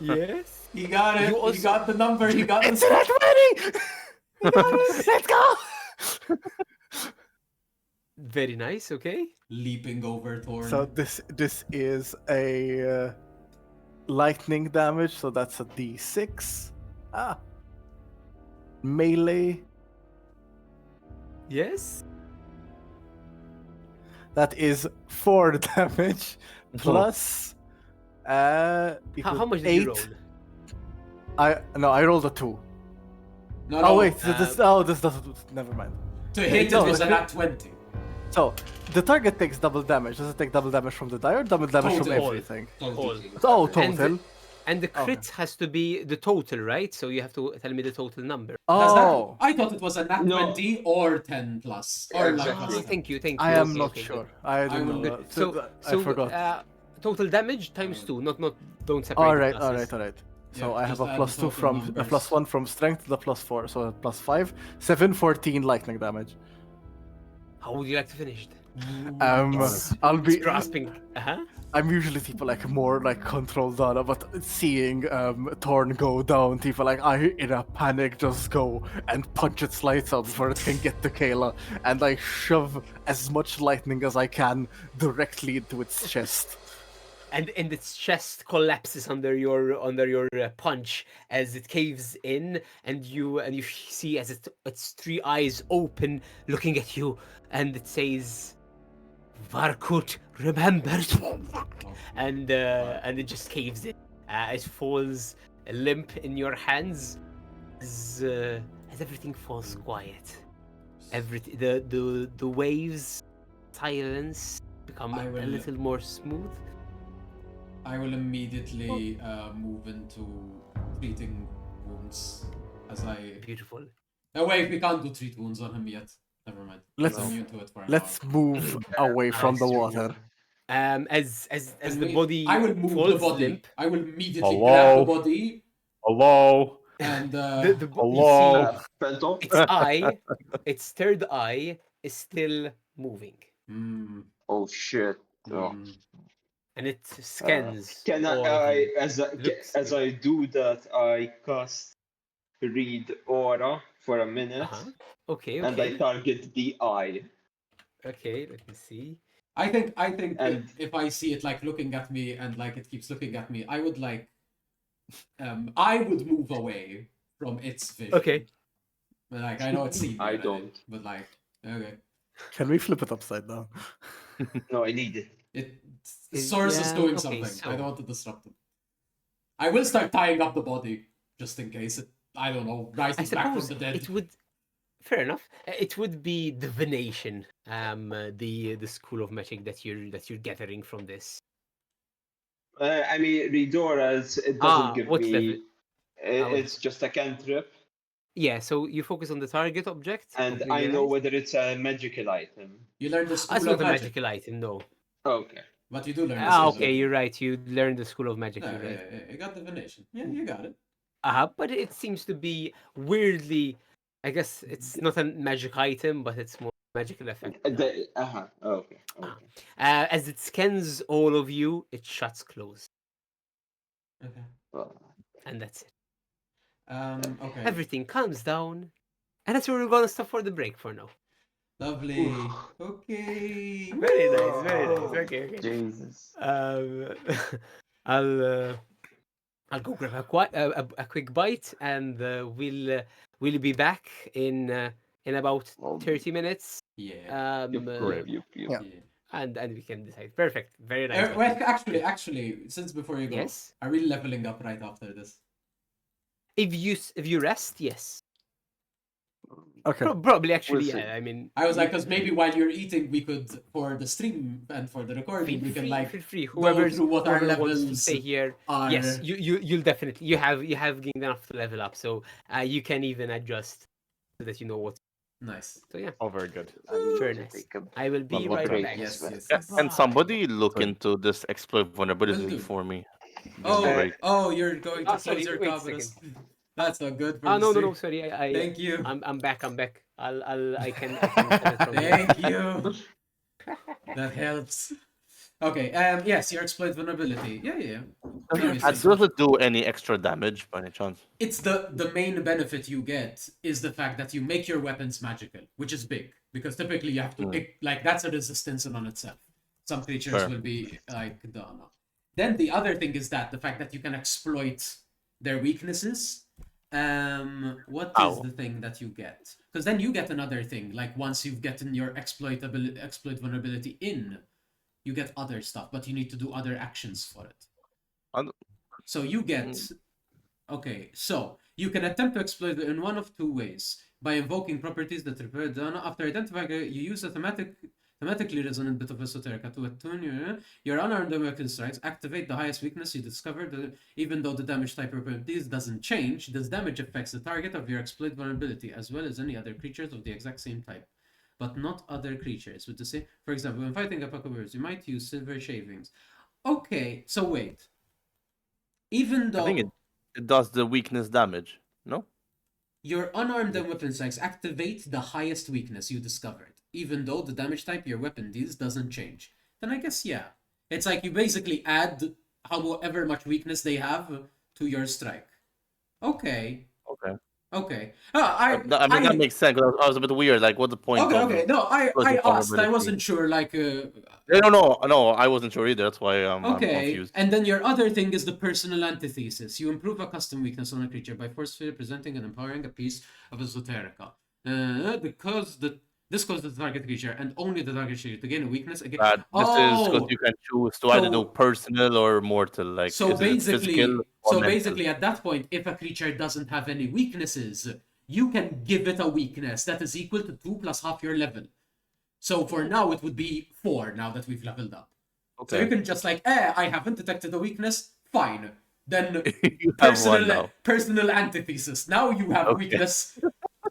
Yes. You got it. You You, also- got the number. You got It's the. not ready! Let's go. Very nice. Okay. Leaping over Thorn. So this is a lightning damage. So that's a d6. Melee. Yes. That is 4 damage plus. How Equals much did 8. you roll? I rolled a 2. no, Oh wait, this doesn't. Never mind. To hit no, it was the a crit- nat 20. So the target takes double damage. Does it take double damage from the die or double damage from Total. everything? All. Oh, And total. And the crit has to be the total, right? So you have to tell me the total number. Does that? Oh, I thought it was a nat No. 20 or 10 plus. Or like Exactly. plus 10. Thank you. I am Okay, not okay, sure. good. I don't will- know. Good. So I forgot. Total damage times 2. Not don't separate. All the right, classes. all right. So Yeah, I have just a add plus the 2 total from a numbers. plus 1 from strength to the plus 4, so a plus 5, 7, 14 lightning damage. How would you like to finish it? I'll be Grasping. I'm usually people like more like controlled on, but seeing Thorn go down, people like I in a panic just go and punch its lights out before it can get to Kayla, and I shove as much lightning as I can directly into its chest. And its chest collapses under your punch as it caves in, and you see as its 3 eyes open, looking at you, and it says, "Varkut remembers," and it just caves in. It falls limp in your hands as everything falls quiet. Everything, the waves silence become I a will- little more smooth. I will immediately move into treating wounds as I. Beautiful. No, wait, we can't do treat wounds on him yet. Never mind. Let's- He's immune to it for an Let's hour. move away from the Nice. water. As And the body I will move falls the body. limp, I will immediately Hello? grab the body Hello. and Hello? you see Pento? its eye, its third eye is still moving, mm, Oh shit. Oh. and it scans Can all of I, you. Looks- as I do that, I cast read aura for a minute, Okay, and I okay, target the eye. okay. Let me see. I think And- if I see it like looking at me and like it keeps looking at me, I would like I would move away from its vision. Okay. Like I know it's seen me I already, don't. but like okay. Can we flip it upside down? No, I need it. Source is doing okay, something. I so- don't want to disrupt him. I will start tying up the body just in case it. I don't know. I Rises back from suppose the dead. it would. Fair enough. It would be divination, the school of magic that you're gathering from this. I mean, read auras, it doesn't give what me. level? It's just a cantrip, Yeah. So you focus on the target object, and opening I your know eyes. whether it's a magical item. You learn the school That's of not a magic. magical item, no. Okay. But you do learn. The school of Okay, magic. you're right. You learned the school of magic. Yeah, You're right. yeah, you got divination. Yeah, you got it. But it seems to be weirdly. I guess it's not a magic item, but it's more magical effect. Okay. Ah. Okay. As it scans all of you, it shuts closed, Okay. Well, and that's it. Okay. Everything calms down, and that's where we're gonna stop for the break for now. Lovely. Okay. Very nice, very nice. Okay, okay. Jesus. I'll go grab a quick bite, and we'll be back in about 30 minutes. Yeah. Great. Yup. Yeah. And we can decide. Perfect. Very nice. Wait, actually, since before you go, Yes. are we leveling up right after this? If you rest, yes. Okay. Probably actually, We'll see. yeah. I mean, I was like, because maybe while you're eating, we could, for the stream and for the recording, we can like feel free. go Whoever's through what our whoever wants to levels stay here. are. Yes, you'll definitely you have gained enough to level up, so you can even adjust so that you know what. Nice. So yeah, Oh, very good. very nice. I will be Well, right okay. back. Yes, yes, Yeah, yes. can somebody look Sorry. into this exploit vulnerability Will do. for me? Oh, Break. you're going to close sorry, your wait a cabinets. That's not good for Oh the no, stream. sorry. Thank you. I'm back. I can set it from here. Thank you. That helps. Okay. Yes, your exploit vulnerability. Yeah. Does it do any extra damage by any chance? It's the main benefit you get is the fact that you make your weapons magical, which is big because typically you have to like that's a resistance in on itself. Some creatures Fair. will be like done. Then the other thing is that the fact that you can exploit their weaknesses. What is Ow. the thing that you get? Because then you get another thing. Like once you've gotten your exploit vulnerability in, you get other stuff, but you need to do other actions for it. And- So you get okay, so you can attempt to exploit it in one of two ways. By invoking properties that repair done after identifying it, you use a thematically resonant bit of esoterica to attune your unarmed weapon strikes, activate the highest weakness you discovered, even though the damage type properties doesn't change, this damage affects the target of your exploit vulnerability, as well as any other creatures of the exact same type. But not other creatures with the same. For example, when fighting apocalypse, you might use silver shavings. Okay, so wait. Even though I think it does the weakness damage. No? your unarmed and weapon strikes activate the highest weakness you discovered, even though the damage type your weapon deals doesn't change. Then I guess yeah. It's like you basically add however much weakness they have to your strike. Okay. Okay. Okay. I mean, that makes sense. 'Cause I was a bit weird. Like, what's the point of Okay. No, I exploiting asked. I vulnerability? wasn't sure. Like, No, I wasn't sure either. That's why I'm okay. confused. And then your other thing is the personal antithesis. You improve a custom weakness on a creature by forcefully presenting and empowering a piece of esoterica. This causes the target creature and only the target creature to gain a weakness again. This is because you can choose to either do personal or mortal. Like, So is it physical or mental? at that point, if a creature doesn't have any weaknesses, you can give it a weakness that is equal to 2 plus half your level. So for now, it would be 4 now that we've leveled up. So you can just like, I haven't detected a weakness. Fine. Then You have one now. personal antithesis. Now you have weakness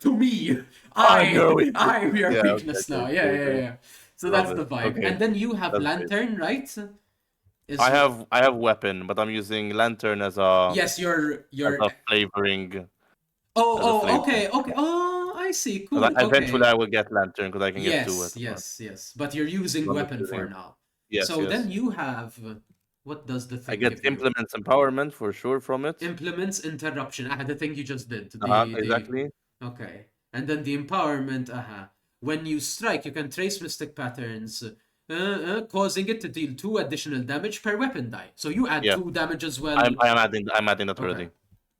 to me. I'm your I'm your Yeah, weakness now. okay. Yeah. So Love that's the it. vibe. Okay. And then you have That's great. lantern, right? I have weapon, but I'm using lantern as a Yes, your flavoring. okay. Oh, I see. 'Cause Cool. eventually Okay. I will get lantern because I can get two at Yes. But you're using I'm weapon using for it. now. Yes, So yes. then you have what does the I thing get give you? implements empowerment for sure from it. Implements interruption. The thing you just did. Exactly. Okay. And then the empowerment. When you strike, you can trace mystic patterns, causing it to deal 2 additional damage per weapon die. So you add Yeah. 2 damage as well. I'm adding that already.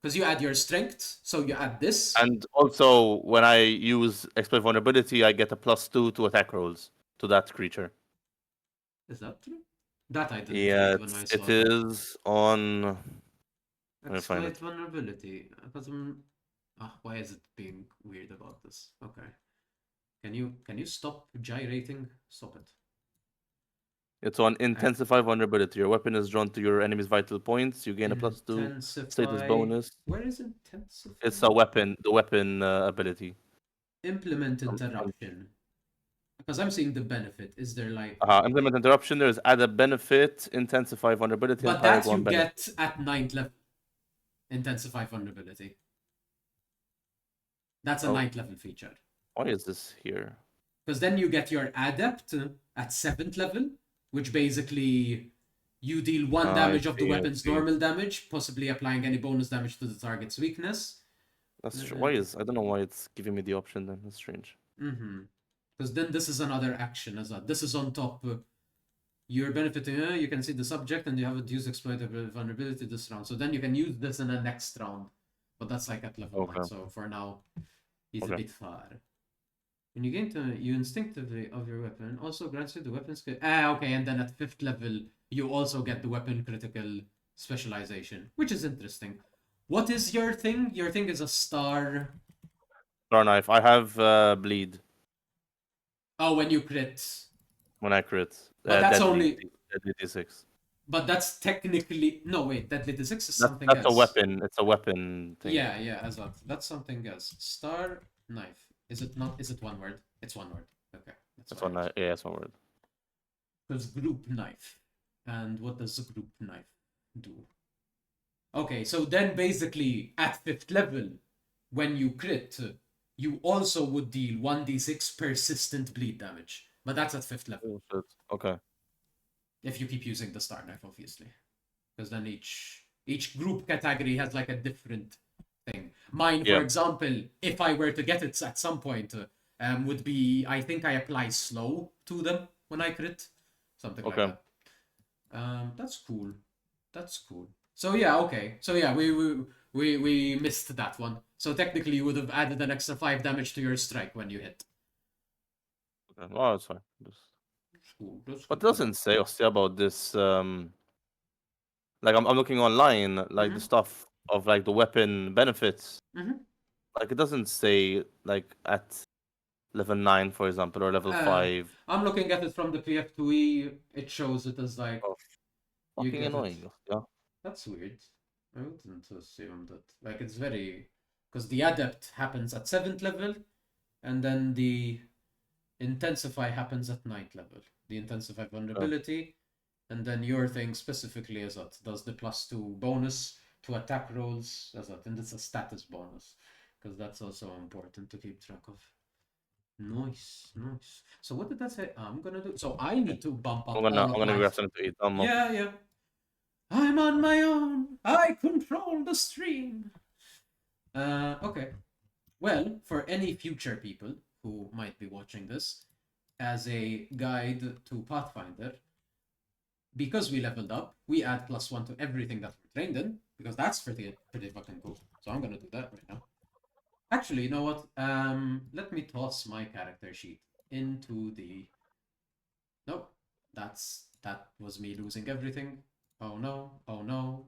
Because you add your strength, so you add this. And also, when I use exploit vulnerability, I get a +2 to attack rolls to that creature. Is that true? That I didn't Yeah, read when I saw it is on. Let me find exploit it. vulnerability. Why is it being weird about this? Okay. Can you stop gyrating? Stop it. It's on intensify vulnerability. Your weapon is drawn to your enemy's vital points. You gain a +2 status bonus. Where is intensify? It's a weapon. The weapon ability. Implement interruption. Because I'm seeing the benefit. Is there like? Implement interruption. There's add a benefit, intensify vulnerability, But and that you Paragon benefit. get at 9th level. Intensify vulnerability. That's a 9th level feature. Why is this here? Because then you get your adept at 7th level, which basically you deal 1 damage of the weapon's normal damage, possibly applying any bonus damage to the target's weakness. That's why is I don't know why it's giving me the option then. That's strange. Because then this is another action as well. This is on top. You're benefiting. You can see the subject, and you haven't used exploitable vulnerability this round. So then you can use this in the next round, but that's like at level 1. So for now, it's a bit far. When you gain you instinctively of your weapon also grants you the weapon skill. Okay, and then at 5th level you also get the weapon critical specialization, which is interesting. What is your thing? Your thing is a star. Star knife. I have bleed. Oh, when you crit. When I crit. But that's deadly D6. But that's technically no wait. Deadly D6 is something that's else. A weapon. It's a weapon thing. Yeah, as well. That's something else. Star knife. Is it not? Is it one word? It's one word. Okay. That's one. Yeah, it's one word. Because group knife. And what does a group knife do? Okay, so then basically at 5th level, when you crit, you also would deal 1d6 persistent bleed damage. But that's at 5th level. Okay. If you keep using the star knife, obviously, because then each group category has like a different thing. Mine, for example, if I were to get it at some point, would be, I think I apply slow to them when I crit, something like that. That's cool. That's cool. So yeah, okay. So yeah, we missed that one. So technically, you would have added an extra 5 damage to your strike when you hit. Okay. Oh, that's fine. Cool. That's What cool. doesn't say Ostia about this? Like I'm looking online, like the stuff of like the weapon benefits. Like it doesn't say like at level 9, for example, or level 5. I'm looking at it from the PF2E. It shows it as like Oh, you fucking get annoying. it. Yeah. That's weird. I wouldn't assume that. Like it's very, because the adept happens at 7th level, and then the intensify happens at 9th level. The intensify vulnerability, and then your thing specifically is that does the +2 bonus to attack rolls as that, and it's a status bonus, because that's also important to keep track of. Nice. So what did that say? I'm gonna do. So I need to bump up I'm gonna all of my. grab something to eat. Yeah. I'm on my own. I control the stream. Okay. Well, for any future people who might be watching this, as a guide to Pathfinder, because we leveled up, we add +1 to everything that we're trained in, because that's pretty fucking cool. So I'm gonna do that right now. Actually, you know what? Let me toss my character sheet into the. Nope, that was me losing everything. Oh no! Hello.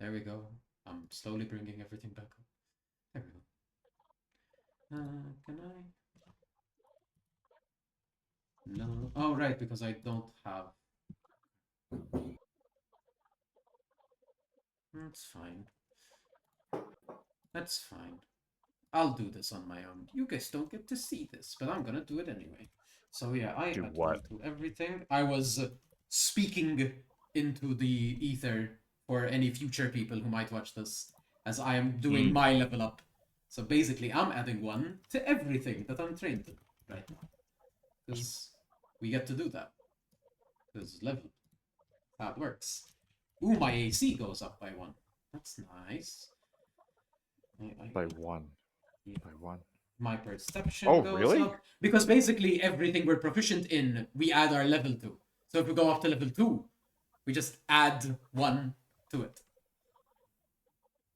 There we go. I'm slowly bringing everything back up. There we go. Can I? No. Oh right, because I don't have. That's fine. That's fine. I'll do this on my own. You guys don't get to see this, but I'm gonna do it anyway. So yeah, I Do had what? to do everything. I was speaking into the ether for any future people who might watch this, as I am doing my level up. So basically, I'm adding 1 to everything that I'm trained in right now. Because we get to do that. Because level. How it works. Ooh, my AC goes up by 1. That's nice. By 1. Yeah. By 1. My perception Oh, goes really? up. Because basically everything we're proficient in, we add our level to. So if we go up to level 2, we just add 1 to it.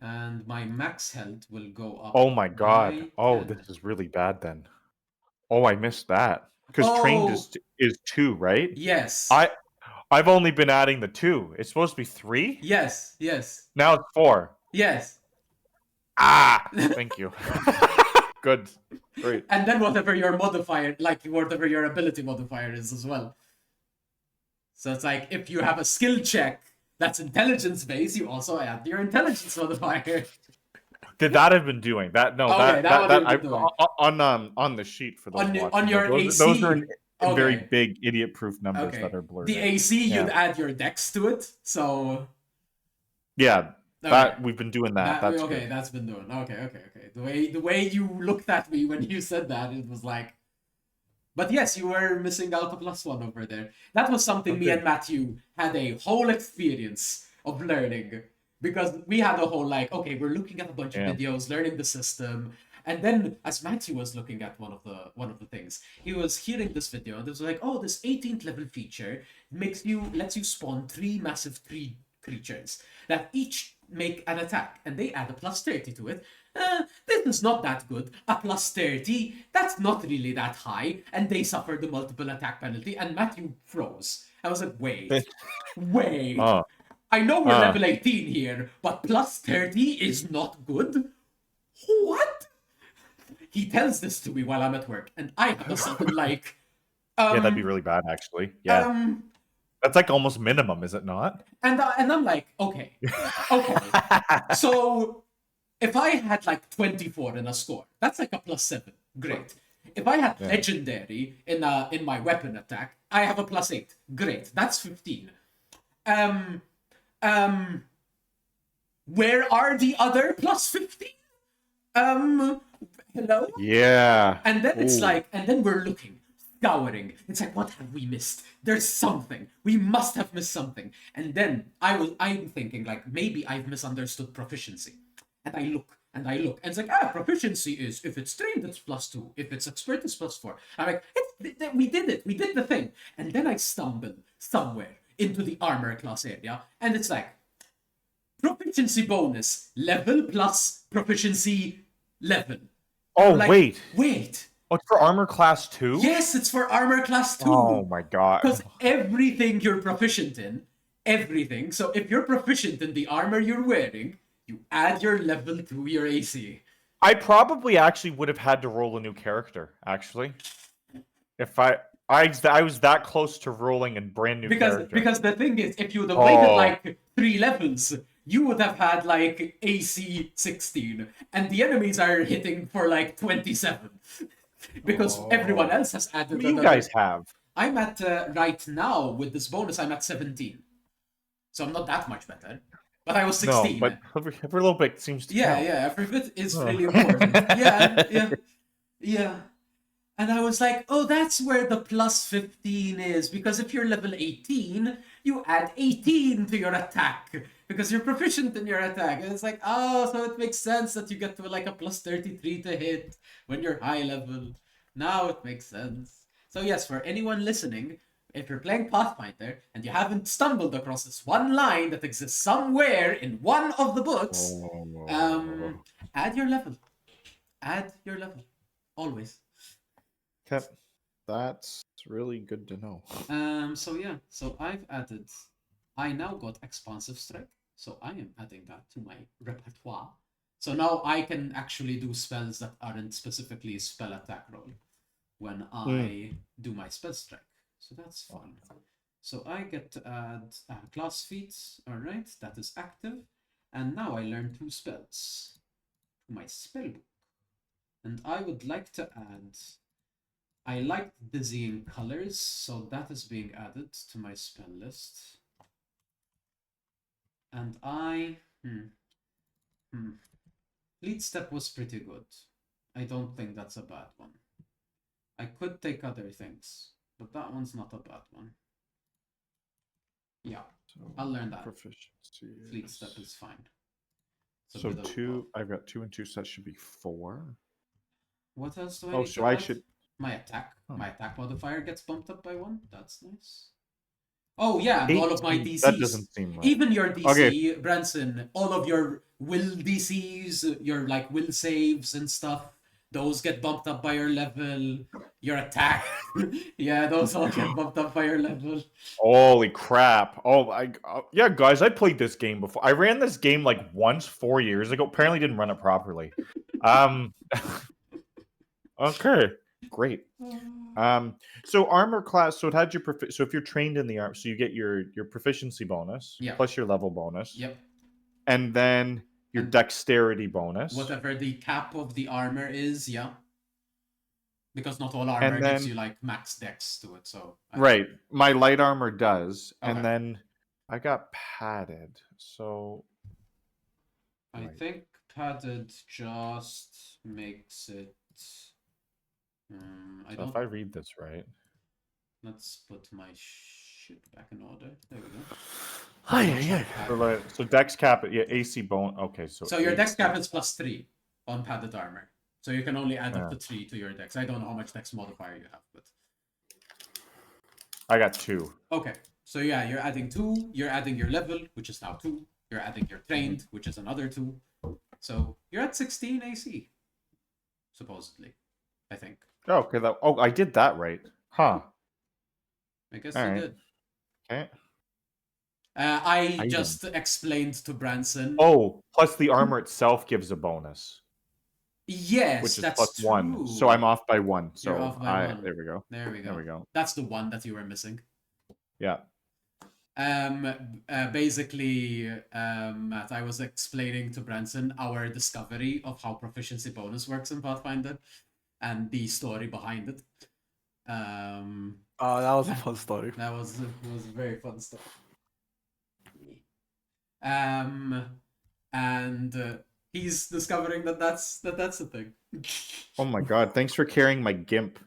And my max health will go up. Oh my god. by Oh, 10. this is really bad then. Oh, I missed that. Because trained is 2, right? Yes. I've only been adding the 2. It's supposed to be 3? Yes. Now it's 4. Yes. Ah! Thank you. Good. Great. And then whatever your modifier, like whatever your ability modifier is as well. So it's like, if you have a skill check that's intelligence based, you also add your intelligence modifier. Did that have been doing that? No, Okay, that I, been doing. on the sheet for those On watching, your those AC. are in Okay. very big idiot-proof numbers Okay. that are blurred. The out. AC, Yeah. you'd add your dex to it. So Yeah, that okay. we've been doing that. That's okay. good. That's been doing. Okay. The way you looked at me when you said that, it was like. But yes, you were missing out a +1 over there. That was something me Okay. and Matthew had a whole experience of learning. Because we had a whole like, okay, we're looking at a bunch of videos, learning the system. And then as Matthew was looking at one of the things, he was hearing this video and it was like, oh, this 18th level feature lets you spawn 3 massive tree creatures that each make an attack and they add a +30 to it. This is not that good. A +30, that's not really that high, and they suffer the multiple attack penalty, and Matthew froze. I was like, wait. Oh. I know we're level 18 here, but +30 is not good? What? He tells this to me while I'm at work, and I have a sudden like... yeah, that'd be really bad, actually. Yeah. That's like almost minimum, is it not? And I'm like, okay. So... if I had like 24 in a score, that's like a +7. Great. If I had legendary in my weapon attack, I have a +8. Great. That's 15. Where are the other +15? Hello? Yeah. And then it's like, and then we're looking. scouring. It's like, what have we missed? There's something. We must have missed something. And then I'm thinking like maybe I've misunderstood proficiency. And I look and I look, and it's like, proficiency is if it's trained, it's +2. If it's expert, it's +4. I'm like, we did it. We did the thing. And then I stumble somewhere into the armor class area, and it's like proficiency bonus level plus proficiency level. Oh, Like, wait. Oh, it's for armor class 2? Yes, it's for armor class 2. Oh my god. Because everything you're proficient in, everything. So if you're proficient in the armor you're wearing, you add your level to your AC. I probably actually would have had to roll a new character, actually. If I was that close to rolling a brand new character. Because the thing is, if you would have waited like 3 levels, you would have had like AC 16, and the enemies are hitting for like 27. Because everyone else has added What do you guys have? I'm at, right now, with this bonus, I'm at 17. So I'm not that much better. But I was 16. No, but every little bit seems to count. Yeah, every bit is really important. Yeah. And I was like, oh, that's where the plus 15 is. Because if you're level 18, you add 18 to your attack. Because you're proficient in your attack. And it's like, oh, so it makes sense that you get to like a plus 33 to hit when you're high level. Now it makes sense. So yes, for anyone listening, if you're playing Pathfinder and you haven't stumbled across this one line that exists somewhere in one of the books, add your level. Add your level. Always. Okay. That's really good to know. So I've added, I now got Expansive Strike, so I am adding that to my repertoire. So now I can actually do spells that aren't specifically spell attack roll when I do my spell strike. So that's fun. So I get to add class feats, alright, that is active. And now I learn 2 spells to my spellbook. And I would like to add, I like Dizzying Colors, so that is being added to my spell list. And Lead Step was pretty good. I don't think that's a bad one. I could take other things, but that one's not a bad one. Yeah, So I'll learn that. Proficiency. Fleet Step is fine. It's a So bit of- 2, I've got 2 and 2, so that should be 4. What else do I Oh, need so to I add? should. My attack. Oh. My attack modifier gets bumped up by 1. That's nice. Oh yeah, and all of my 18, DCs. That doesn't seem right. Even your DC, Okay. Branson, all of your will DCs, your like will saves and stuff, those get bumped up by your level. Your attack, yeah, those all get bumped up by your level. Holy crap! Yeah, guys, I played this game before. I ran this game like once 4 years ago. Apparently, didn't run it properly. Okay, great. So armor class. So it had your so if you're trained in the arm, so you get your proficiency bonus plus your level bonus. Yep. And then your dexterity bonus. Whatever the cap of the armor is, yeah. Because not all armor gives you like max dex to it, so. Right, my light armor does, Okay. and then I got padded. So. I think padded just makes it. So if I read this right. Let's put my shit back in order. There we go. So dex cap, yeah, AC bone. Okay, so your dex cap is +3 on padded armor. So you can only add up to 3 to your dex. I don't know how much dex modifier you have, but I got 2. Okay, so yeah, you're adding 2. You're adding your level, which is now 2. You're adding your trained, which is another 2. So you're at 16 AC, supposedly. I think. Oh, okay. I did that right, huh? I guess All you right. did. Okay. I just explained to Branson. Oh, plus the armor itself gives a bonus. Yes, which is that's +1. true. So I'm off by 1. So You're off by 1. There we go. There we go. There we go. That's the one that you were missing. Yeah. Basically, Matt, I was explaining to Branson our discovery of how proficiency bonus works in Pathfinder and the story behind it. Oh, that was a fun story. That was a very fun story. And he's discovering that's the thing. Oh my god! Thanks for carrying my gimp.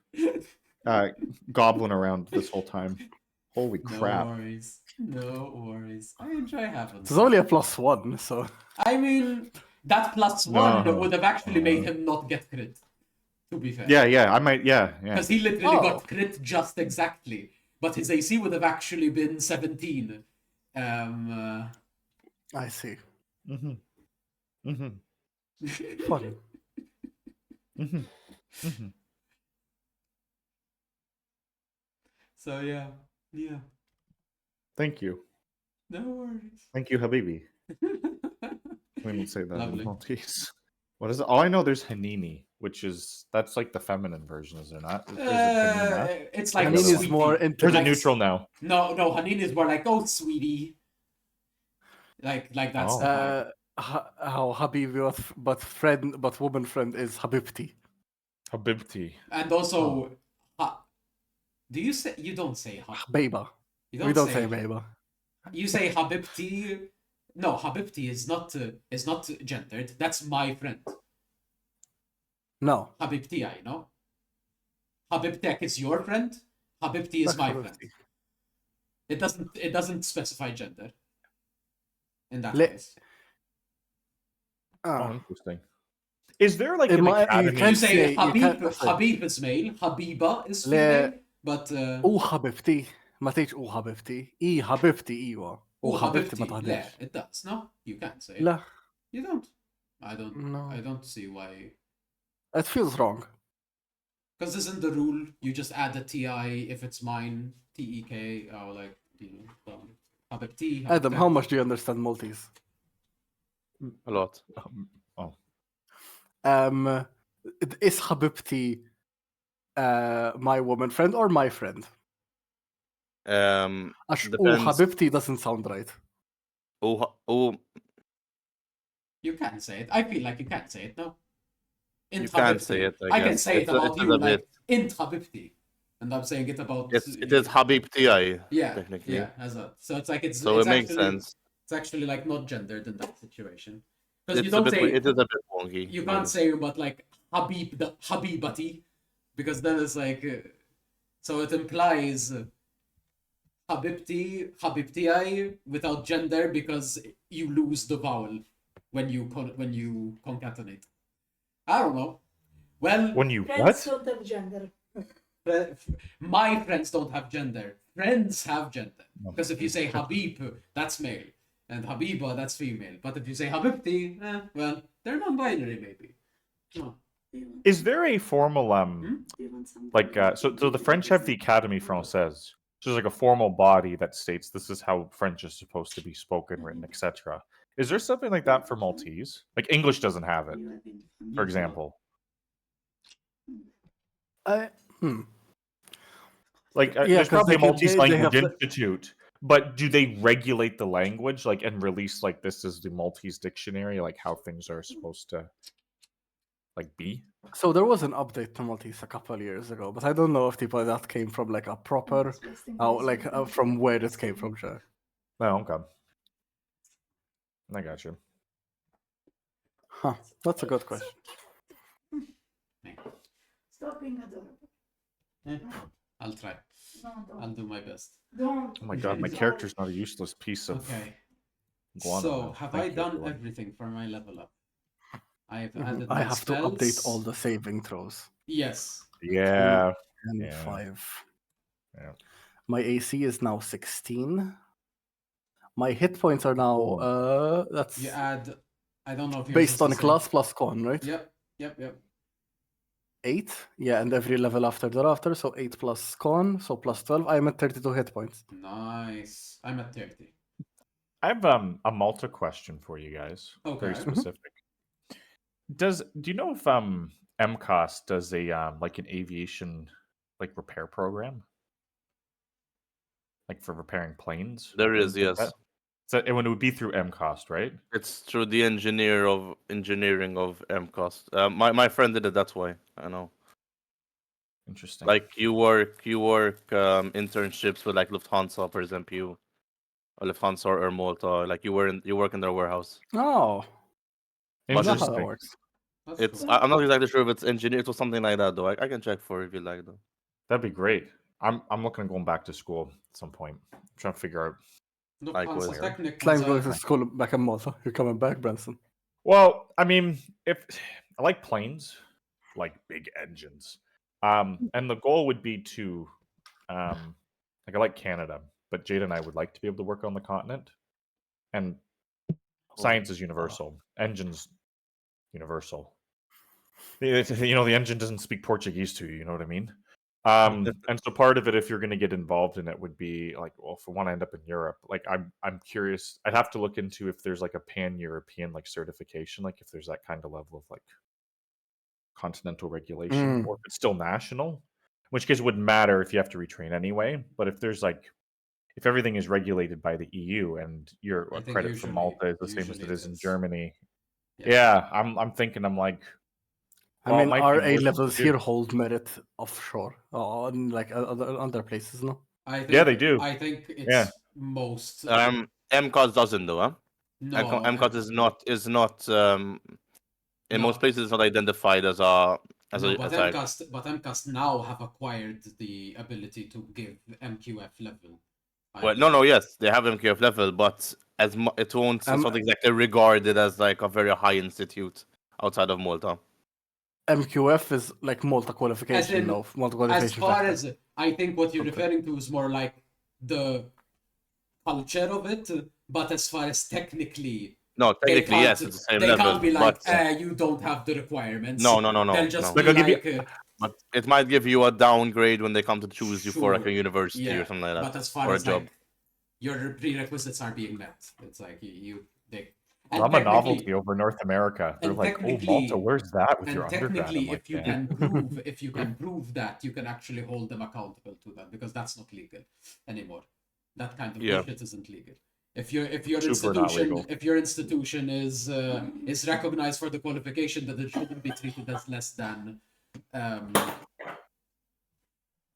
goblin around this whole time. Holy No crap! worries. No worries. I enjoy having It's fun. only a +1, so I mean, that +1 No. would have actually made him not get crit. To be fair. Yeah, I might. Yeah. Because he literally Oh. got crit just exactly. But his AC would have actually been 17. I see. Mm-hmm. Mm-hmm. Fun. Mm-hmm. Mm-hmm. So yeah. Yeah. Thank you. No worries. Thank you, Habibi. We don't say that Lovely. in Maltese. What is it? Oh, I know there's Hanini, that's like the feminine version, is there not? Is it Hanina? It's like Hanini Hanin is sweetie. is more Or is into it like- neutral now? No, Hanin is more like, oh, sweetie. Like that's Oh. the vibe. how Habibi, but woman friend is Habibti. Habibti. And also, do you say, you don't say Beba. you We don't say Beba. You say Habibti. No, Habibti is not gendered. That's my friend. No. Habibti, I know. Habibtek is your friend. Habibti is Like my Habibti. friend. It doesn't specify gender. In that Le- case. Oh, interesting. Is there like It an might- you academy? You can't say say- you Habib. can't say- Habib is male. Habiba is Le- female. But Habibti. ما تيجي Habibti. Habibti ايوه. Habibti ما Habibti. تهدرش. Yeah, it does. No, you can't say it. لا. You don't. I don't. No. I don't see why. It feels wrong. Because isn't the rule you just add the TI if it's mine, TEK, or like, Habibti. Adam, how much do you understand Maltese? A lot. Oh, Is Habibti my woman friend or my friend? Depends. Habibti doesn't sound right. Oh, You can say it. I feel like you can't say it, no? You can say it, I can guess. say it It's a- about it's you, a like, bit- Int Habibti. And I'm saying it about... it is Habib Ti. Yeah, technically. yeah, as a... So it's like, So it's it makes actually, sense. It's actually, like, not gendered in that situation. Because you It's a don't bit. say... It is a bit wonky. You can't say, but, like, Habibati. Because then it's like... so it implies... Habibti without gender because you lose the vowel when you concatenate. I don't know. Well, when you Friends what? don't have gender. my friends don't have gender. Friends have gender. No. Because if you say Habib, that's male. And Habiba, that's female. But if you say Habibti, well, they're non-binary maybe. Oh. Do you want, Is there a formal do you want something? like so the French have the Académie Française, which is like a formal body that states this is how French is supposed to be spoken, written, etc. Is there something like that for Maltese? Like English doesn't have it, You have been for example. Like Yeah, there's 'cause probably a they Maltese they language have the- institute, but do they regulate the language like and release like this is the Maltese dictionary, like how things are supposed to like be? So there was an update to Maltese a couple of years ago, but I don't know if that came from like a proper, from where it came from. Sure. No, okay. I got you. Huh. That's a good question. Stop being adorable. I'll try. No, I'll don't. do my best. Don't. Oh my god, my Sorry. character's not a useless piece of Okay. guano. So, now. have Thank I you, done everyone. everything for my level up? I have added I my have to update spells. all the saving throws. Yes. Yeah. And Yeah. 5. Yeah. My AC is now 16. My hit points are now that's You add. I don't know if yours based is on the same. class plus con, right? Yep. 8. Yeah, and every level thereafter, so 8 plus con, so plus 12. I'm at 32 hit points. Nice. I'm at 30. I have a Malta question for you guys. Very Okay. specific. Do you know if MCOS does a like an aviation like repair program? Like for repairing planes? There is, things like yes. that? So it would be through MCOS, right? It's through the engineering of MCOS. My friend did it. That's why I know. Interesting. Like you work internships with like Lufthansa, for example, or Lufthansa or Malta. Like you work in their warehouse. Oh, is that how that Interesting. works? That's It's cool. I'm not exactly sure if it's engineered or something like that though. I can check for if you like though. That'd be great. I'm looking at going back to school at some point. I'm trying to figure out. No, Like Hansa with- Technic. Slime Hansa- goes to school back in Malta. You're coming back, Branson. Well, I mean, if I like planes, like big engines, and the goal would be to, like I like Canada, but Jade and I would like to be able to work on the continent, and science is universal, engines universal. The engine doesn't speak Portuguese to you. You know what I mean? And so part of it, if you're going to get involved in it, would be like, well, if we want to end up in Europe, like I'm curious. I'd have to look into if there's like a pan-European like certification, like if there's that kind of level of like continental regulation, or if it's still national. In which case, it wouldn't matter if you have to retrain anyway. But if there's like, if everything is regulated by the EU and your I think credit from usually- Malta is the same as usually it is in is. Germany, Yes. yeah, I'm thinking, I'm like, I well, it mean, might our be A worth it levels to here do. hold merit offshore, on like other places, no? I think, Yeah, they do. I think it's Yeah. most. MCOS doesn't though, huh? No, MCOS is not in No. most places it's not identified as a no, but a MCAS now have acquired the ability to give MQF level. well, no, yes, they have MQF level, but it won't. It's not exactly regarded as like a very high institute outside of Malta. MQF is like Malta qualification, in- no? Malta As qualification far factor. as I think what you're Okay. referring to is more like the culture of it, but as far as technically, No, they technically, can't, yes, it's the same they level. can't be like, but you don't have the requirements. no. They'll just no. be Like, I'll give like, But it might give you a downgrade when they come to choose you for like Sure. a university yeah, or something like that, but as far or a as job. like your prerequisites are being met, it's like they. I'm a novelty over North America. They're and like, oh, technically- Malta, where's that with And your undergrad? technically, I'm like, if you yeah. can prove that, you can actually hold them accountable to that, because that's not legal anymore. That kind of Yeah. bullshit isn't legal. If your Super not legal. institution is recognized for the qualification, that it shouldn't be treated as less than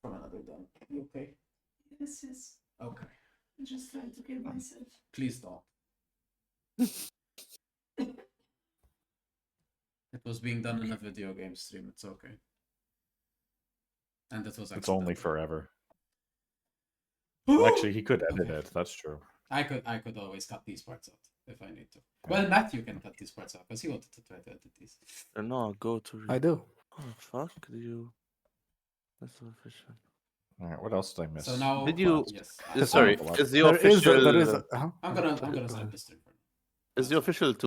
from another done. You okay? Yes, yes. Okay. I'm just trying to kill myself. Please don't. It was being done in a video game stream. It's okay. And it was. It's only accidental. forever. Well, actually, he could edit Okay. it. That's true. I could always cut these parts out if I need to. Well, Matthew can cut these parts out because he wanted to try to edit these. No, go to. I do. Oh, fuck, do you? That's so efficient. All right, what else did I miss? So now, Did you- Yes. Sorry, Oh, is the There is official? there is I'm gonna start this stream for now. Is the official